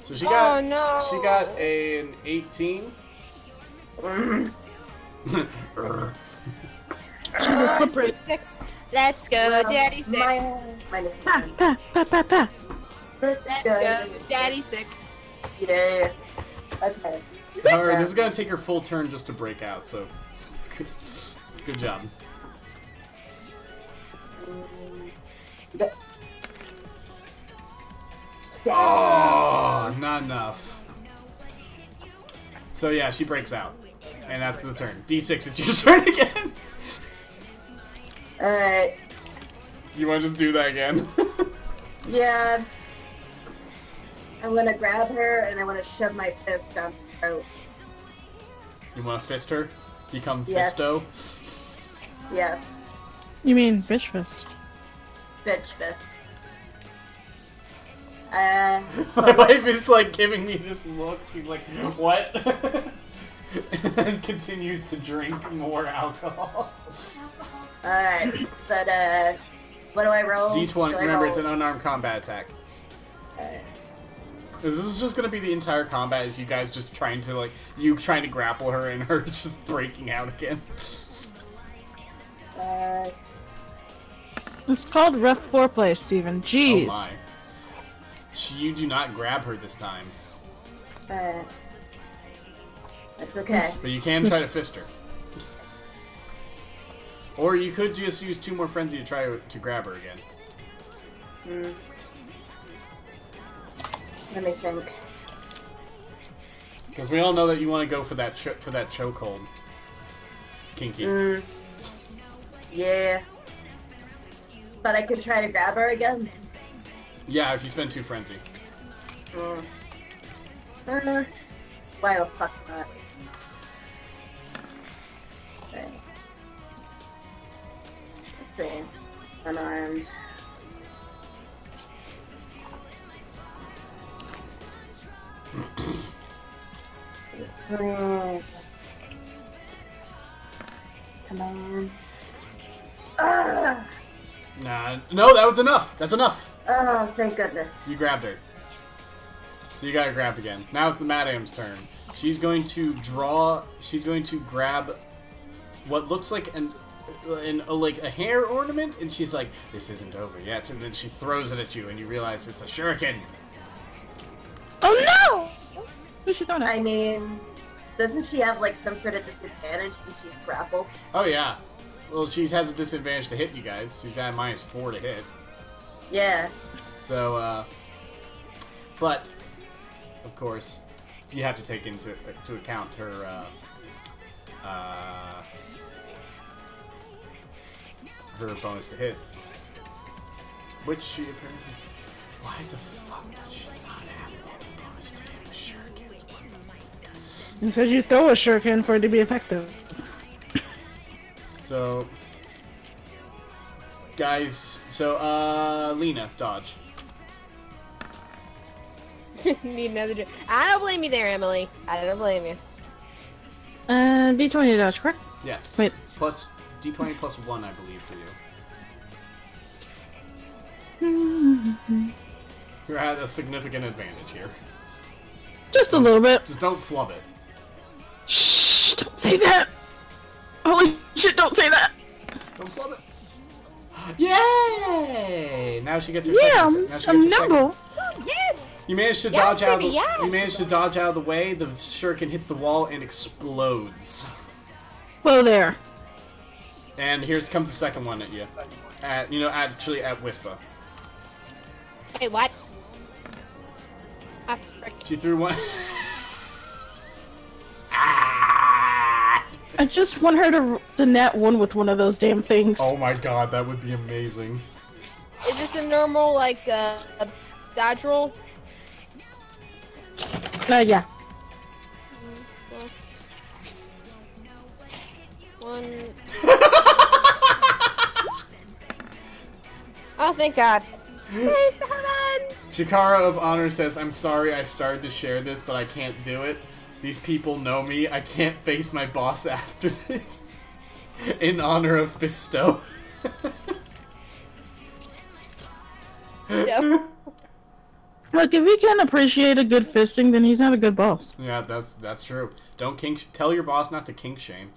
So she got no. she got an 18. She's a slippery. 6. Let's go, Daddy 6. Minus Pa, 1. pa, pa, pa, pa. Let's go, Daddy 6. Yeah. Okay. Alright, this is gonna take her full turn just to break out, so good job. Oh, not enough. So yeah, she breaks out. And that's the turn. D6, it's your turn again. Alright. You wanna just do that again? Yeah. I'm gonna grab her and I wanna shove my fist down her throat. You wanna fist her? Become Yes. Fisto? Yes. You mean bitch fist? Bitch fist. My wife is like giving me this look. She's like, what? And then continues to drink more alcohol. Alright, but what do I roll? D20, Do I remember roll? it's an unarmed combat attack. Alright. This is just gonna be the entire combat, is you guys just trying to, like, you trying to grapple her and her just breaking out again. It's called rough foreplay, Steven. Jeez. Oh my. You do not grab her this time. That's okay. But you can try to fist her. Or you could just use 2 more frenzy to try to grab her again. Let me think. Because we all know that you want to go for that chokehold. Kinky. Yeah. But I could try to grab her again. Yeah, if you spend 2 frenzy. Why the fuck not? Okay. Let's see. Unarmed. Come on. Nah, no, that was enough. That's enough. Oh, thank goodness. You grabbed her. So you got her grabbed again. Now it's the Madam's turn. She's going to draw. She's going to grab what looks like like a hair ornament, and she's like, "This isn't over yet." And then she throws it at you, and you realize it's a shuriken. Oh no! Who's she throwing at? I mean, doesn't she have like some sort of disadvantage since she's grappled? Oh yeah. Well, she has a disadvantage to hit you guys. She's at -4 to hit. Yeah. So, but of course, you have to take into account her her bonus to hit, which she apparently. Why the fuck does she not have any bonus to hit with shurikens? What the Because you throw a shuriken for it to be effective. So, guys, Lena, dodge. Need another drink. I don't blame you there, Emily. I don't blame you. D20 to dodge, correct? Yes. Wait. Plus D20 plus 1, I believe, for you. You're at a significant advantage here. Just a little bit. Just don't flub it. Shh! Don't say that! Holy shit, don't say that! Don't flub it. Yay! Now she gets her Yeah, second. Now she I'm gets her second. nimble. Yes! You managed to Yes, dodge out. baby, yes! You managed to dodge out of the way. The shuriken hits the wall and explodes. Whoa there. And comes the second one at you. Actually at Wispa. Hey, what? Ah, frick. She threw one. I just want her to nat 1 with one of those damn things. Oh my god, that would be amazing. Is this a normal, like, a dodge roll? Yeah. Plus 1. Oh, thank God. Thank the heavens! Chikara of Honor says, "I'm sorry I started to share this, but I can't do it. These people know me. I can't face my boss after this. In honor of Fisto." So, Look, if he can't appreciate a good fisting, then he's not a good boss. Yeah, that's true. Don't tell your boss not to kink shame.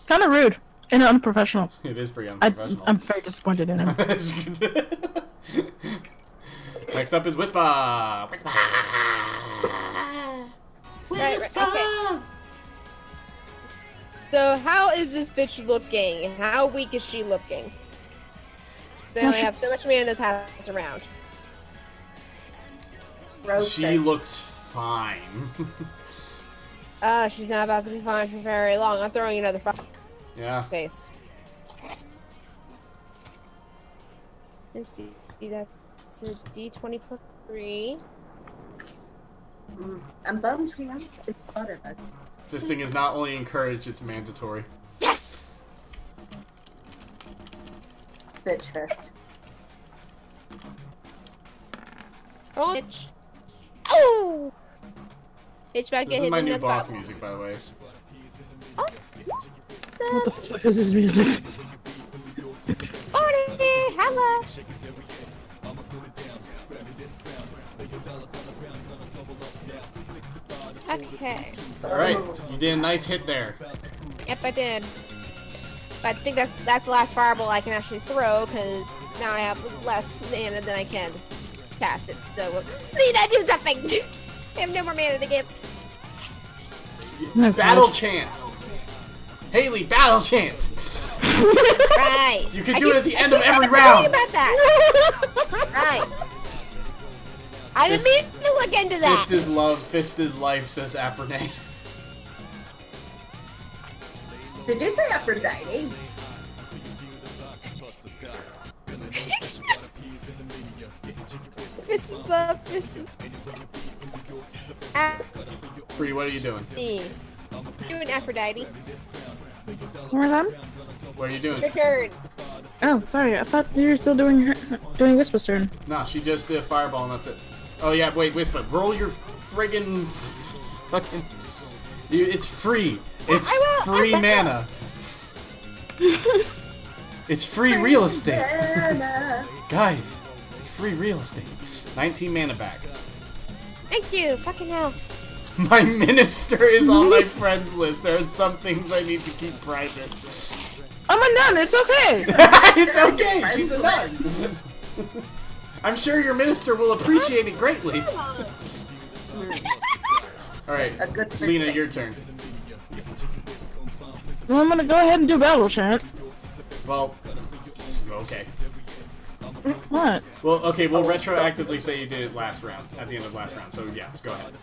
Kind of rude and unprofessional. It is pretty unprofessional. I'm very disappointed in him. Next up is Whisper. Whisper. right, okay. So how is this bitch looking? How weak is she looking? So I have so much mana to pass around. She looks fine. She's not about to be fine for very long. I'm throwing another Yeah. face. Let's see. That's a D20 plus 3. I'm bummed she has it's better. Fisting is not only encouraged, it's mandatory. Yes! Bitch fist. Oh, bitch. Oh! Bitch, back This is my new boss music, by the way. Oh. What the fuck is this music? Party! Hello! Okay. Alright, you did a nice hit there. Yep, I did. But I think that's the last fireball I can actually throw, because now I have less mana than I can cast it. So, Lena, do something! I have no more mana to give. Battle chant! Haley, battle chant! Right. You can do it at the end of every round! About that. Right. I would need to look into that. Fist is love, fist is life, says Aphrodite. Did you say Aphrodite? This is love. This is. Bree, what are you doing? Doing Aphrodite. Where's that? What are you doing? Your turn. Oh, sorry. I thought you were still doing Whisper's turn. Nah, she just did a fireball and that's it. Oh yeah, wait, Whisper, roll your friggin' fucking... It's free. It's free mana. It's free real estate. Guys, it's free real estate. 19 mana back. Thank you. Fucking hell. My minister is on my friends list. There are some things I need to keep private. I'm a nun. It's okay. It's okay. She's a nun. I'm sure your minister will appreciate it greatly. Alright, Lena, your turn. Well, I'm gonna go ahead and do battle chant. Well, okay. What? Well, okay, we'll retroactively say you did it last round, at the end of last round, so yes, go ahead.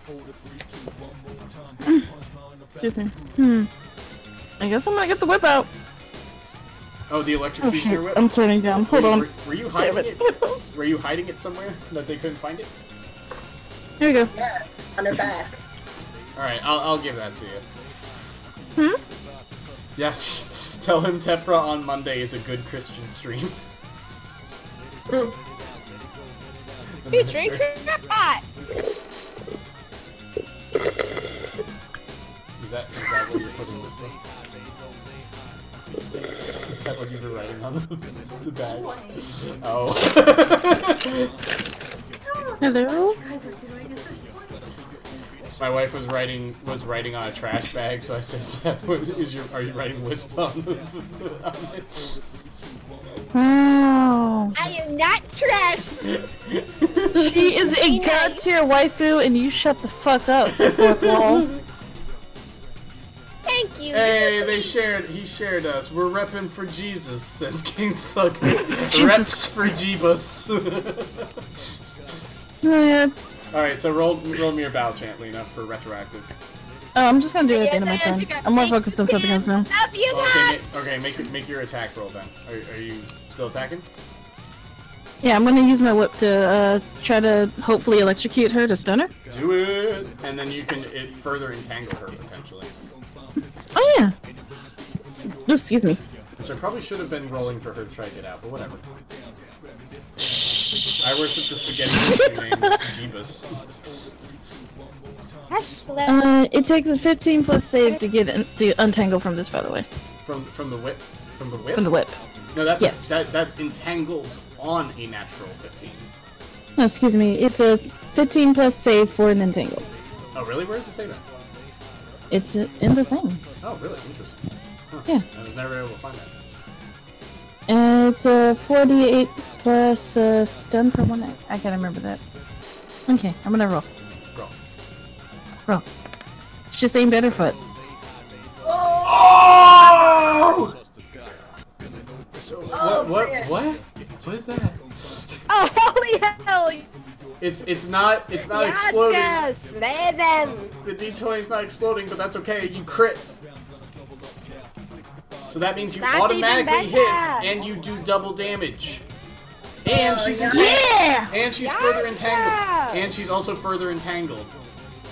Excuse me. I guess I'm gonna get the whip out. Oh, the electrocution whip? I'm turning down. Hold on. Were you hiding it? Were you hiding it somewhere that they couldn't find it? Here we go. Yeah, on her back. Alright, I'll give that to you. Yes, tell him Tefra on Monday is a good Christian stream. You drink your pot. Is that what you're putting in this book? Is that what you were writing on the bag? Oh. Hello? My wife was writing on a trash bag, so I said, "Are you writing Whisper on it?" Oh. I am not trash. She is a god tier waifu, and you shut the fuck up, fourth wall. Thank you. Hey, he shared us. We're repping for Jesus, says King Sucker. Reps for Jeebus. Oh, yeah. Alright, so roll me your battle chant, Lena, for retroactive. Oh, I'm just gonna do it at the end of my turn. I'm more focused on something else now. Up you guys. Make your attack roll then. Are you still attacking? Yeah, I'm gonna use my whip to try to hopefully electrocute her to stun her. Do it! And then you can further entangle her, potentially. Oh, yeah. Oh, excuse me. Which I probably should have been rolling for her to try to get out, but whatever. I worship the spaghetti mystery named Jeebus. It takes a 15 plus save to get to untangle from this, by the way. From the whip? From the whip? From the whip. No, that's Yes. that's entangles on a natural 15. No, excuse me. It's a 15 plus save for an entangle. Oh, really? Where does it say that? It's in the thing. Oh, really? Interesting. Huh. Yeah. I was never able to find that. And it's a 48 plus stun for 1. I can't remember that. Okay, I'm gonna roll. Roll. It's just aim better foot. Oh! Oh, What? man. What? What is that? Oh, holy hell! It's not Yes, exploding. slay them! The D20 is not exploding, but that's okay. You crit. So that means you That's automatically even hit better. and you do double damage. And she's yeah. entangled. Yeah! And she's Yes, further entangled. yeah. And she's also further entangled.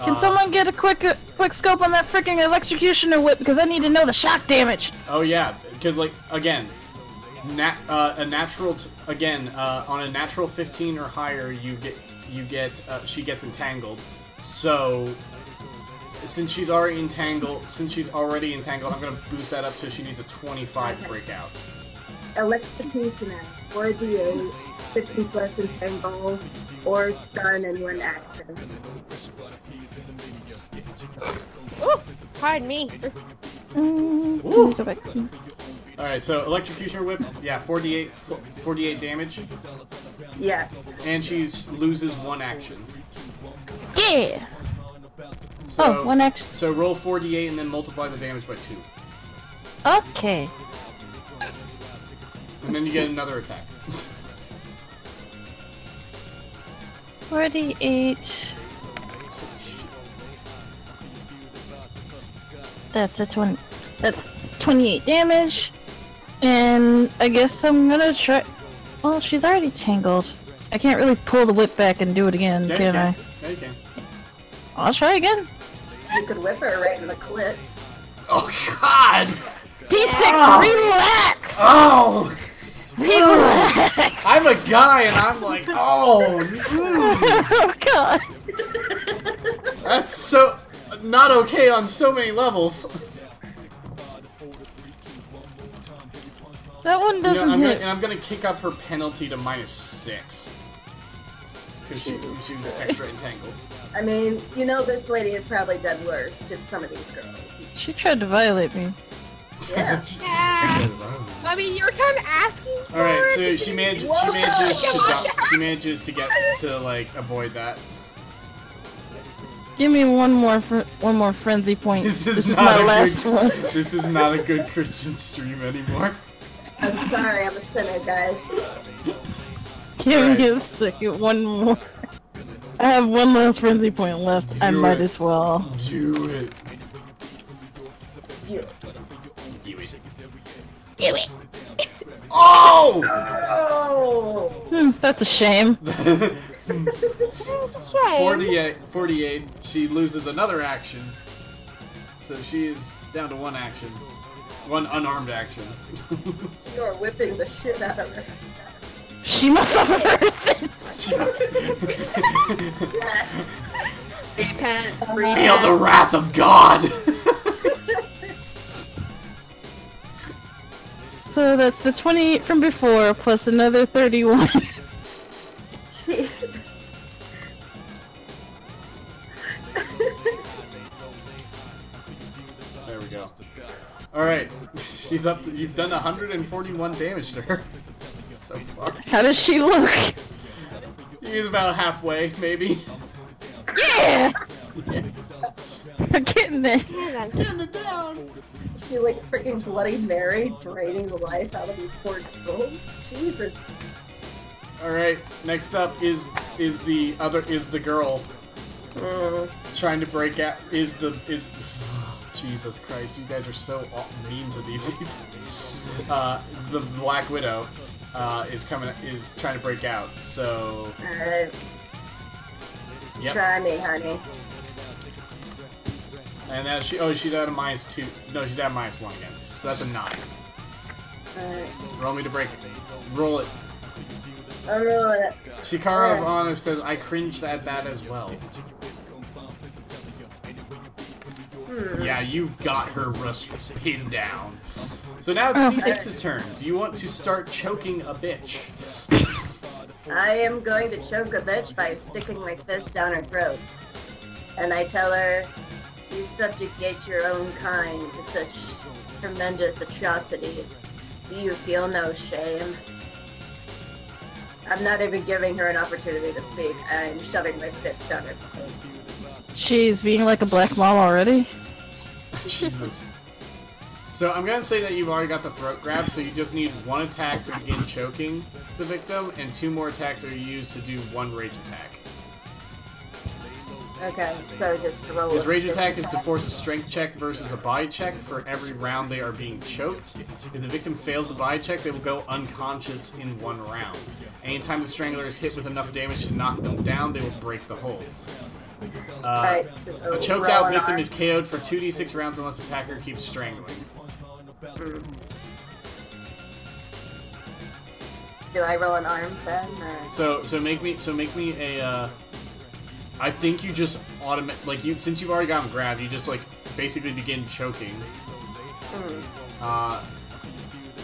Can someone get a quick scope on that freaking electrocutioner whip? Because I need to know the shock damage. Oh yeah, because like again, on a natural 15 or higher, she gets entangled. So since she's already entangled, I'm gonna boost that up to she needs a 25 breakout. Electrocution at 4d8, 15 plus entangle, or stun in 1 action. Ooh, pardon me. Let me go back. All right, so electrocutioner whip, yeah, 48 damage, Yeah. and she loses 1 action. Yeah! So, Oh, 1 action. So roll 48 and then multiply the damage by 2, Okay. and then you get another attack. 48. That's a 20. That's 28 damage. And I guess I'm gonna try. Well, she's already tangled. I can't really pull the whip back and do it again, Yeah, can I? Yeah, you can. I'll try again. You could whip her right in the clit. Oh God! D6, relax! Oh! Relax! I'm a guy and I'm like, oh, Oh god! that's so not okay on so many levels. That one doesn't hit. I'm gonna kick up her penalty to -6 because she was extra entangled. I mean, you know this lady has probably done worse to some of these girls. She tried to violate me. Yeah. Yeah. I mean, you were kind of asking for All right, it. so she manages to get to like avoid that. Give me one more frenzy point. This is my not a last good. one. This is not a good Christian stream anymore. I'm sorry, I'm a sinner, guys. Give me a second. One more. I have one last frenzy point left. I Do might it. as well. Do it. You. Do it. Do it. Oh! Oh! That's a shame. 48. She loses another action. So she is down to 1 action. 1 unarmed action. You're whipping the shit out of her. She must have a person. Just Repent. feel the wrath of God. So that's the 28 from before plus another 31. Jesus. There we go. Alright, she's up to, you've done 141 damage to her. So far. How does she look? He's about halfway, maybe. Yeah! We're getting there. Getting it down. You like freaking Bloody Mary draining the life out of these poor girls? Jesus. Alright, next up is the girl trying to break out. Jesus Christ, you guys are so mean to these people. The Black Widow is trying to break out. So, Alright, yep. try me, honey. And now she's at a -2. No, she's at -1 again. So that's a 9. Alright. Roll me to break it. Roll it. I'll roll it. Shikara of Honor says, I cringed at that as well. Yeah, you got her pinned down. So now it's D6's turn. Do you want to start choking a bitch? I am going to choke a bitch by sticking my fist down her throat. And I tell her, you subjugate your own kind to such tremendous atrocities. Do you feel no shame? I'm not even giving her an opportunity to speak. I'm shoving my fist down her throat. She's being like a black mom already. Jesus. So I'm gonna say that you've already got the throat grab, so you just need one attack to begin choking the victim, and 2 more attacks are used to do 1 rage attack. Okay, so just roll. His rage attack is to force a strength check versus a body check for every round they are being choked. If the victim fails the body check, they will go unconscious in 1 round. Anytime the strangler is hit with enough damage to knock them down, they will break the hold. Alright, so A choked out victim is KO'd for 2d6 rounds unless the attacker keeps strangling. Do I roll an arm then? Or? So make me a. I think you just since you've already got him grabbed, you just like basically begin choking. And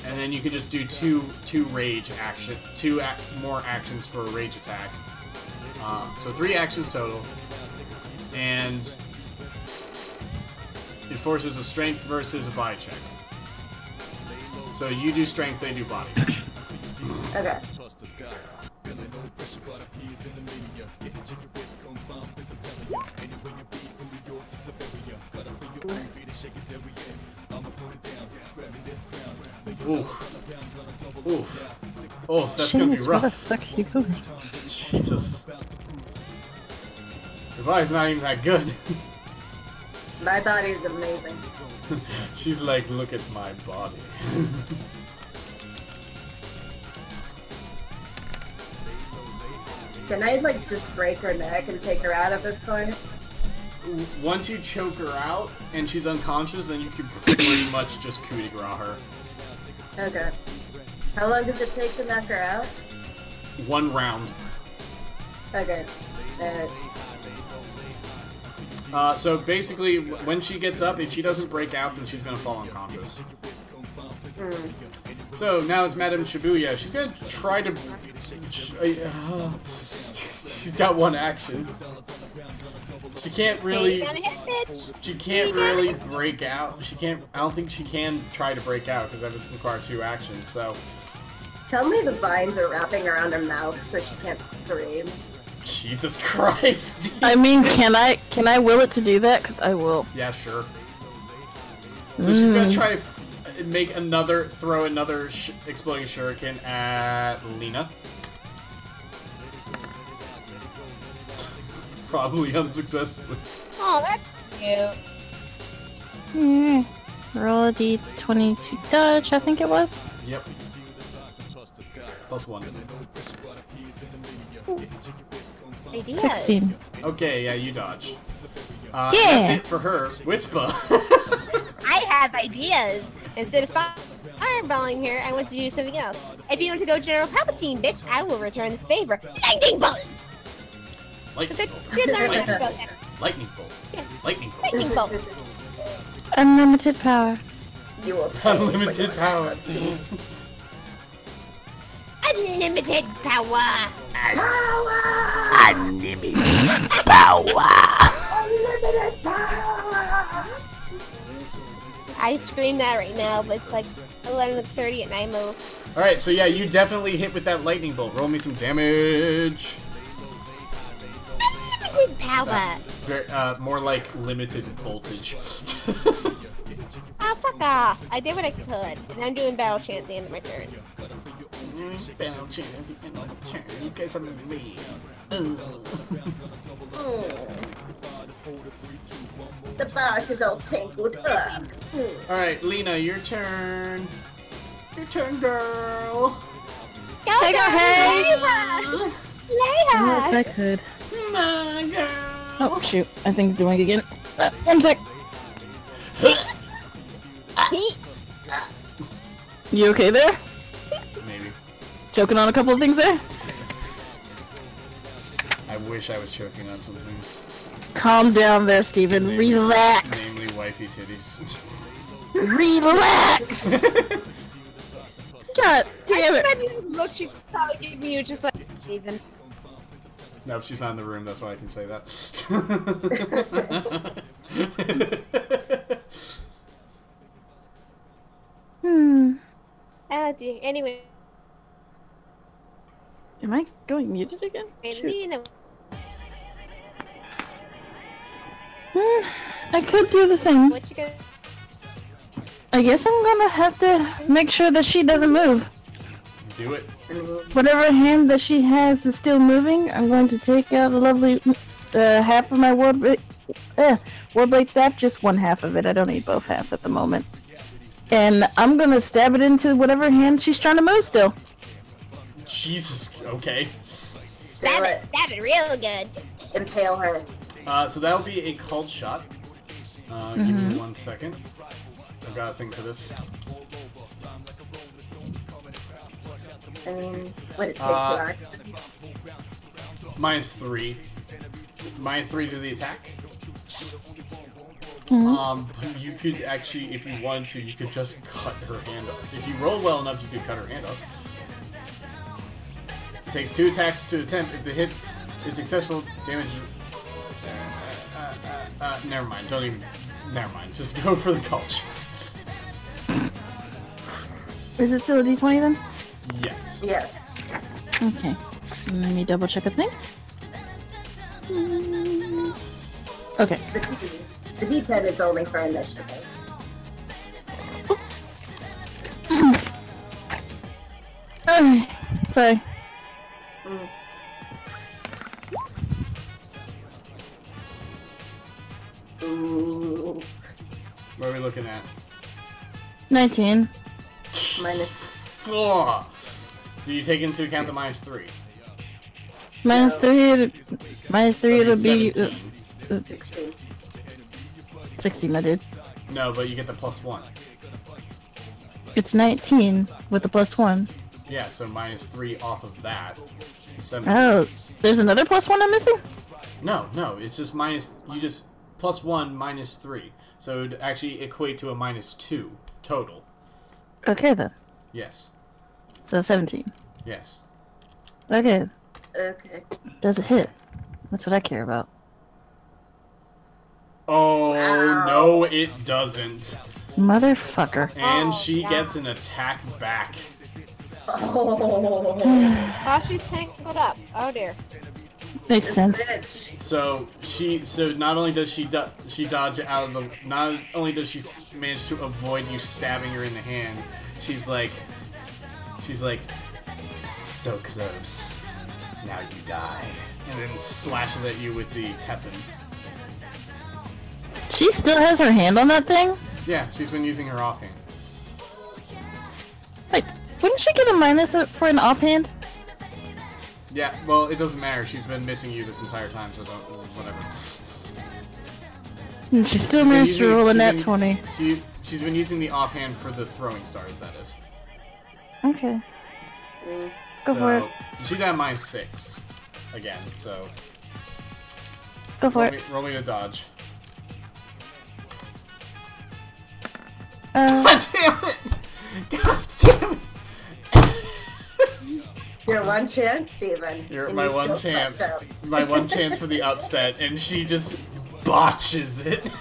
then you can just do two rage action, more actions for a rage attack. So 3 actions total, and it forces a strength versus a body check. So you do strength, they do body. Okay. Oof. Oof. Oof, that's gonna be rough. Where the fuck are you going? Jesus. Your body's not even that good. My body is amazing. She's like, look at my body. Can I, like, just break her neck and take her out at this point? Once you choke her out and she's unconscious, then you can pretty much just coup de grace her. Okay. How long does it take to knock her out? 1 round. Okay. So basically, when she gets up, if she doesn't break out, then she's gonna fall unconscious. So now it's Madame Shibuya. She's gonna try to. She's got 1 action. She can't really. She can't really break out. She can't. I don't think she can try to break out because that would require 2 actions. So. Tell me the vines are wrapping around her mouth so she can't scream. Jesus Christ! I mean, can I will it to do that? Because I will. Yeah, sure. So she's gonna try throw another exploding shuriken at Lena. Probably unsuccessfully. Oh, that's cute. Roll a d20 to dodge, I think it was. Yep. +1. Ideas. 16. Okay, yeah, you dodge. Yeah. That's it for her. Whisper. I have ideas. Instead of fireballing her, I want to do something else. If you want to go General Palpatine, bitch, I will return the favor. Lightning bolt! Lightning Because bolt. I did learn that spell tech. Lightning bolt. Yeah. Lightning bolt. Lightning bolt. Unlimited power. You will pay Unlimited for power. Unlimited power. Unlimited power. Unlimited power! I scream that right now, but it's like 11:30 at night most. Alright, so yeah, you definitely hit with that lightning bolt. Roll me some damage. Unlimited power. Very, more like limited voltage. Oh, fuck off. I did what I could, and I'm doing battle chant at the end of my turn. Battle chant at the end of the turn. You guys are me. The boss is all tangled up. Alright, Lena, your turn. Your turn, girl. Go, Take her head. Leia! If I could. My girl. Oh, shoot. My thing's doing it again. 1 sec. You okay there? Maybe. Choking on a couple of things there? I wish I was choking on some things. Calm down there, Steven. Namely- Relax. Namely wifey titties. Relax! God damn it! Imagine the look she's probably giving you, just like, Steven. Nope, she's not in the room, that's why I can say that. Dear. Anyway. Am I going muted again? Lena. I could do the thing. What you gonna... I guess I'm gonna have to make sure that she doesn't move. Do it. Whatever hand that she has is still moving, I'm going to take out a lovely half of my Warblade staff, just one half of it. I don't need both halves at the moment. And I'm gonna stab it into whatever hand she's trying to move still. Jesus, okay. Stab it real good. Impale her. So that'll be a called shot. Give me 1 second. I've got a thing for this. I mean, what it takes to act. -3. -3 to the attack. But you could actually, if you wanted to, you could just cut her hand off. If you roll well enough, you could cut her hand off. It takes 2 attacks to attempt. If the hit is successful, damage... never mind. Don't even... Never mind. Just go for the culture. Is it still a d20 then? Yes. Yes. Okay. Let me double check a thing. Okay. The D10 is only for initiative. Sorry. Ooh. What are we looking at? 19. -4. Do you take into account the -3? -3. -3. It'll be 16. 16. My dude. No, but you get the +1. It's 19 with the +1. Yeah, so -3 off of that. 17. Oh, there's another +1 I'm missing? No, it's just you just +1 -3. So it would actually equate to a -2 total. Okay then. Yes. So 17. Yes. Okay. Okay. Does it hit? That's what I care about. Oh, Wow. no, it doesn't. Motherfucker. And she gets an attack back. Oh. Oh, she's tangled up. Oh dear. Makes sense. So not only does she dodge out of the, not only does she manage to avoid you stabbing her in the hand, she's like, so close, now you die, and then slashes at you with the Tessin. She still has her hand on that thing? Yeah, she's been using her offhand. Wait, wouldn't she get a minus for an offhand? Yeah, well, it doesn't matter. She's been missing you this entire time, so don't, whatever. And she still managed to roll a nat 20. She's been using the offhand for the throwing stars, that is. Okay. Go for it. She's at -6 again, so. Go for it. Roll me to dodge. Uh, God damn it! God damn it! Your one chance, Steven. My one chance. My one chance for the upset, and she just botches it.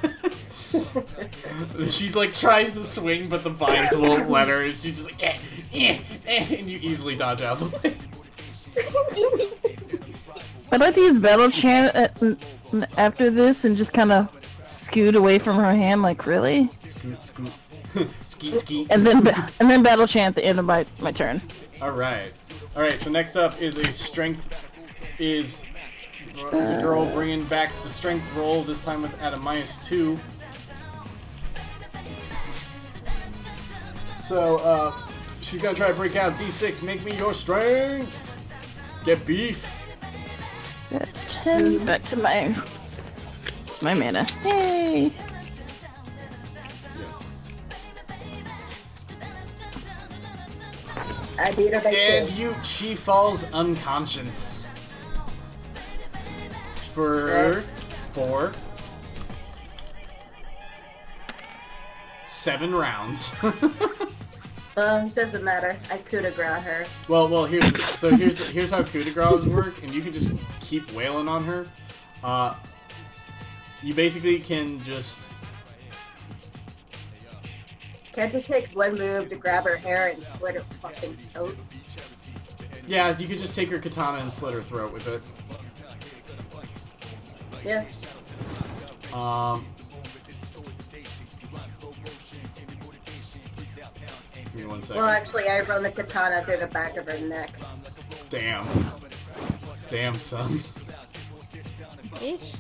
She's like tries to swing, but the vines won't let her. And she's just like, and you easily dodge out of the way. I'd like to use Battle Chant after this and just kind of scoot away from her hand, like really. Scoot, scoot, skeet, skeet. And then Battle Chant at the end of my turn. All right. So next up is a strength. Is the girl bringing back the strength roll this time at a -2. So she's gonna try to break out. D6, make me your strength. Get beef. That's 10. Back to my mana. Yay! Yes. I beat her by And 2. she falls unconscious. For 4. 7 rounds. Doesn't matter. I coup de grace her. Well, here's how coup de grace work, and you can just keep wailing on her. You basically can just. Can't it take one move to grab her hair and slit her fucking throat? Yeah, you could just take her katana and slit her throat with it. Yeah. Give me 1 second. Well, actually, I run the katana through the back of her neck. Damn. Damn, son. Ish.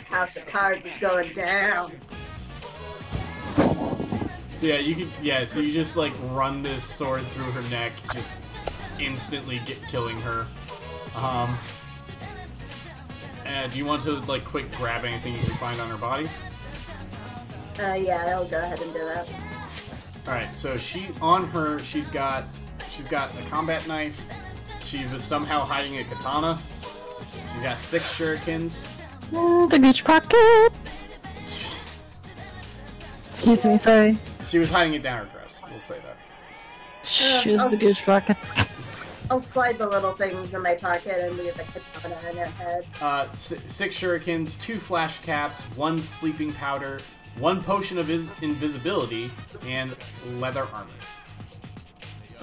House of Cards is going down. So yeah, you could. Yeah, so you just like run this sword through her neck, just instantly killing her. Do you want to like quick grab anything you can find on her body? Yeah, I'll go ahead and do that. All right, so she's got a combat knife. She was somehow hiding a katana. She's got 6 shurikens. The Gooch pocket. Excuse me, sorry. She was hiding it down her dress. We'll say that. She's the Gooch pocket. I'll slide the little things in my pocket and leave the katana in her head. 6 shurikens, 2 flash caps, 1 sleeping powder, 1 potion of invisibility, and leather armor.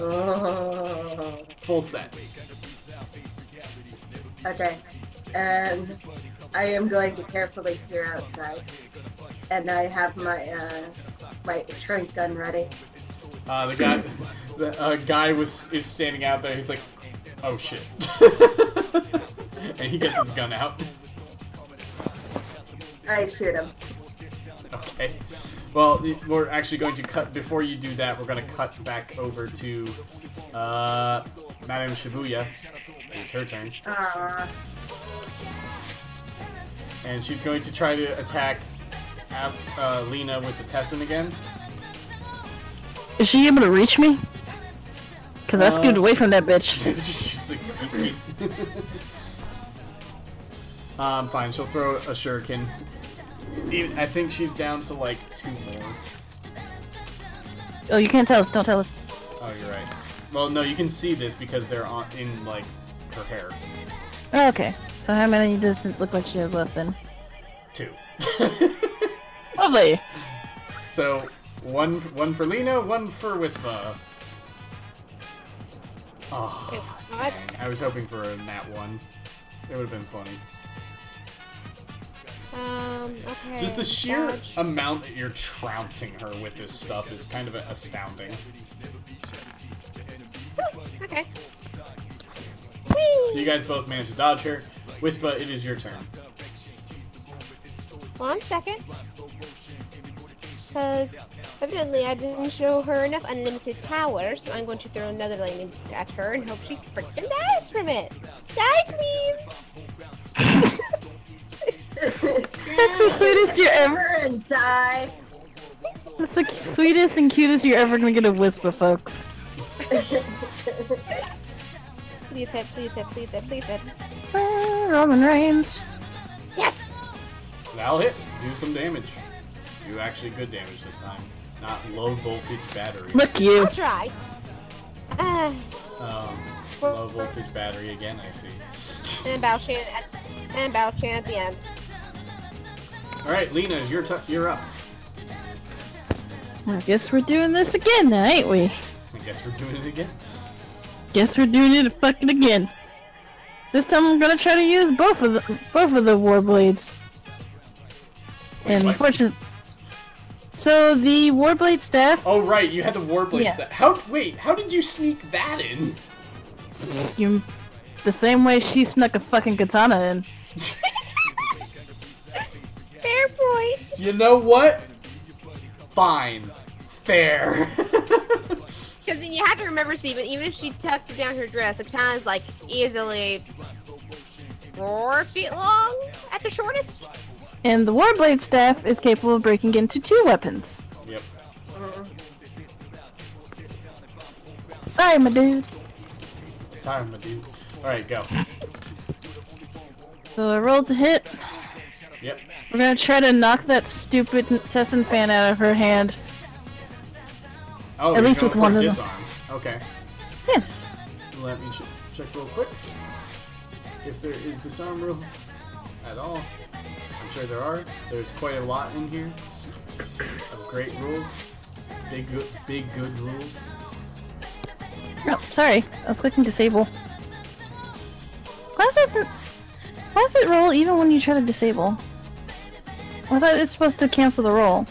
Oh. Full set. Okay. And I am going to carefully peer outside. And I have my my shrink gun ready. The guy is standing out there. He's like, "Oh shit!" And he gets his gun out. I shoot him. Okay. Well, we're actually going to cut. Before you do that, we're going to cut back over to Madame Shibuya. It's her turn. And she's going to try to attack Lena with the Tessin again. Is she able to reach me? Because I scooted away from that bitch. She's like, skeet. Fine, she'll throw a shuriken. I think she's down to like 2 more. Oh, you can't tell us. Don't tell us. Oh, you're right. Well, no, you can see this because they're in like her hair. Oh, okay. So how many does it look like she has left then? 2. Lovely. So one for Lena, 1 for Wispa. Oh, dang. I was hoping for a nat 1. It would have been funny. Okay. Just the sheer amount that you're trouncing her with this stuff is kind of astounding. Okay. So you guys both managed to dodge her. Wispa, it is your turn. 1 second. Because evidently I didn't show her enough unlimited power, so I'm going to throw another lightning at her and hope she freaking dies from it. Die, please! That's the sweetest you're ever. And die. That's the sweetest and cutest you're ever gonna get a Whisper, folks. Please hit, please hit, please hit, please hit. Roman Reigns. Yes! That'll hit. Do some damage. Do actually good damage this time. Not low voltage battery. Look you. I'll try. Low voltage battery again, I see. And Balchan at the end. Alright, Lena, you're up. I guess we're doing this again now, ain't we? I guess we're doing it again. Guess we're doing it fucking again. This time I'm gonna try to use both of the Warblades. And unfortunately, so the Warblade staff. Oh right, you had the Warblade Yeah. staff. How did you sneak that in? The same way she snuck a fucking katana in. Fair point. You know what? Fine. Fair. Because then you have to remember, Steven, even if she tucked it down her dress, the katana is like easily 4 feet long at the shortest. And the Warblade staff is capable of breaking into 2 weapons. Yep. Sorry, my dude. Sorry, my dude. Alright, go. So I rolled to hit. Yep. We're gonna try to knock that stupid Tessin fan out of her hand. Oh, at least going with for one of them. disarm. Okay. Yes. Let me check real quick. If there is disarm rules at all. I'm sure there are. There's quite a lot in here of great rules. Big good rules. Oh, sorry. I was clicking disable. Why does it roll even when you try to disable? I thought it's supposed to cancel the roll.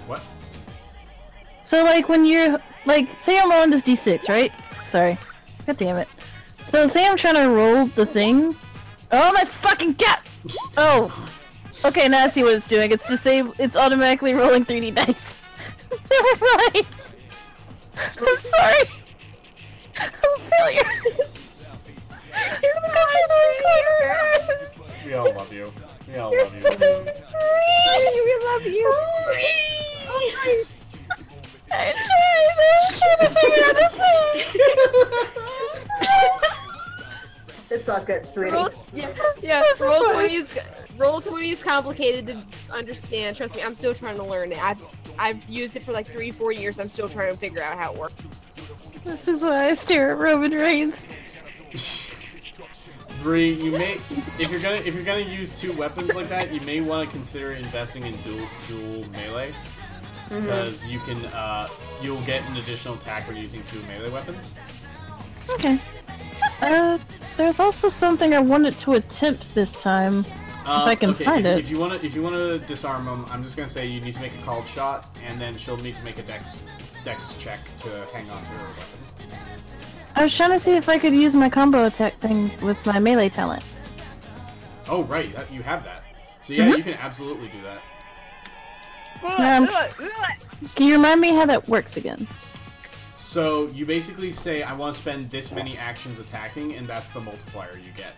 What? So, like, when you're, like, say I'm rolling this d6, right? Sorry. God damn it. So, say I'm trying to roll the thing. Oh, my fucking cat! Oh. Okay, now I see what it's doing. It's it's automatically rolling 3D dice. Never mind. I'm sorry. I'm a failure. We all love you. We all love you. We love you. I'm trying to figure out this It's all good, sweetie. Roll 20 is complicated to understand. Trust me, I'm still trying to learn it. I've used it for like 3-4 years. I'm still trying to figure out how it works. This is why I stare at Roman Reigns. Bree, if you're gonna use two weapons like that, you may want to consider investing in dual melee, because you can you'll get an additional attack when using two melee weapons. Okay. There's also something I wanted to attempt this time. If I can find it. If you want to disarm them, I'm just gonna say you need to make a called shot, and then she'll need to make a dex check to hang on to her weapon. I was trying to see if I could use my combo attack thing with my melee talent. Oh right, you have that. So yeah, you can absolutely do that. Can you remind me how that works again? So you basically say, I want to spend this many actions attacking, and that's the multiplier you get.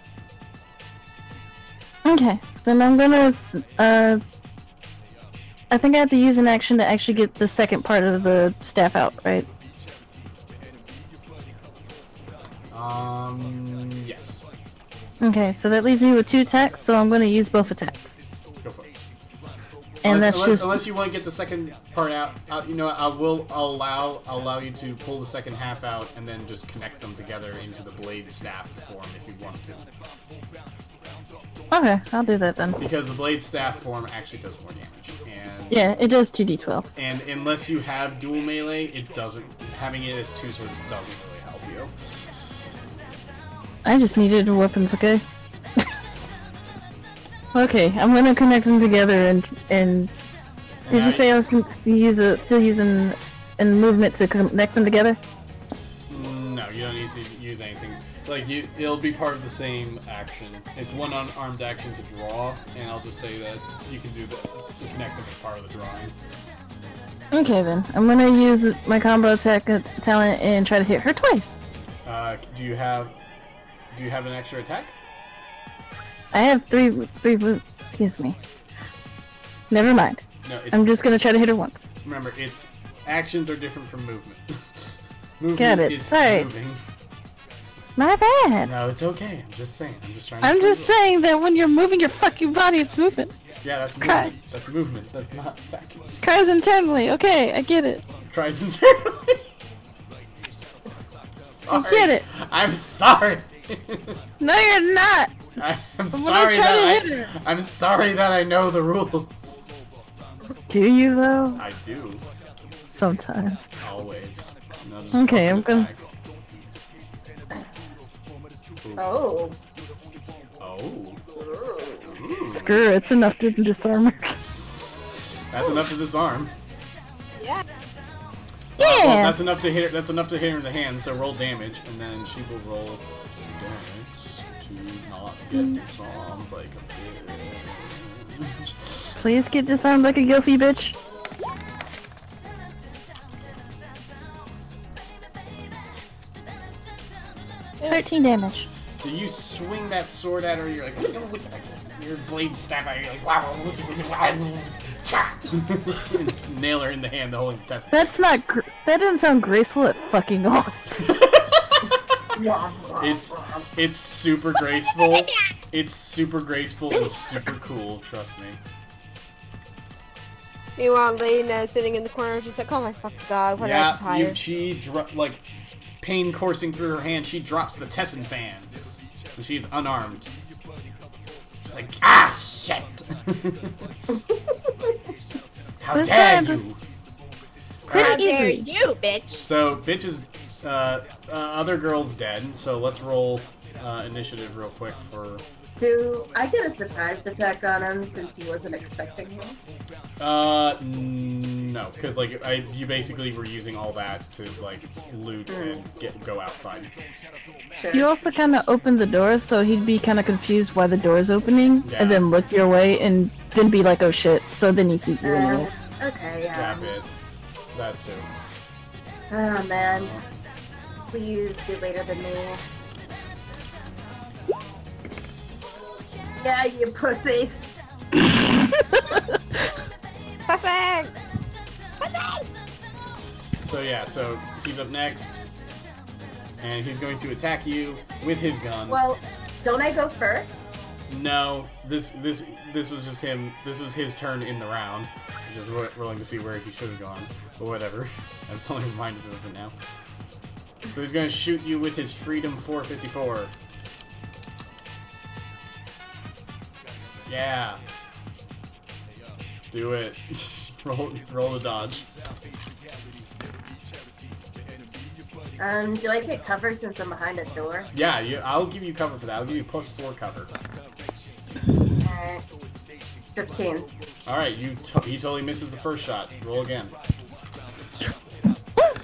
Okay, then I'm gonna, I think I have to use an action to actually get the second part of the staff out, right? Yes. Okay, so that leaves me with 2 attacks, so I'm gonna use both attacks. Go for it. And unless you want to get the second part out, you know, I'll allow you to pull the second half out and then just connect them together into the blade staff form if you want to. Okay, I'll do that then. Because the blade staff form actually does more damage, and yeah, it does 2d12. And unless you have dual melee, it doesn't. Having it as two swords doesn't really help you. I just needed weapons, okay? Okay, I'm gonna connect them together and did you say I was still using movement to connect them together? No, you don't need to use anything. Like it'll be part of the same action. It's one unarmed action to draw, and I'll just say that you can do the connect them as part of the drawing. Okay then, I'm gonna use my combo attack talent and try to hit her twice. Do you have an extra attack? I have three excuse me. Never mind. No, I'm just gonna try to hit her once. Remember, actions are different from movement. Movement Got it. is Sorry. moving. My bad. No, it's okay. I'm just saying. I'm just trying. I'm just saying that when you're moving your fucking body, it's movement. Yeah, that's movement. That's movement. That's not attacking. Cries internally. Okay, I get it. Cries internally. I get it. I'm sorry. No, you're not. I'm sorry that I know the rules. Do you though? I do. Sometimes. Always. Okay, I'm gonna. Oh. Oh. Ooh. Screw it, it's enough to disarm her. That's enough to disarm. Yeah. Yeah. Well, that's enough to hit her. That's enough to hit her in the hand. So roll damage, and then she will roll dex to not get disarmed like a bitch. Please get disarmed like a guilty bitch. Yeah. 13 damage. So you swing that sword at her. You're like, your blade staff at her. You're like, wow, and nail her in the hand, the whole intestine. That's not. That doesn't sound graceful at fucking all. It's super graceful. It's super graceful and super cool. Trust me. Meanwhile, Lena is sitting in the corner, just like, oh my fucking god, what did I just hire? She like pain coursing through her hand. She drops the Tessin fan, and she's unarmed. She's like, ah, shit! How dare you! How dare you, bitch! So, bitch's other girl's dead. So let's roll initiative real quick for. Do I get a surprise attack on him since he wasn't expecting him? No, because like you basically were using all that to like loot and go outside. Sure. You also kind of opened the door, so he'd be kind of confused why the door's opening, and then look your way, and then be like, "Oh shit!" So then he sees you anyway. Okay, yeah. That bit, that too. Oh man, please be later than me. Yeah, you pussy. Pussy! So yeah, so he's up next, and he's going to attack you with his gun. Well, don't I go first? No, this was just him. This was his turn in the round. I'm just willing to see where he should have gone, but whatever. I'm just only reminded of it now. So he's going to shoot you with his Freedom 454. Yeah. Do it. roll the dodge. Do I get cover since I'm behind a door? Yeah, I'll give you cover for that. I'll give you +4 cover. Alright. 15. Alright, he totally misses the first shot. Roll again.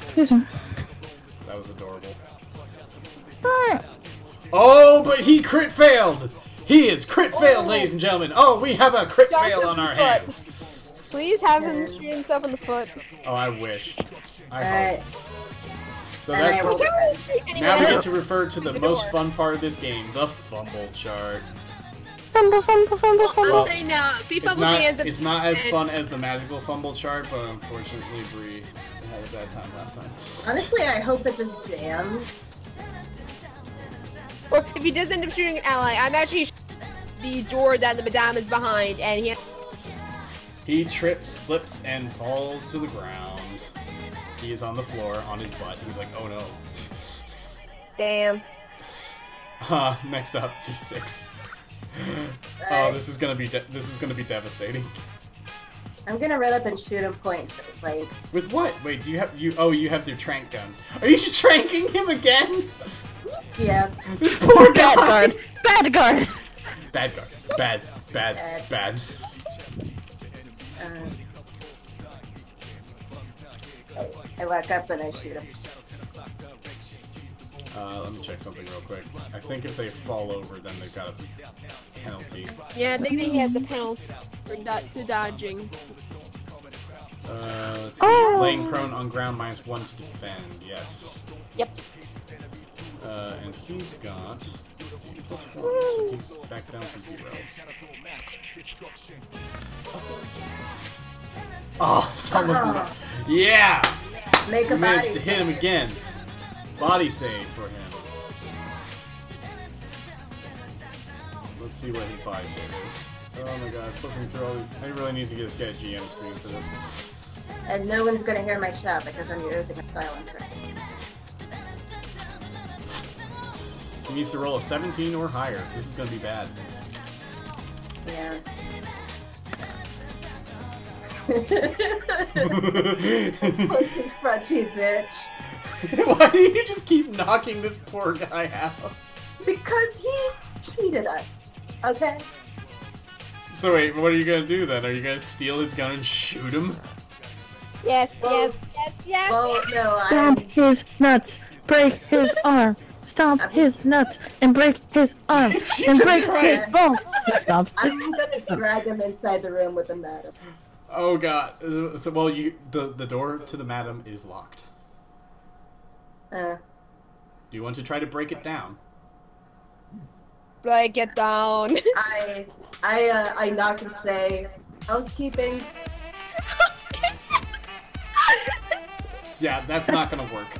Excuse me. That was adorable. Alright. Oh, but he crit failed! He is crit failed, ladies and gentlemen. Oh, we have a crit fail on our hands. Please have him shoot himself in the foot. Oh, I wish. I Alright. hope. So that's now we get to refer to the most fun part of this game, the fumble chart. Fumble, fumble, fumble, fumble. I'm saying now, if he fumbles the hands up. It's not as fun as the magical fumble chart, but unfortunately, Bree had a bad time last time. Honestly, I hope it just jams. Or if he does end up shooting an ally, I'm actually the door that the madame is behind, and he trips, slips, and falls to the ground. He is on the floor, on his butt. He's like, oh no. Damn. Next up, just 6. Oh, this is gonna be devastating. I'm gonna run up and shoot him point blank. With what? Wait, do you have you have your trank gun? Are you tranking him again? Yeah. This poor guy. Bad guard. Bad guard. Bad. I walk up and I shoot him. Let me check something real quick. I think if they fall over, then they've got a penalty. yeah, I think that he has a penalty for dodging. Let's see. Laying prone on ground -1 to defend. Yes. Yep. And he's got +1, so he's back down to 0. Oh, it's almost enough. Yeah! Make We a managed body to hit him save. again. Body save for him. Let's see what his body save is. Oh my god, flipping through all these. I really need to get a GM screen for this. And no one's gonna hear my shot because I'm using a silencer. He needs to roll a 17 or higher. This is gonna be bad. Yeah. Pussy crunchy bitch. Why do you just keep knocking this poor guy out? Because he cheated us. Okay? So wait, what are you gonna do then? Are you gonna steal his gun and shoot him? Yes, Well- yes. Well, no, Stomp his nuts. Break his arm. Stomp his nuts and break his arm and Jesus break Christ. his bone. Stomp. I'm gonna drag him inside the room with a madam. Oh god. So well, the door to the madam is locked. Do you want to try to break it down? Break it down. I knock and say, housekeeping. Yeah, that's not gonna work.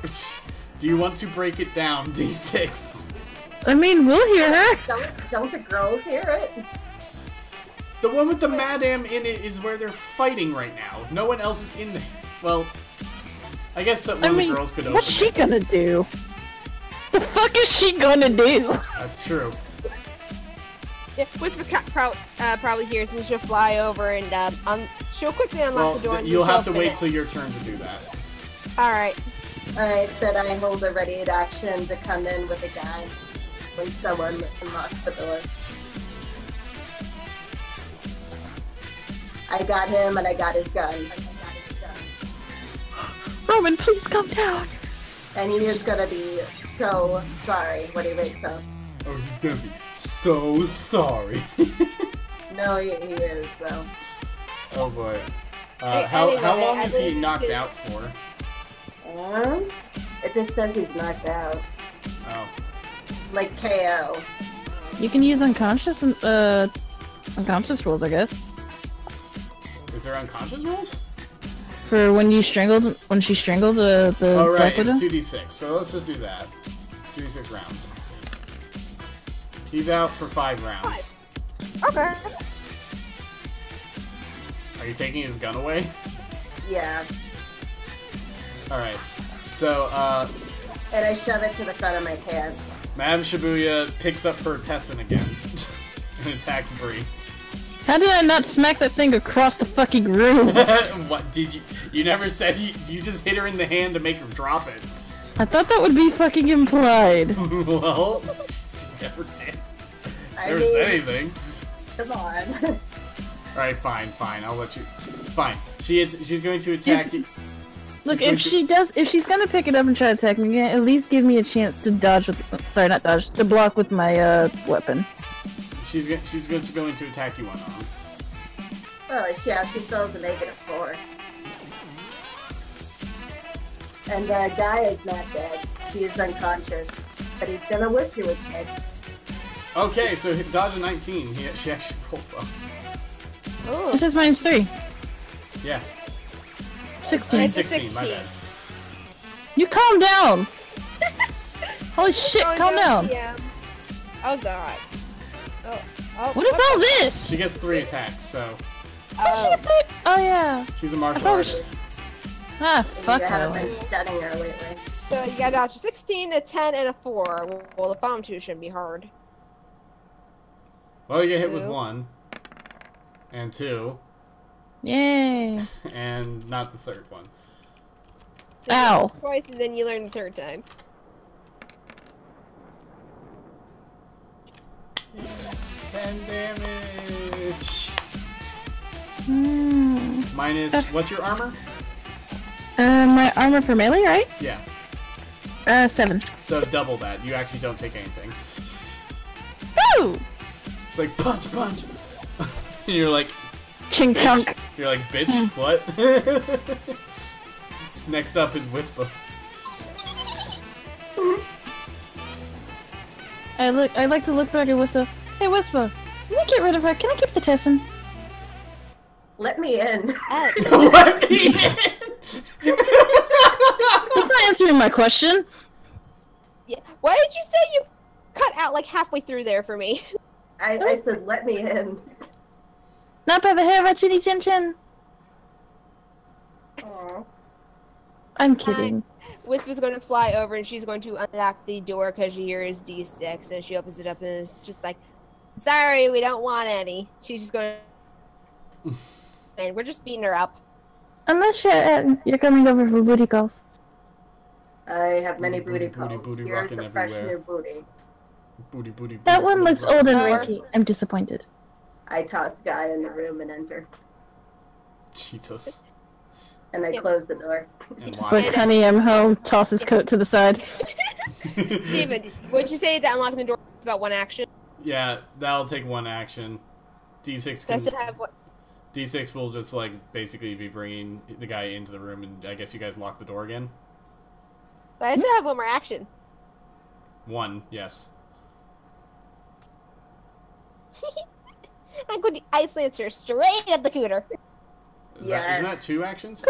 Do you want to break it down, D6? I mean, we'll hear her. Don't the girls hear it? The one with the madam in it is where they're fighting right now. No one else is in there. Well, I guess one of the girls could open what's she gonna do? The fuck is she gonna do? That's true. Yeah, Whisper probably hears and she'll fly over and she'll quickly unlock the door. And you'll have to wait till your turn to do that. Alright. Alright, then I hold a ready action to come in with a gun when someone unlocks the door. I got him and I got his gun. Roman, please come down. And he is gonna be so sorry when he wakes up. Oh, he's gonna be so sorry. No, he is, though. Oh boy. How long is he knocked out for? It just says he's knocked out. Oh. Like KO. You can use unconscious rules, I guess. Is there unconscious rules? For when she strangled the Oh right, Black Widow? it's 2d6, so let's just do that. 2d6 rounds. He's out for 5 rounds. Okay. Are you taking his gun away? Yeah. Alright. So, And I shove it to the front of my pants. Madame Shibuya picks up her Tessin again and attacks Bree. How did I not smack that thing across the fucking room? What did you? You never said you just hit her in the hand to make her drop it. I thought that would be fucking implied. Well, she never did. Never said anything. Come on. Alright, fine, I'll let you. Fine. She's going to attack you. Look, if she's gonna pick it up and try to attack me again, at least give me a chance to dodge with, sorry, not dodge, to block with my, weapon. She's going to attack you unarmed. Well, yeah, she still has a -4. And Guy is not dead. He is unconscious. But he's gonna whip you with it. Okay, so dodge a 19. She actually rolled well. Oh. It says -3. Yeah. 16. 16, my bad. You calm down! Holy shit, calm down! Yeah. Oh god. Oh, What is all this? She gets 3 attacks, so Oh. Oh yeah. she's a martial thought it was- artist. Ah, fuck You haven't her. been stunning her lately. So you got dodge a 16, a 10, and a 4. Well, the bottom 2 shouldn't be hard. Well, you get hit with 2. 1. And 2. Yay. And not the 3rd one. So Ow. Twice, and then you learn the 3rd time. 10 damage! Minus, Okay. what's your armor? My armor for melee, right? Yeah. 7. So double that. You actually don't take anything. Woo! It's like, punch! And you're like, Ching bitch. chunk. You're like, bitch, what? Next up is Whisper. I like to look back at Whisper. Hey Whisper, can I get rid of her? Can I keep the Tessin? Let me in. Let me in! That's not answering my question. Yeah. Why did you say you cut out like halfway through there for me? I said, let me in. Not by the hair of our chinny chin chin. Aww. I'm kidding. Whisper's going to fly over and she's going to unlock the door because she hears D6 and she opens it up and it's just like, sorry, we don't want any. She's just going to... and we're just beating her up. Unless you're coming over for booty calls. I have many booty Booty, calls. booty, Here's rockin' a fresh everywhere. new booty. Booty. That one looks rockin'. old and wrinkly. I'm disappointed. I toss Guy in the room and enter. Jesus. And I Yeah. close the door. And It's watch. like, honey, I'm home. Toss his coat to the side. Steven, would you say that unlocking the door is about 1 action? Yeah, that'll take 1 action. D6 So I can, still have what? D6 will just like basically be bringing the guy into the room, and I guess you guys lock the door again. But I still have 1 more action. 1, yes. I'm going to Ice Lancer straight at the cooter. Isn't Yes. that 2 actions?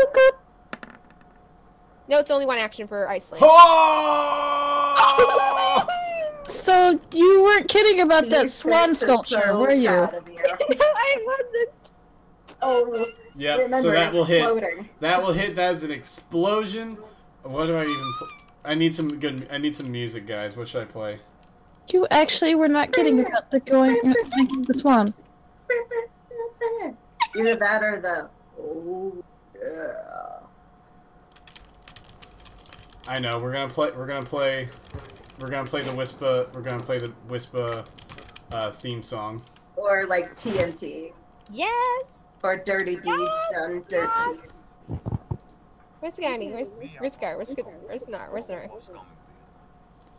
No, it's only 1 action for Ice Lancer. Oh! So you weren't kidding about that swan D6 is sculpture, so were you? proud of you. No, I wasn't. Oh, Yep. remember, So that will hit. exploding. That will hit. That is an explosion. What do I even? I need some good. I need some music, guys. What should I play? You actually were not kidding about the making the swan. Either that or the. Oh, yeah. I know. We're gonna play. We're gonna play the Wispa. We're gonna play the Wispa theme song. Or like TNT. Yes. Or Dirty Deeds done dirty. Where's Garni? Where's Scar? Where's Nar? Where's Nar?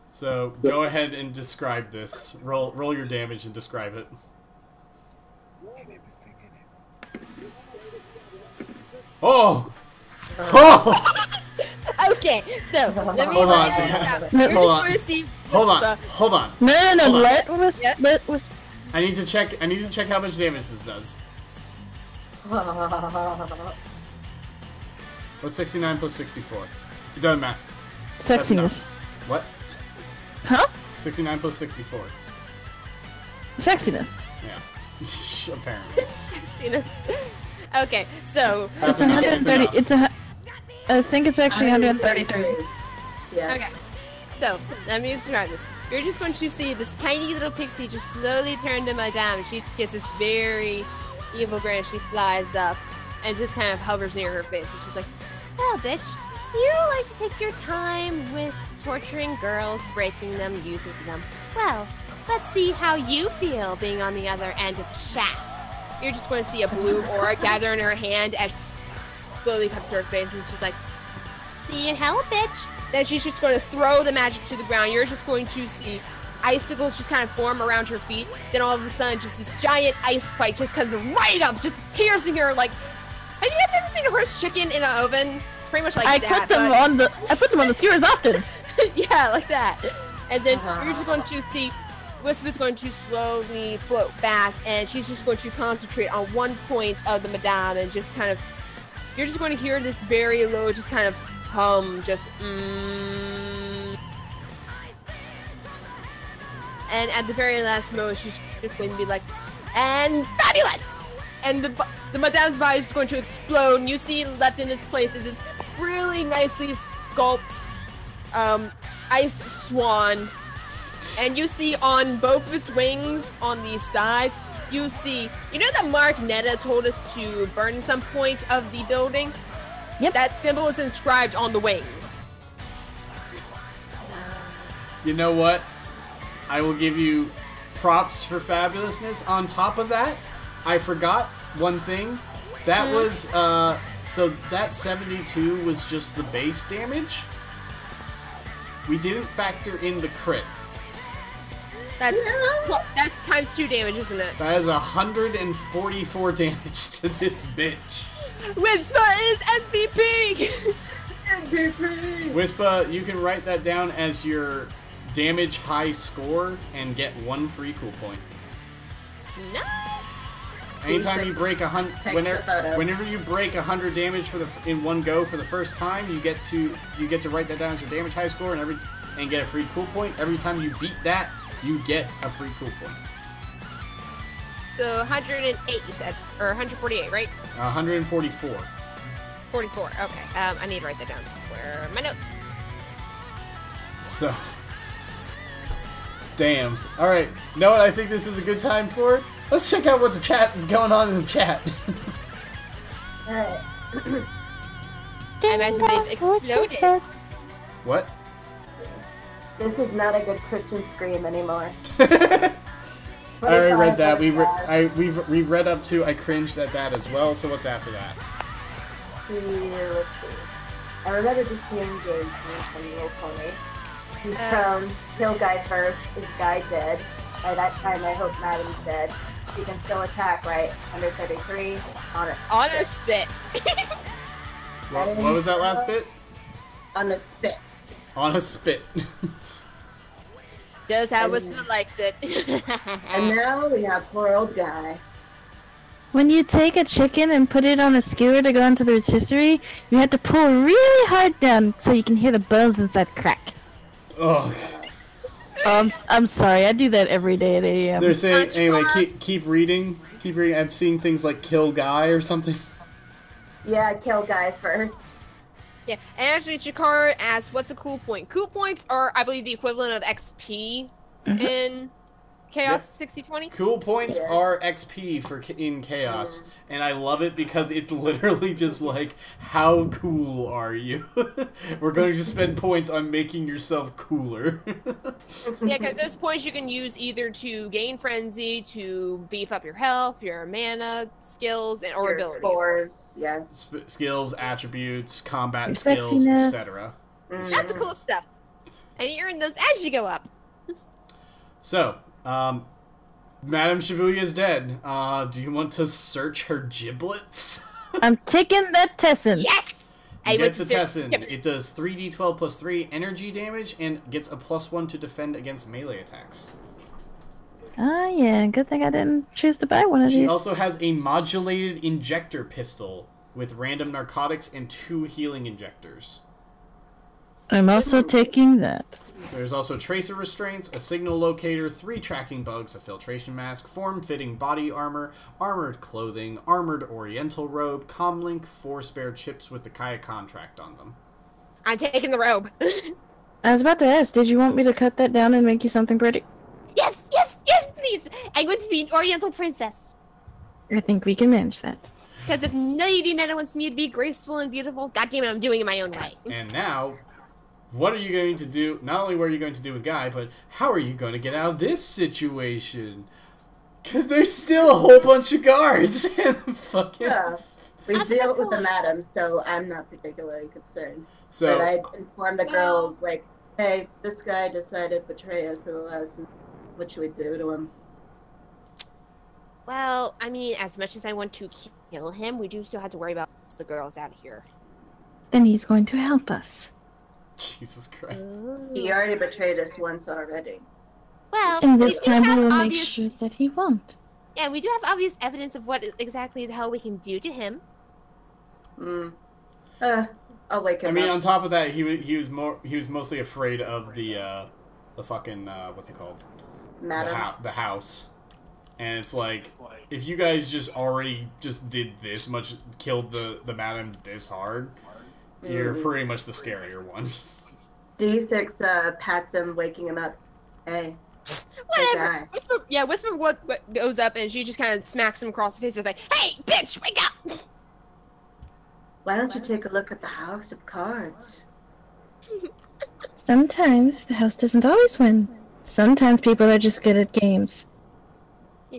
So go ahead and describe this. Roll your damage and describe it. Oh! Oh! Okay, so let me Hold on. lay this out. Hold You're on. just going to see Hold on. Wispa. Hold on. No, Hold on. let us. I need to check. I need to check how much damage this does. What's 69 plus 64? It doesn't matter. That's Sexiness. enough. What? Huh? 69 plus 64. Sexiness. Yeah. Apparently. Okay, so That's It's enough. 130. It's enough. I think it's actually 133. Yeah. okay, so let me describe this. You're just going to see this tiny little pixie just slowly turn to Madame. She gets this very evil grin. She flies up and just kind of hovers near her face. And she's like, "Well, bitch, you like to take your time with torturing girls, breaking them, using them. Well, let's see how you feel being on the other end of the shaft." You're just going to see a blue aura gather in her hand as she slowly comes to her face, and she's like, "See you in hell, bitch." Then she's just going to throw the magic to the ground. You're just going to see icicles just kind of form around her feet. Then all of a sudden, just this giant ice spike just comes right up, just piercing her. Like, have you guys ever seen a roast chicken in an oven? It's pretty much like I that. put them on the skewers often. Yeah, like that. And then you're just going to see Wispa's going to slowly float back, and she's just going to concentrate on one point of the Madame, and just kind of, you're just going to hear this very low, just kind of hum, just And at the very last moment, she's just going to be like, "And fabulous!" And the Madame's body is just going to explode, and you see left in its place is this really nicely sculpted ice swan. And you see on both of its wings, on these sides, you see, you know that Mark Netta told us to burn some point of the building? Yep. That symbol is inscribed on the wing. You know what? I will give you props for fabulousness. On top of that, I forgot one thing. That was, so that 72 was just the base damage. We didn't factor in the crit. That's times 2 damage, isn't it? That is 144 damage to this bitch. Wispa is MVP! MVP! Wispa, you can write that down as your damage high score and get 1 free cool point. Nice! Anytime you break 100, whenever you break 100 damage in one go for the first time, you get to write that down as your damage high score and get a free cool point. Every time you beat that, you get a free cool point. So 108 you said, or 148, right? 144. 44. Okay. I need to write that down somewhere. My notes. So, damn. All right. You know what I think this is a good time for? Let's check out what the chat is going on in the chat. Alright. I imagine they've exploded. What? This is not a good Christian scream anymore. I already read that. We've read up to I cringed at that as well. So what's after that? Let's see. I remember just hearing James from Real Pony. He's prone. Kill guy first. Is guy dead? By that time, I hope Madam's dead. She can still attack, right? 133. On a spit. What was that last bit? On a spit. On a spit. Just how Wispa likes it. And now we have poor old guy. When you take a chicken and put it on a skewer to go into the rotisserie, you have to pull really hard down so you can hear the buzz inside the crack. Ugh. I'm sorry. I do that every day at 8 a.m. They're saying anyway. Keep reading. Keep reading. I'm seeing things like kill guy or something. Yeah, kill guy first. Yeah, and actually, Shikar asks, "What's a cool point?" Cool points are, I believe, the equivalent of XP in Chaos 6020. Cool points are XP in Chaos, and I love it because it's literally just like, how cool are you? We're going to spend points on making yourself cooler. Yeah, because those points you can use either to gain frenzy, to beef up your health, your mana, skills, or Your abilities. spores, yeah. Skills, attributes, combat Your skills, sexiness. etc. That's cool stuff. And you earn those as you go up. So, Madame Shibuya is dead. Do you want to search her giblets? I'm taking that Tessin. Yes! You get the Tessin. It does 3d12 plus 3 energy damage and gets a +1 to defend against melee attacks. Ah, yeah. Good thing I didn't choose to buy one of She these. also has a modulated injector pistol with random narcotics and 2 healing injectors. I'm also taking that. There's also tracer restraints, a signal locator, 3 tracking bugs, a filtration mask, form-fitting body armor, armored clothing, armored oriental robe, comlink, 4 spare chips with the Kaya contract on them. I'm taking the robe. I was about to ask, did you want me to cut that down and make you something pretty? Yes, please. I'm going to be an Oriental princess. I think we can manage that. Because if Lady Netta wants me to be graceful and beautiful, goddammit, I'm doing it my own way. And now, what are you going to do? Not only what are you going to do with Guy, but how are you going to get out of this situation? Because there's still a whole bunch of guards. And fucking... Yeah. We deal with the madam, so I'm not particularly concerned. So, but I informed the girls, like, hey, this guy decided to betray us at the last minute. What should we do to him? Well, I mean, as much as I want to kill him, we do still have to worry about the girls out of here. Then he's going to help us. Jesus Christ. He already betrayed us once already. Well, And this we do time we have will make obvious... sure that he won't. Yeah, we do have obvious evidence of what exactly the hell we can do to him. I'll wake him I mean, up. on top of that, he was mostly afraid of the fucking what's it called? Madam. The house. And it's like, if you guys just already just did this much, killed the madam this hard, you're pretty much the scarier one. D6 pats him, waking him up. Hey. Whatever. Whisper what goes up, and she just kind of smacks him across the face. It's like, hey, bitch, wake up! Why don't you take a look at the House of Cards? Sometimes the house doesn't always win. Sometimes people are just good at games.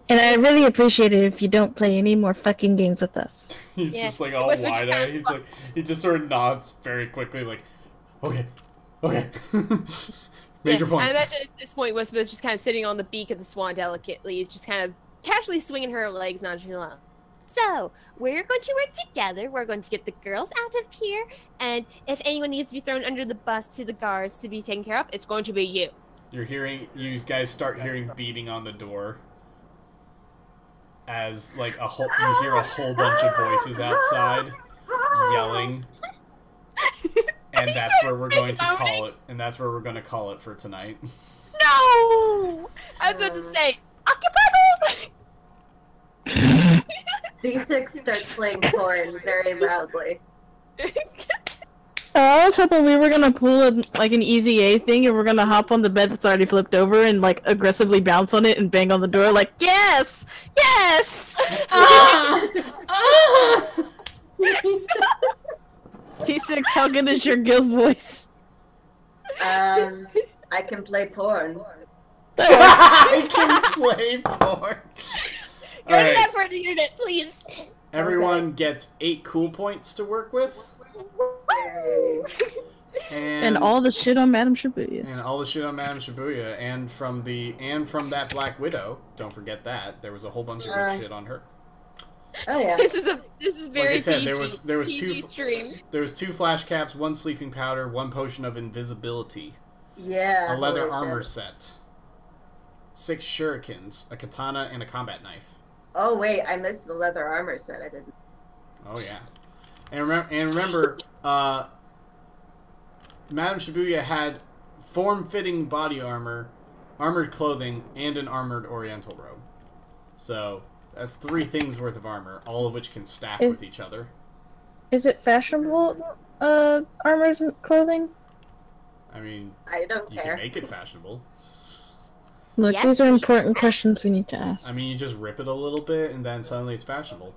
And I really appreciate it if you don't play any more fucking games with us. He's just like all wide-eyed. He's like, he just sort of nods very quickly, like, okay. Major point. I imagine at this point, Whisper's just kind of sitting on the beak of the swan delicately, just kind of casually swinging her legs nonchalant. So, we're going to work together. We're going to get the girls out of here, and if anyone needs to be thrown under the bus to the guards to be taken care of, it's going to be you. You guys start hearing beating on the door. As, like, you hear a whole bunch of voices outside yelling. And that's where we're going to call it. And that's where we're going to call it for tonight. No! I was about to say, occupado! D6 starts playing corn very loudly. I was hoping we were gonna pull an easy A thing and we're gonna hop on the bed that's already flipped over and like aggressively bounce on it and bang on the door like, yes! Yes! T6, how good is your guild voice? I can play porn. I can play porn. Go to that for the internet, please. Everyone gets 8 cool points to work with. And all the shit on Madame Shibuya. And all the shit on Madame Shibuya, and from that Black Widow. Don't forget that there was a whole bunch of good shit on her. Oh yeah. This is very like I said, PG. there was PG stream. There was 2 flash caps, 1 sleeping powder, 1 potion of invisibility, Yeah. a leather armor set, 6 shurikens, a katana, and a combat knife. Oh wait, I missed the leather armor set. I didn't. Oh yeah, and remember, Madame Shibuya had form-fitting body armor armored clothing, and an armored oriental robe. So that's 3 things worth of armor, all of which can stack with each other. Is it fashionable, armored clothing? I mean, I don't you care. can make it fashionable. Look, Yes, these are we important questions we need to ask. I mean, you just rip it a little bit, and then suddenly it's fashionable.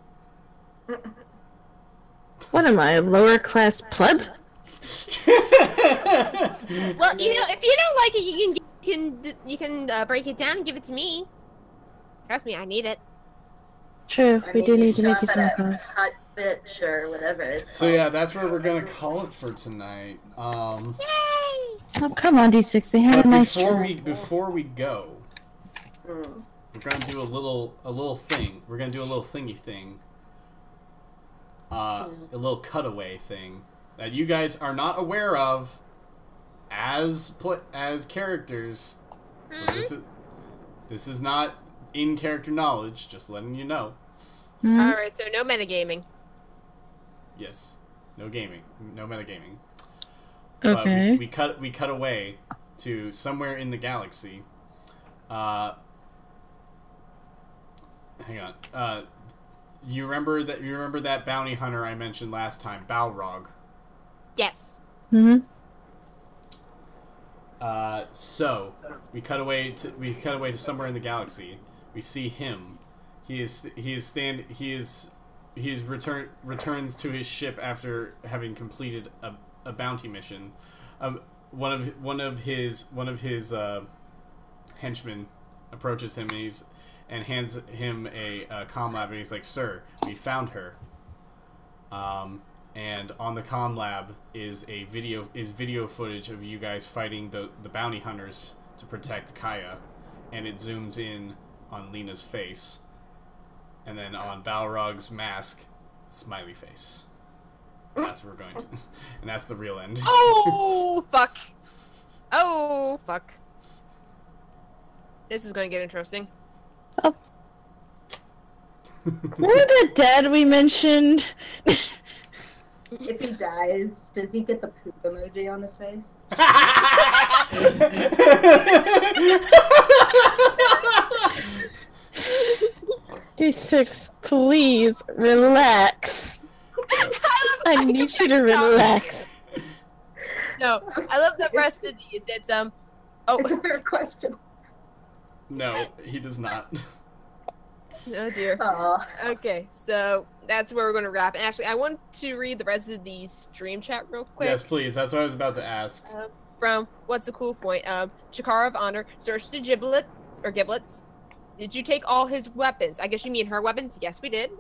What am I, a lower class pleb? Well, you know, if you don't like it, you can break it down and give it to me. Trust me, I need it. True, I we mean, do you need to make shop you some at a clothes. Hot Bitch or whatever it's So called. yeah, that's where we're gonna call it for tonight. Yay! Oh, come on, D6, they had But a nice before we go, Mm. we're gonna do a little thing. We're gonna do a little thingy thing. A little cutaway thing that you guys are not aware of as characters. So this is not in character knowledge. Just letting you know. Hmm? Alright, so no metagaming. Yes, no gaming, no metagaming. Okay. But we cut away to somewhere in the galaxy. Hang on. You remember that bounty hunter I mentioned last time, Balrog? Yes. Mm-hmm. So we cut away to somewhere in the galaxy. We see him. Returns to his ship after having completed a bounty mission. One of his henchmen approaches him and hands him a comm lab, and he's like, "Sir, we found her." And on the comm lab is video footage of you guys fighting the bounty hunters to protect Kaya, and it zooms in on Lena's face, and then on Balrog's mask, smiley face. And that's where we're going to, and that's the real end. Oh, fuck. Oh, fuck. This is going to get interesting. Oh. Were the dead we mentioned? If he dies, does he get the poop emoji on his face? D6, please relax. I need you to relax. No, I love the rest of these. It's, It's a fair question. No, he does not. oh dear. Aw. Okay, so that's where we're going to wrap. And actually, I want to read the rest of the stream chat real quick. Yes, please. That's what I was about to ask. From What's a Cool Point? Chikara of Honor, search the giblets. Did you take all his weapons? I guess you mean her weapons? Yes, we did.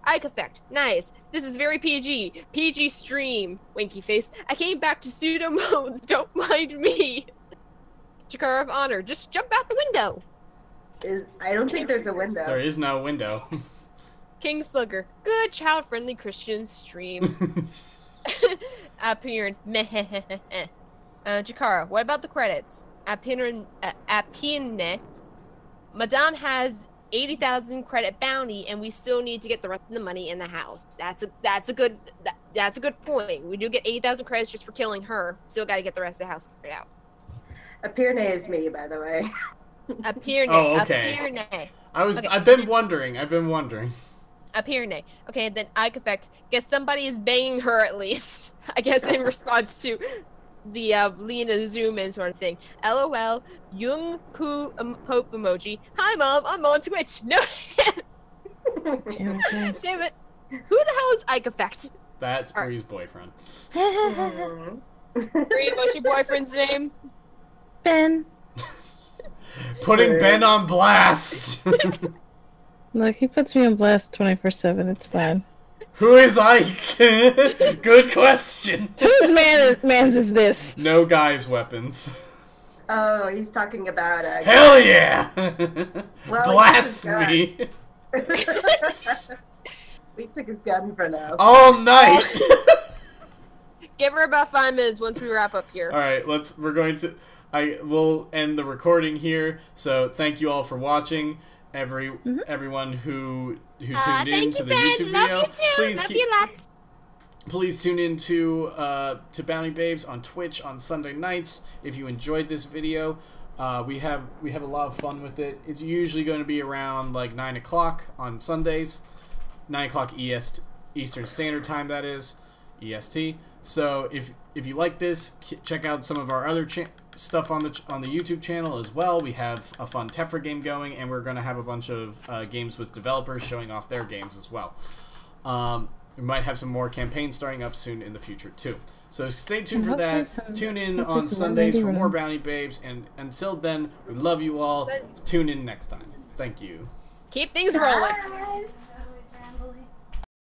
Ike effect. Nice. This is very PG. PG stream. Winky face. I came back to pseudo modes. Don't mind me. Chikara of Honor, just jump out the window. I don't think there's a window. There is no window. King Slugger, good child-friendly Christian stream. Appearing. Chikara, what about the credits? Apine. Madame has 80,000 credit bounty, and we still need to get the rest of the money in the house. That's a good point. We do get 80,000 credits just for killing her. Still got to get the rest of the house cleared out. Apirne is me, by the way. Apirne. Oh, okay. Apirne. Okay. I've been wondering. Apirne. Okay, then Ike effect. Guess somebody is banging her at least. I guess in response to the Lena zoom in sort of thing. LOL. Young poo Pope emoji. Hi mom, I'm on Twitch. No. Damn it. Damn it. Who the hell is Ike effect? That's Bree's boyfriend. Bree, what's your boyfriend's name? Ben. Putting Ben on blast. Look, he puts me on blast 24/7. It's fine. Who is Ike? Good question. Whose man's is this? No guy's weapons. Oh, he's talking about Hell yeah! Well, Blast he me We took his gun for now. all night. Give her about 5 minutes once we wrap up here. All right, we'll end the recording here. So thank you all for watching. Everyone who tuned in to the YouTube video. Love you too. Love you lots. Please tune in to Bounty Babes on Twitch on Sunday nights if you enjoyed this video. We have a lot of fun with it. It's usually going to be around like 9 o'clock on Sundays, 9 o'clock Eastern Standard Time. That is EST. So if you like this, check out some of our other stuff on the YouTube channel as well. We have a fun Tefra game going, and we're going to have a bunch of games with developers showing off their games as well. We might have some more campaigns starting up soon in the future too. So stay tuned for that. Tune in on Sundays for more Bounty Babes, and until then, we love you all. Tune in next time. Thank you. Keep things rolling.